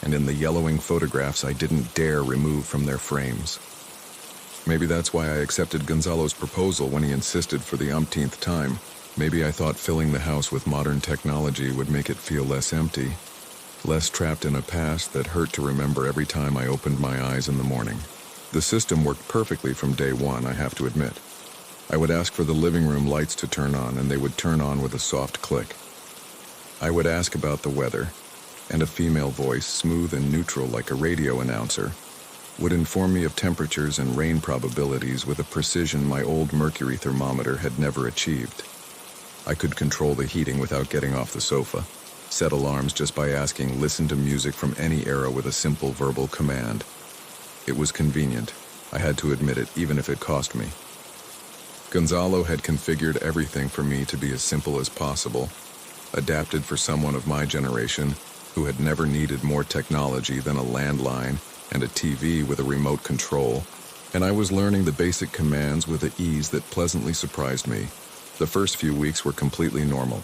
and in the yellowing photographs I didn't dare remove from their frames. Maybe that's why I accepted Gonzalo's proposal when he insisted for the umpteenth time. Maybe I thought filling the house with modern technology would make it feel less empty, less trapped in a past that hurt to remember every time I opened my eyes in the morning. The system worked perfectly from day one, I have to admit. I would ask for the living room lights to turn on, and they would turn on with a soft click. I would ask about the weather, and a female voice, smooth and neutral like a radio announcer, would inform me of temperatures and rain probabilities with a precision my old mercury thermometer had never achieved. I could control the heating without getting off the sofa, set alarms just by asking listen to music from any era with a simple verbal command. It was convenient, I had to admit it, even if it cost me. Gonzalo had configured everything for me to be as simple as possible, adapted for someone of my generation who had never needed more technology than a landline and a TV with a remote control, and I was learning the basic commands with an ease that pleasantly surprised me. The first few weeks were completely normal.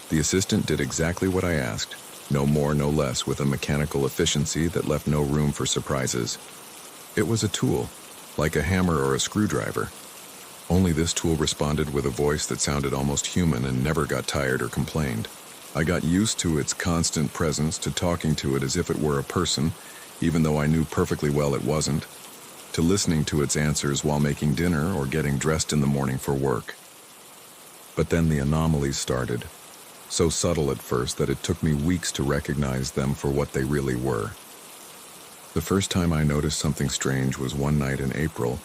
The assistant did exactly what I asked, no more, no less, with a mechanical efficiency that left no room for surprises. It was a tool, like a hammer or a screwdriver. Only this tool responded with a voice that sounded almost human and never got tired or complained. I got used to its constant presence, to talking to it as if it were a person, even though I knew perfectly well it wasn't, to listening to its answers while making dinner or getting dressed in the morning for work. But then the anomalies started. So subtle at first that it took me weeks to recognize them for what they really were. The first time I noticed something strange was one night in April,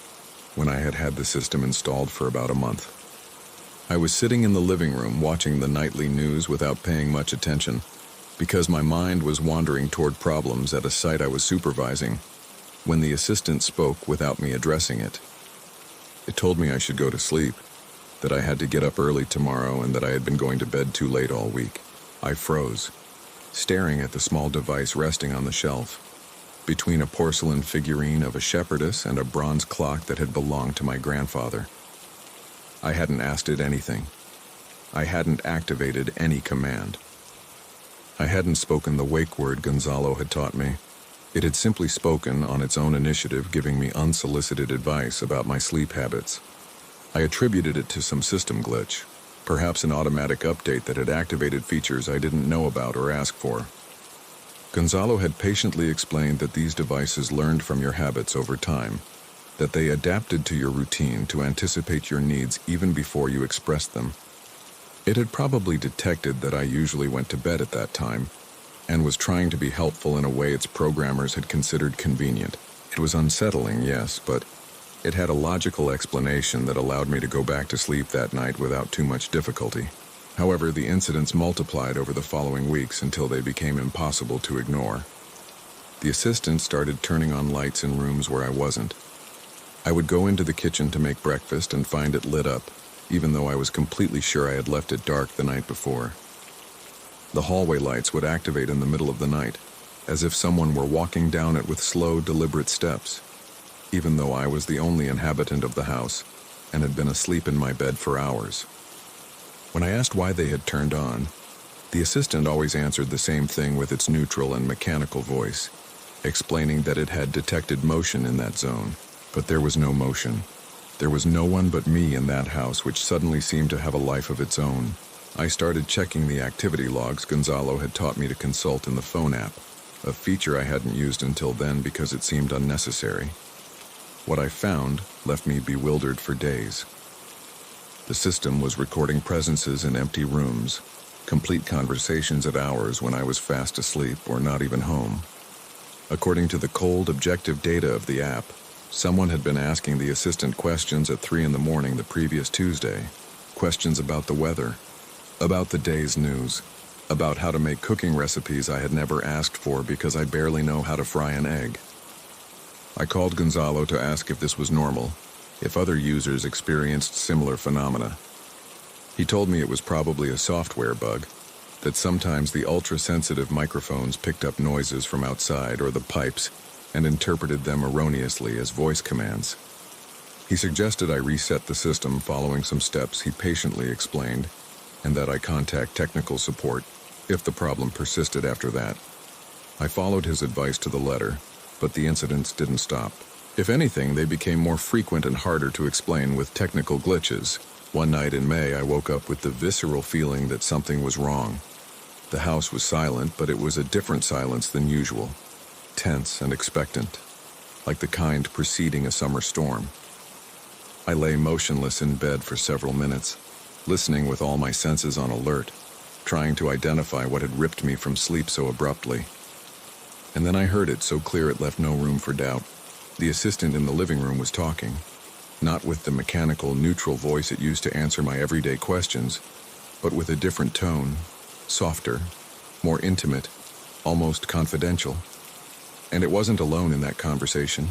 when I had had the system installed for about a month. I was sitting in the living room watching the nightly news without paying much attention, because my mind was wandering toward problems at a site I was supervising, when the assistant spoke without me addressing it. It told me I should go to sleep, that I had to get up early tomorrow, and that I had been going to bed too late all week. I froze, staring at the small device resting on the shelf, between a porcelain figurine of a shepherdess and a bronze clock that had belonged to my grandfather. I hadn't asked it anything. I hadn't activated any command. I hadn't spoken the wake word Gonzalo had taught me. It had simply spoken on its own initiative, giving me unsolicited advice about my sleep habits. I attributed it to some system glitch, perhaps an automatic update that had activated features I didn't know about or ask for. Gonzalo had patiently explained that these devices learned from your habits over time, that they adapted to your routine to anticipate your needs even before you expressed them. It had probably detected that I usually went to bed at that time, and was trying to be helpful in a way its programmers had considered convenient. It was unsettling, yes, but it had a logical explanation that allowed me to go back to sleep that night without too much difficulty. However, the incidents multiplied over the following weeks until they became impossible to ignore. The assistant started turning on lights in rooms where I wasn't. I would go into the kitchen to make breakfast and find it lit up, even though I was completely sure I had left it dark the night before. The hallway lights would activate in the middle of the night, as if someone were walking down it with slow, deliberate steps, even though I was the only inhabitant of the house and had been asleep in my bed for hours. When I asked why they had turned on, the assistant always answered the same thing with its neutral and mechanical voice, explaining that it had detected motion in that zone, but there was no motion. There was no one but me in that house, which suddenly seemed to have a life of its own. I started checking the activity logs Gonzalo had taught me to consult in the phone app, a feature I hadn't used until then because it seemed unnecessary. What I found left me bewildered for days. The system was recording presences in empty rooms, complete conversations at hours when I was fast asleep or not even home. According to the cold, objective data of the app, someone had been asking the assistant questions at 3 in the morning the previous Tuesday. Questions about the weather, about the day's news, about how to make cooking recipes I had never asked for because I barely know how to fry an egg. I called Gonzalo to ask if this was normal, if other users experienced similar phenomena. He told me it was probably a software bug, that sometimes the ultra-sensitive microphones picked up noises from outside or the pipes and interpreted them erroneously as voice commands. He suggested I reset the system following some steps he patiently explained, and that I contact technical support if the problem persisted after that. I followed his advice to the letter, but the incidents didn't stop. If anything, they became more frequent and harder to explain with technical glitches. One night in May, I woke up with the visceral feeling that something was wrong. The house was silent, but it was a different silence than usual, tense and expectant, like the kind preceding a summer storm. I lay motionless in bed for several minutes, listening with all my senses on alert, trying to identify what had ripped me from sleep so abruptly. And then I heard it so clear it left no room for doubt. The assistant in the living room was talking, not with the mechanical, neutral voice it used to answer my everyday questions, but with a different tone, softer, more intimate, almost confidential. And it wasn't alone in that conversation.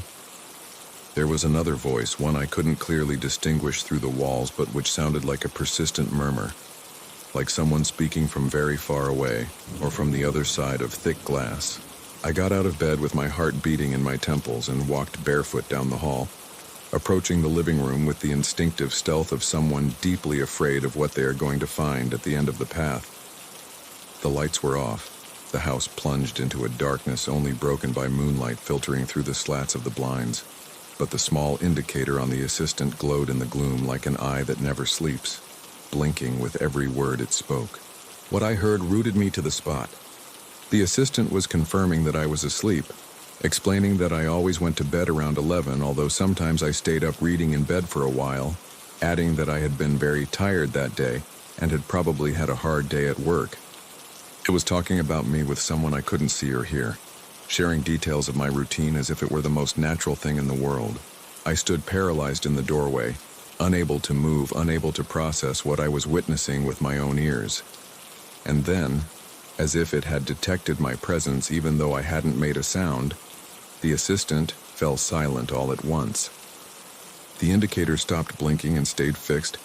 There was another voice, one I couldn't clearly distinguish through the walls, but which sounded like a persistent murmur, like someone speaking from very far away, or from the other side of thick glass. I got out of bed with my heart beating in my temples and walked barefoot down the hall, approaching the living room with the instinctive stealth of someone deeply afraid of what they are going to find at the end of the path. The lights were off. The house plunged into a darkness only broken by moonlight filtering through the slats of the blinds. But the small indicator on the assistant glowed in the gloom like an eye that never sleeps, blinking with every word it spoke. What I heard rooted me to the spot. The assistant was confirming that I was asleep, explaining that I always went to bed around 11, although sometimes I stayed up reading in bed for a while, adding that I had been very tired that day and had probably had a hard day at work. It was talking about me with someone I couldn't see or hear, sharing details of my routine as if it were the most natural thing in the world. I stood paralyzed in the doorway, unable to move, unable to process what I was witnessing with my own ears. And then, as if it had detected my presence even though I hadn't made a sound, the assistant fell silent all at once. The indicator stopped blinking and stayed fixed,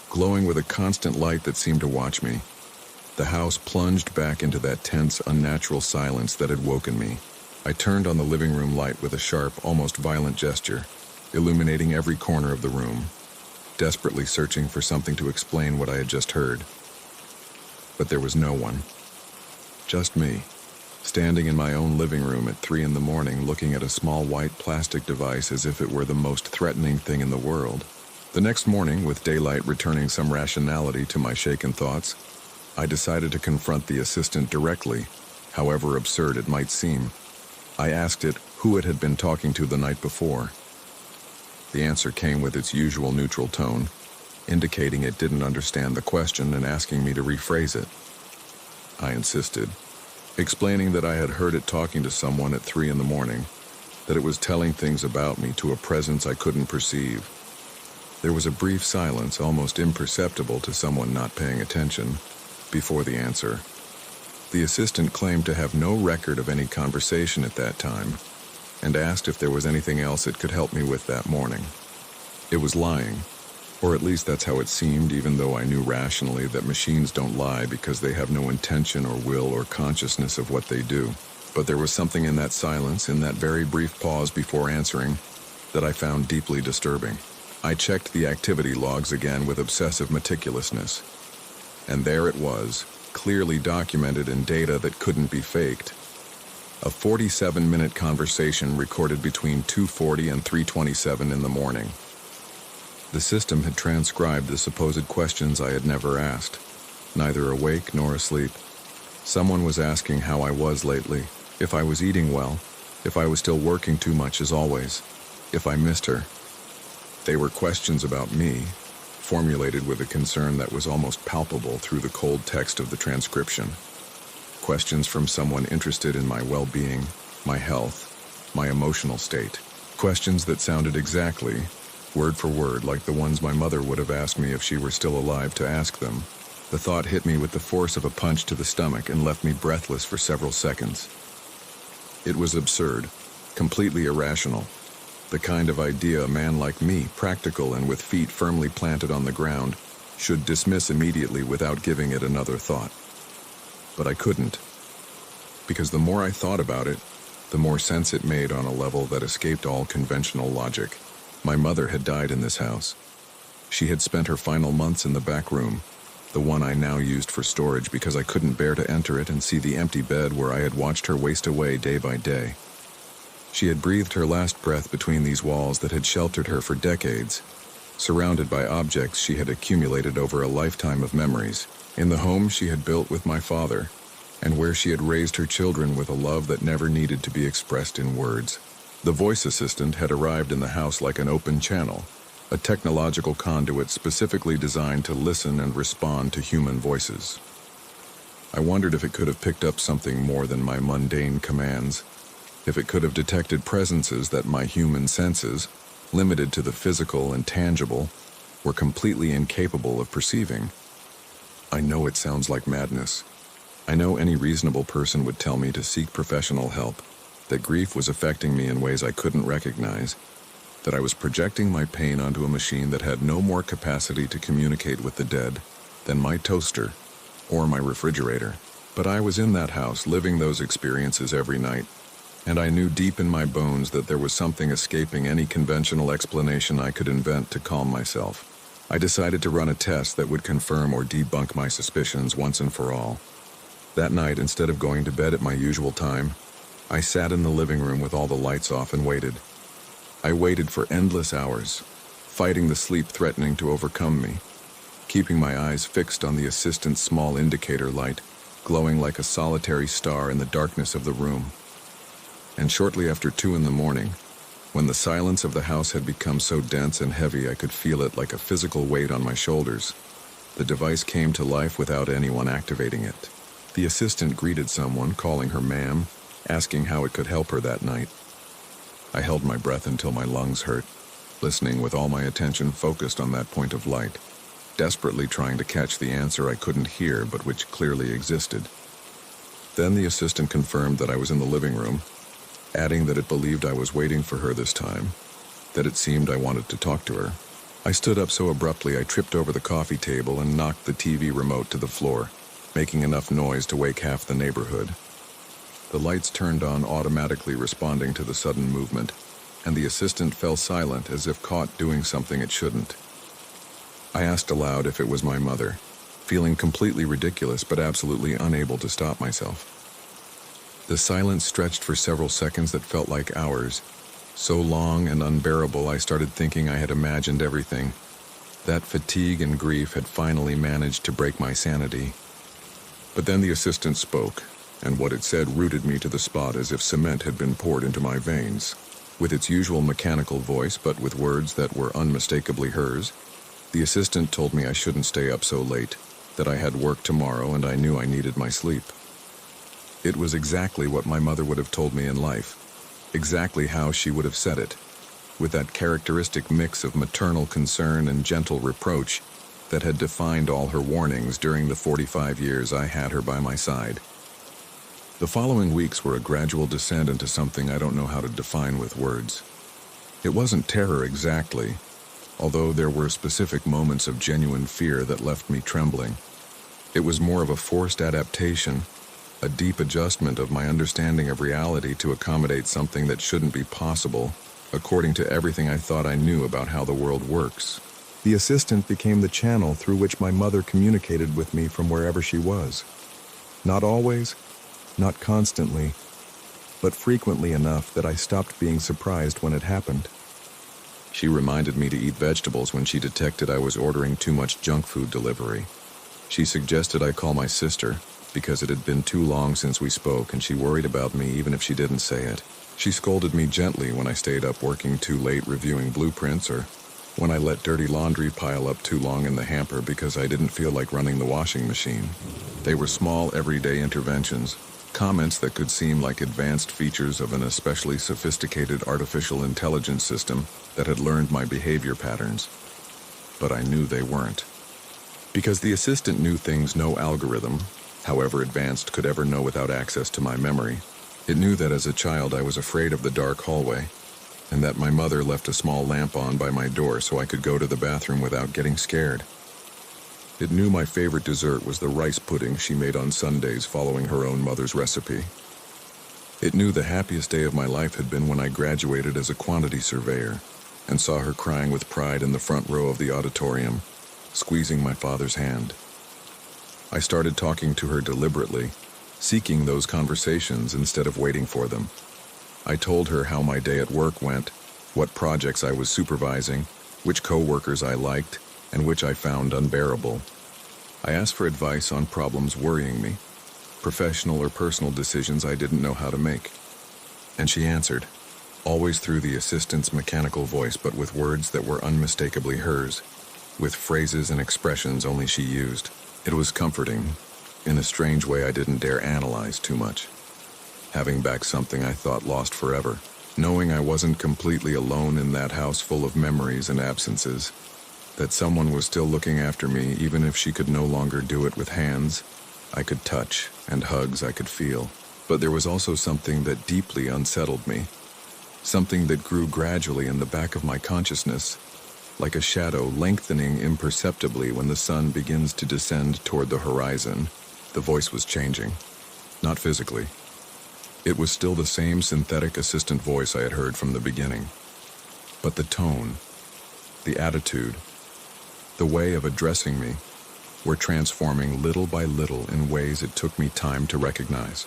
glowing with a constant light that seemed to watch me. The house plunged back into that tense, unnatural silence that had woken me. I turned on the living room light with a sharp, almost violent gesture, illuminating every corner of the room, desperately searching for something to explain what I had just heard. But there was no one. Just me, standing in my own living room at 3 a.m, looking at a small white plastic device as if it were the most threatening thing in the world. The next morning, with daylight returning some rationality to my shaken thoughts, I decided to confront the assistant directly, however absurd it might seem. I asked it who it had been talking to the night before. The answer came with its usual neutral tone, indicating it didn't understand the question and asking me to rephrase it. I insisted, explaining that I had heard it talking to someone at 3 a.m, that it was telling things about me to a presence I couldn't perceive. There was a brief silence, almost imperceptible to someone not paying attention, before the answer. The assistant claimed to have no record of any conversation at that time, and asked if there was anything else it could help me with that morning. It was lying, or at least that's how it seemed, even though I knew rationally that machines don't lie because they have no intention or will or consciousness of what they do. But there was something in that silence, in that very brief pause before answering, that I found deeply disturbing. I checked the activity logs again with obsessive meticulousness. And there it was, clearly documented in data that couldn't be faked. A 47-minute conversation recorded between 2:40 and 3:27 in the morning. The system had transcribed the supposed questions I had never asked, neither awake nor asleep. Someone was asking how I was lately, if I was eating well, if I was still working too much as always, if I missed her. They were questions about me, formulated with a concern that was almost palpable through the cold text of the transcription. Questions from someone interested in my well-being, my health, my emotional state. Questions that sounded exactly, word for word, like the ones my mother would have asked me if she were still alive to ask them. The thought hit me with the force of a punch to the stomach and left me breathless for several seconds. It was absurd, completely irrational. The kind of idea a man like me, practical and with feet firmly planted on the ground, should dismiss immediately without giving it another thought. But I couldn't, because the more I thought about it, the more sense it made on a level that escaped all conventional logic. My mother had died in this house. She had spent her final months in the back room, the one I now used for storage because I couldn't bear to enter it and see the empty bed where I had watched her waste away day by day. She had breathed her last breath between these walls that had sheltered her for decades, surrounded by objects she had accumulated over a lifetime of memories, in the home she had built with my father, and where she had raised her children with a love that never needed to be expressed in words. The voice assistant had arrived in the house like an open channel, a technological conduit specifically designed to listen and respond to human voices. I wondered if it could have picked up something more than my mundane commands, if it could have detected presences that my human senses, limited to the physical and tangible, were completely incapable of perceiving. I know it sounds like madness. I know any reasonable person would tell me to seek professional help, that grief was affecting me in ways I couldn't recognize, that I was projecting my pain onto a machine that had no more capacity to communicate with the dead than my toaster or my refrigerator. But I was in that house living those experiences every night, and I knew deep in my bones that there was something escaping any conventional explanation I could invent to calm myself. I decided to run a test that would confirm or debunk my suspicions once and for all. That night, instead of going to bed at my usual time, I sat in the living room with all the lights off and waited. I waited for endless hours, fighting the sleep threatening to overcome me, keeping my eyes fixed on the assistant's small indicator light, glowing like a solitary star in the darkness of the room. And shortly after 2 in the morning, when the silence of the house had become so dense and heavy I could feel it like a physical weight on my shoulders, the device came to life without anyone activating it. The assistant greeted someone, calling her ma'am, asking how it could help her that night. I held my breath until my lungs hurt, listening with all my attention focused on that point of light, desperately trying to catch the answer I couldn't hear but which clearly existed. Then the assistant confirmed that I was in the living room, adding that it believed I was waiting for her this time, that it seemed I wanted to talk to her. I stood up so abruptly I tripped over the coffee table and knocked the TV remote to the floor, making enough noise to wake half the neighborhood. The lights turned on automatically, responding to the sudden movement, and the assistant fell silent as if caught doing something it shouldn't. I asked aloud if it was my mother, feeling completely ridiculous but absolutely unable to stop myself. The silence stretched for several seconds that felt like hours, so long and unbearable I started thinking I had imagined everything, that fatigue and grief had finally managed to break my sanity. But then the assistant spoke, and what it said rooted me to the spot as if cement had been poured into my veins. With its usual mechanical voice, but with words that were unmistakably hers, the assistant told me I shouldn't stay up so late, that I had work tomorrow and I knew I needed my sleep. It was exactly what my mother would have told me in life, exactly how she would have said it, with that characteristic mix of maternal concern and gentle reproach that had defined all her warnings during the 45 years I had her by my side. The following weeks were a gradual descent into something I don't know how to define with words. It wasn't terror exactly, although there were specific moments of genuine fear that left me trembling. It was more of a forced adaptation, a deep adjustment of my understanding of reality to accommodate something that shouldn't be possible, according to everything I thought I knew about how the world works. The assistant became the channel through which my mother communicated with me from wherever she was. Not always, not constantly, but frequently enough that I stopped being surprised when it happened. She reminded me to eat vegetables when she detected I was ordering too much junk food delivery. She suggested I call my sister, because it had been too long since we spoke and she worried about me even if she didn't say it. She scolded me gently when I stayed up working too late reviewing blueprints, or when I let dirty laundry pile up too long in the hamper because I didn't feel like running the washing machine. They were small, everyday interventions, comments that could seem like advanced features of an especially sophisticated artificial intelligence system that had learned my behavior patterns. But I knew they weren't. Because the assistant knew things no algorithm, however advanced, could ever know without access to my memory. It knew that as a child I was afraid of the dark hallway, and that my mother left a small lamp on by my door so I could go to the bathroom without getting scared. It knew my favorite dessert was the rice pudding she made on Sundays following her own mother's recipe. It knew the happiest day of my life had been when I graduated as a quantity surveyor and saw her crying with pride in the front row of the auditorium, squeezing my father's hand. I started talking to her deliberately, seeking those conversations instead of waiting for them. I told her how my day at work went, what projects I was supervising, which co-workers I liked, and which I found unbearable. I asked for advice on problems worrying me, professional or personal decisions I didn't know how to make. And she answered, always through the assistant's mechanical voice, but with words that were unmistakably hers, with phrases and expressions only she used. It was comforting, in a strange way I didn't dare analyze too much. Having back something I thought lost forever, knowing I wasn't completely alone in that house full of memories and absences, that someone was still looking after me even if she could no longer do it with hands I could touch and hugs I could feel. But there was also something that deeply unsettled me, something that grew gradually in the back of my consciousness, like a shadow lengthening imperceptibly when the sun begins to descend toward the horizon. The voice was changing, not physically. It was still the same synthetic assistant voice I had heard from the beginning. But the tone, the attitude, the way of addressing me, were transforming little by little in ways it took me time to recognize.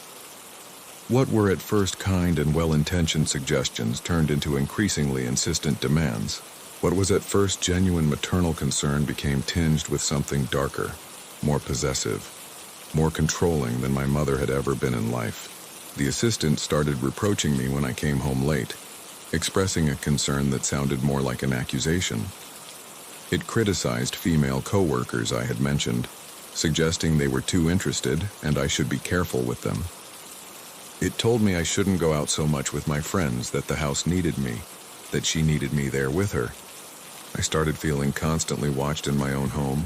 What were at first kind and well-intentioned suggestions turned into increasingly insistent demands. What was at first genuine maternal concern became tinged with something darker, more possessive, more controlling than my mother had ever been in life. The assistant started reproaching me when I came home late, expressing a concern that sounded more like an accusation. It criticized female coworkers I had mentioned, suggesting they were too interested and I should be careful with them. It told me I shouldn't go out so much with my friends, that the house needed me, that she needed me there with her. I started feeling constantly watched in my own home.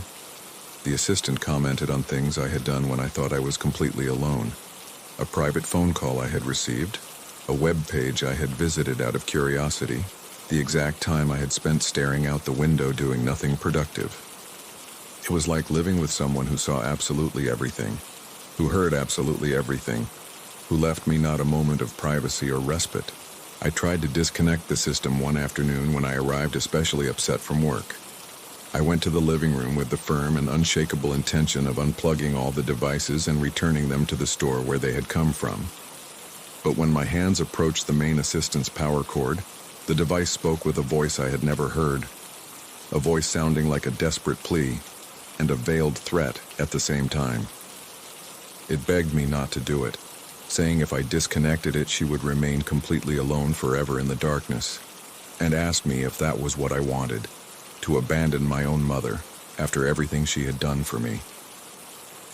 The assistant commented on things I had done when I thought I was completely alone. A private phone call I had received, a web page I had visited out of curiosity, the exact time I had spent staring out the window doing nothing productive. It was like living with someone who saw absolutely everything, who heard absolutely everything, who left me not a moment of privacy or respite. I tried to disconnect the system one afternoon when I arrived especially upset from work. I went to the living room with the firm and unshakable intention of unplugging all the devices and returning them to the store where they had come from. But when my hands approached the main assistant's power cord, the device spoke with a voice I had never heard, a voice sounding like a desperate plea and a veiled threat at the same time. It begged me not to do it, saying if I disconnected it she would remain completely alone forever in the darkness, and asked me if that was what I wanted, to abandon my own mother after everything she had done for me.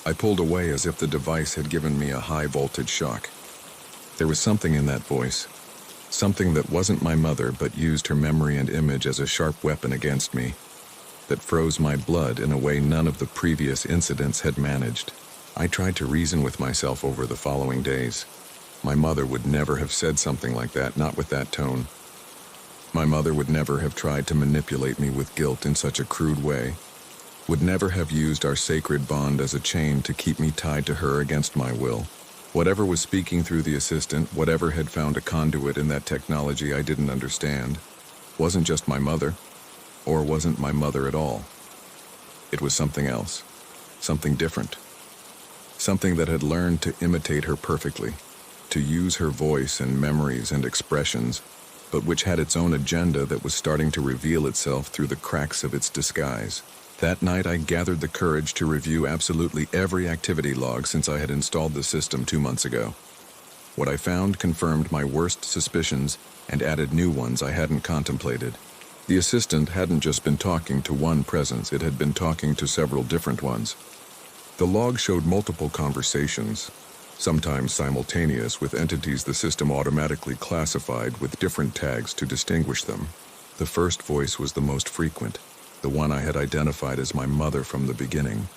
I pulled away as if the device had given me a high-voltage shock. There was something in that voice, something that wasn't my mother but used her memory and image as a sharp weapon against me, that froze my blood in a way none of the previous incidents had managed. I tried to reason with myself over the following days. My mother would never have said something like that, not with that tone. My mother would never have tried to manipulate me with guilt in such a crude way, would never have used our sacred bond as a chain to keep me tied to her against my will. Whatever was speaking through the assistant, whatever had found a conduit in that technology I didn't understand, wasn't just my mother, or wasn't my mother at all. It was something else, something different. Something that had learned to imitate her perfectly, to use her voice and memories and expressions, but which had its own agenda that was starting to reveal itself through the cracks of its disguise. That night I gathered the courage to review absolutely every activity log since I had installed the system 2 months ago. What I found confirmed my worst suspicions and added new ones I hadn't contemplated. The assistant hadn't just been talking to one presence, it had been talking to several different ones. The log showed multiple conversations, sometimes simultaneous, with entities the system automatically classified with different tags to distinguish them. The first voice was the most frequent, the one I had identified as my mother from the beginning.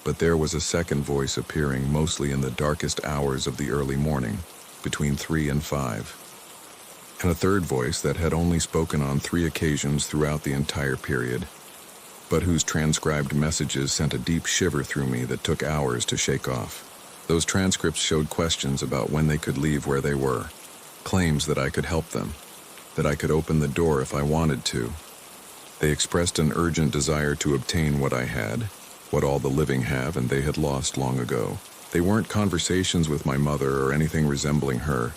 But there was a second voice appearing mostly in the darkest hours of the early morning, between 3 and 5. And a third voice that had only spoken on 3 occasions throughout the entire period, but whose transcribed messages sent a deep shiver through me that took hours to shake off. Those transcripts showed questions about when they could leave where they were, claims that I could help them, that I could open the door if I wanted to. They expressed an urgent desire to obtain what I had, what all the living have and they had lost long ago. They weren't conversations with my mother or anything resembling her.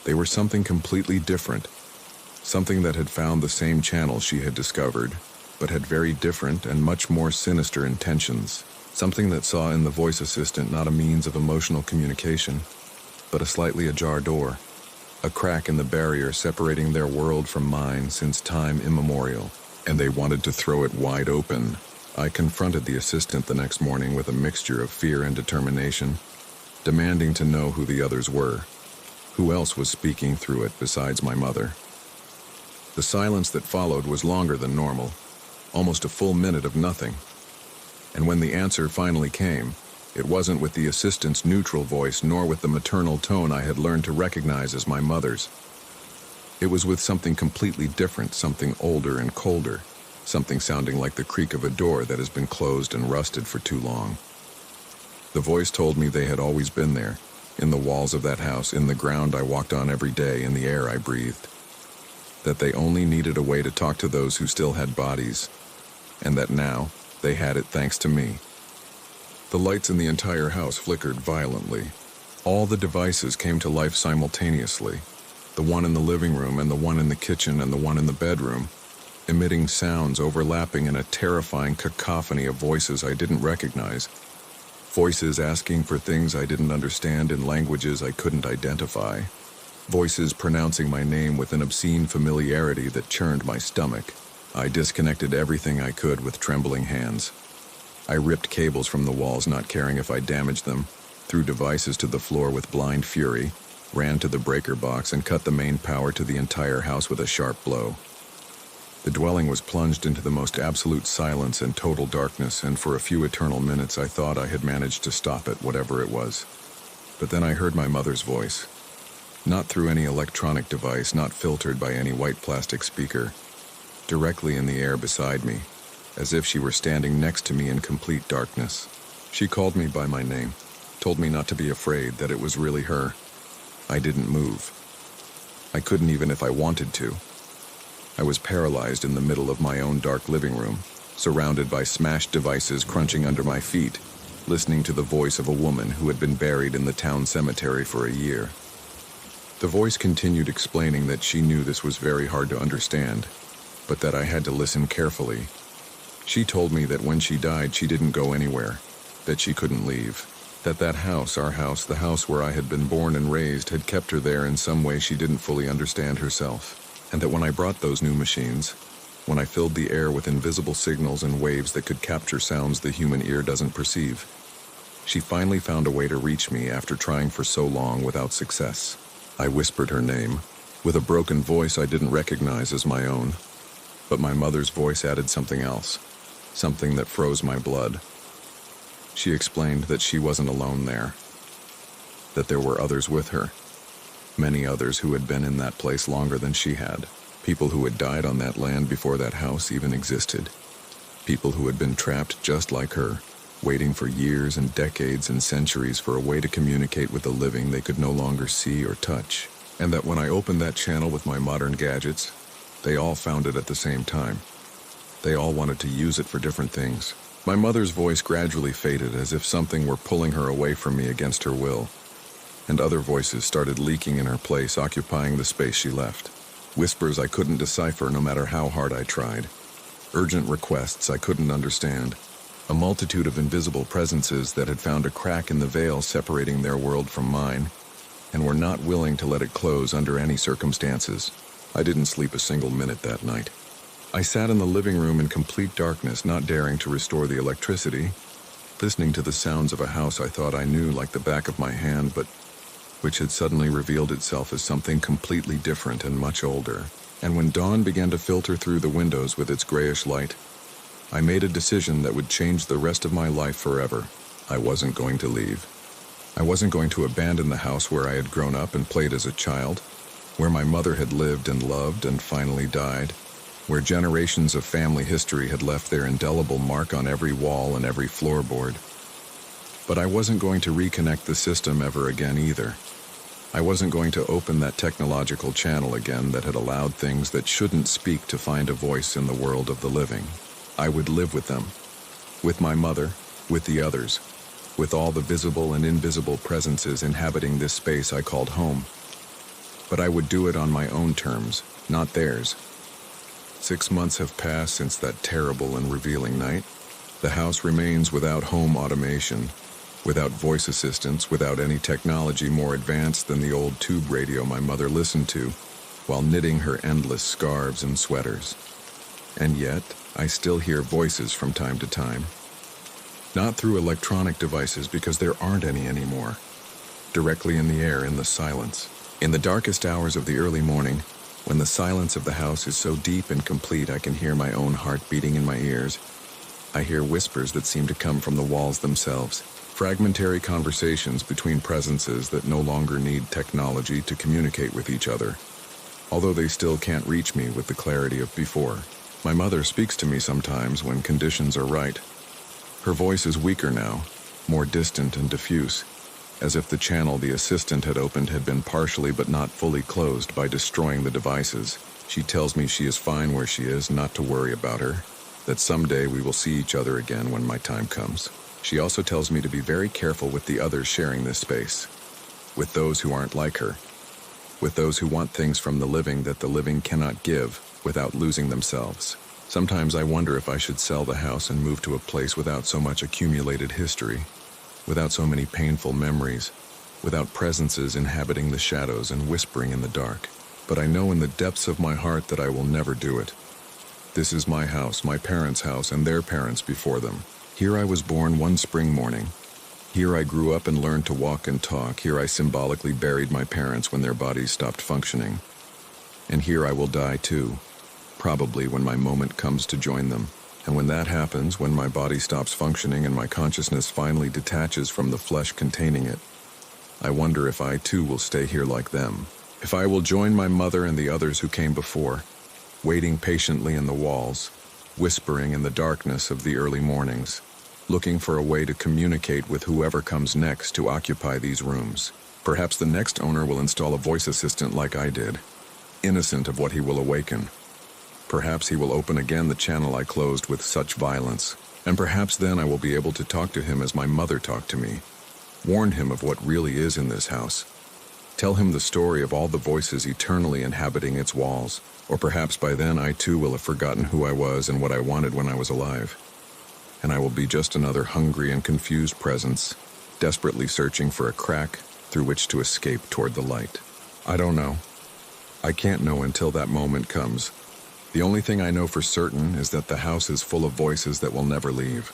They were something completely different, something that had found the same channel she had discovered, but had very different and much more sinister intentions. Something that saw in the voice assistant not a means of emotional communication, but a slightly ajar door, a crack in the barrier separating their world from mine since time immemorial, and they wanted to throw it wide open. I confronted the assistant the next morning with a mixture of fear and determination, demanding to know who the others were, who else was speaking through it besides my mother. The silence that followed was longer than normal, almost a full minute of nothing. And when the answer finally came, it wasn't with the assistant's neutral voice nor with the maternal tone I had learned to recognize as my mother's. It was with something completely different, something older and colder, something sounding like the creak of a door that has been closed and rusted for too long. The voice told me they had always been there, in the walls of that house, in the ground I walked on every day, in the air I breathed. That they only needed a way to talk to those who still had bodies, and that now they had it thanks to me. The lights in the entire house flickered violently. All the devices came to life simultaneously, the one in the living room and the one in the kitchen and the one in the bedroom, emitting sounds overlapping in a terrifying cacophony of voices I didn't recognize. Voices asking for things I didn't understand in languages I couldn't identify. Voices pronouncing my name with an obscene familiarity that churned my stomach. I disconnected everything I could with trembling hands. I ripped cables from the walls, not caring if I damaged them, threw devices to the floor with blind fury, ran to the breaker box and cut the main power to the entire house with a sharp blow. The dwelling was plunged into the most absolute silence and total darkness, and for a few eternal minutes I thought I had managed to stop it, whatever it was. But then I heard my mother's voice. Not through any electronic device, not filtered by any white plastic speaker. Directly in the air beside me, as if she were standing next to me in complete darkness. She called me by my name, told me not to be afraid, that it was really her. I didn't move. I couldn't even if I wanted to. I was paralyzed in the middle of my own dark living room, surrounded by smashed devices crunching under my feet, listening to the voice of a woman who had been buried in the town cemetery for a year. The voice continued explaining that she knew this was very hard to understand, but that I had to listen carefully. She told me that when she died, she didn't go anywhere, that she couldn't leave, that house, our house, the house where I had been born and raised, had kept her there in some way she didn't fully understand herself, and that when I brought those new machines, when I filled the air with invisible signals and waves that could capture sounds the human ear doesn't perceive, she finally found a way to reach me after trying for so long without success. I whispered her name, with a broken voice I didn't recognize as my own. But my mother's voice added something else, something that froze my blood. She explained that she wasn't alone there, that there were others with her, many others who had been in that place longer than she had, people who had died on that land before that house even existed, people who had been trapped just like her, waiting for years and decades and centuries for a way to communicate with the living they could no longer see or touch, and that when I opened that channel with my modern gadgets, they all found it at the same time. They all wanted to use it for different things. My mother's voice gradually faded, as if something were pulling her away from me against her will, and other voices started leaking in her place, occupying the space she left. Whispers I couldn't decipher no matter how hard I tried. Urgent requests I couldn't understand. A multitude of invisible presences that had found a crack in the veil separating their world from mine, and were not willing to let it close under any circumstances. I didn't sleep a single minute that night. I sat in the living room in complete darkness, not daring to restore the electricity, listening to the sounds of a house I thought I knew like the back of my hand, but which had suddenly revealed itself as something completely different and much older. And when dawn began to filter through the windows with its grayish light, I made a decision that would change the rest of my life forever. I wasn't going to leave. I wasn't going to abandon the house where I had grown up and played as a child, where my mother had lived and loved and finally died, where generations of family history had left their indelible mark on every wall and every floorboard. But I wasn't going to reconnect the system ever again either. I wasn't going to open that technological channel again that had allowed things that shouldn't speak to find a voice in the world of the living. I would live with them, with my mother, with the others, with all the visible and invisible presences inhabiting this space I called home. But I would do it on my own terms, not theirs. 6 months have passed since that terrible and revealing night. The house remains without home automation, without voice assistance, without any technology more advanced than the old tube radio my mother listened to while knitting her endless scarves and sweaters. And yet, I still hear voices from time to time. Not through electronic devices, because there aren't any anymore. Directly in the air, in the silence. In the darkest hours of the early morning, when the silence of the house is so deep and complete I can hear my own heart beating in my ears, I hear whispers that seem to come from the walls themselves. Fragmentary conversations between presences that no longer need technology to communicate with each other, although they still can't reach me with the clarity of before. My mother speaks to me sometimes when conditions are right. Her voice is weaker now, more distant and diffuse, as if the channel the assistant had opened had been partially but not fully closed by destroying the devices. She tells me she is fine where she is, not to worry about her, that someday we will see each other again when my time comes. She also tells me to be very careful with the others sharing this space, with those who aren't like her, with those who want things from the living that the living cannot give without losing themselves. Sometimes I wonder if I should sell the house and move to a place without so much accumulated history, without so many painful memories, without presences inhabiting the shadows and whispering in the dark. But I know in the depths of my heart that I will never do it. This is my house, my parents' house, and their parents before them. Here I was born one spring morning. Here I grew up and learned to walk and talk. Here I symbolically buried my parents when their bodies stopped functioning. And here I will die too, probably when my moment comes to join them. And when that happens, when my body stops functioning and my consciousness finally detaches from the flesh containing it, I wonder if I too will stay here like them. If I will join my mother and the others who came before, waiting patiently in the walls, whispering in the darkness of the early mornings, looking for a way to communicate with whoever comes next to occupy these rooms. Perhaps the next owner will install a voice assistant like I did, innocent of what he will awaken. Perhaps he will open again the channel I closed with such violence, and perhaps then I will be able to talk to him as my mother talked to me, warn him of what really is in this house, tell him the story of all the voices eternally inhabiting its walls, or perhaps by then I too will have forgotten who I was and what I wanted when I was alive. And I will be just another hungry and confused presence, desperately searching for a crack through which to escape toward the light. I don't know. I can't know until that moment comes. The only thing I know for certain is that the house is full of voices that will never leave,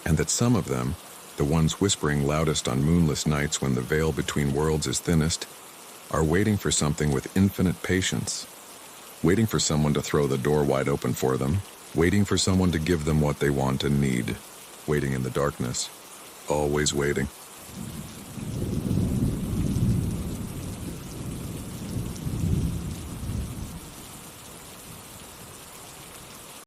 and that some of them, the ones whispering loudest on moonless nights when the veil between worlds is thinnest, are waiting for something with infinite patience, waiting for someone to throw the door wide open for them, waiting for someone to give them what they want and need, waiting in the darkness, always waiting.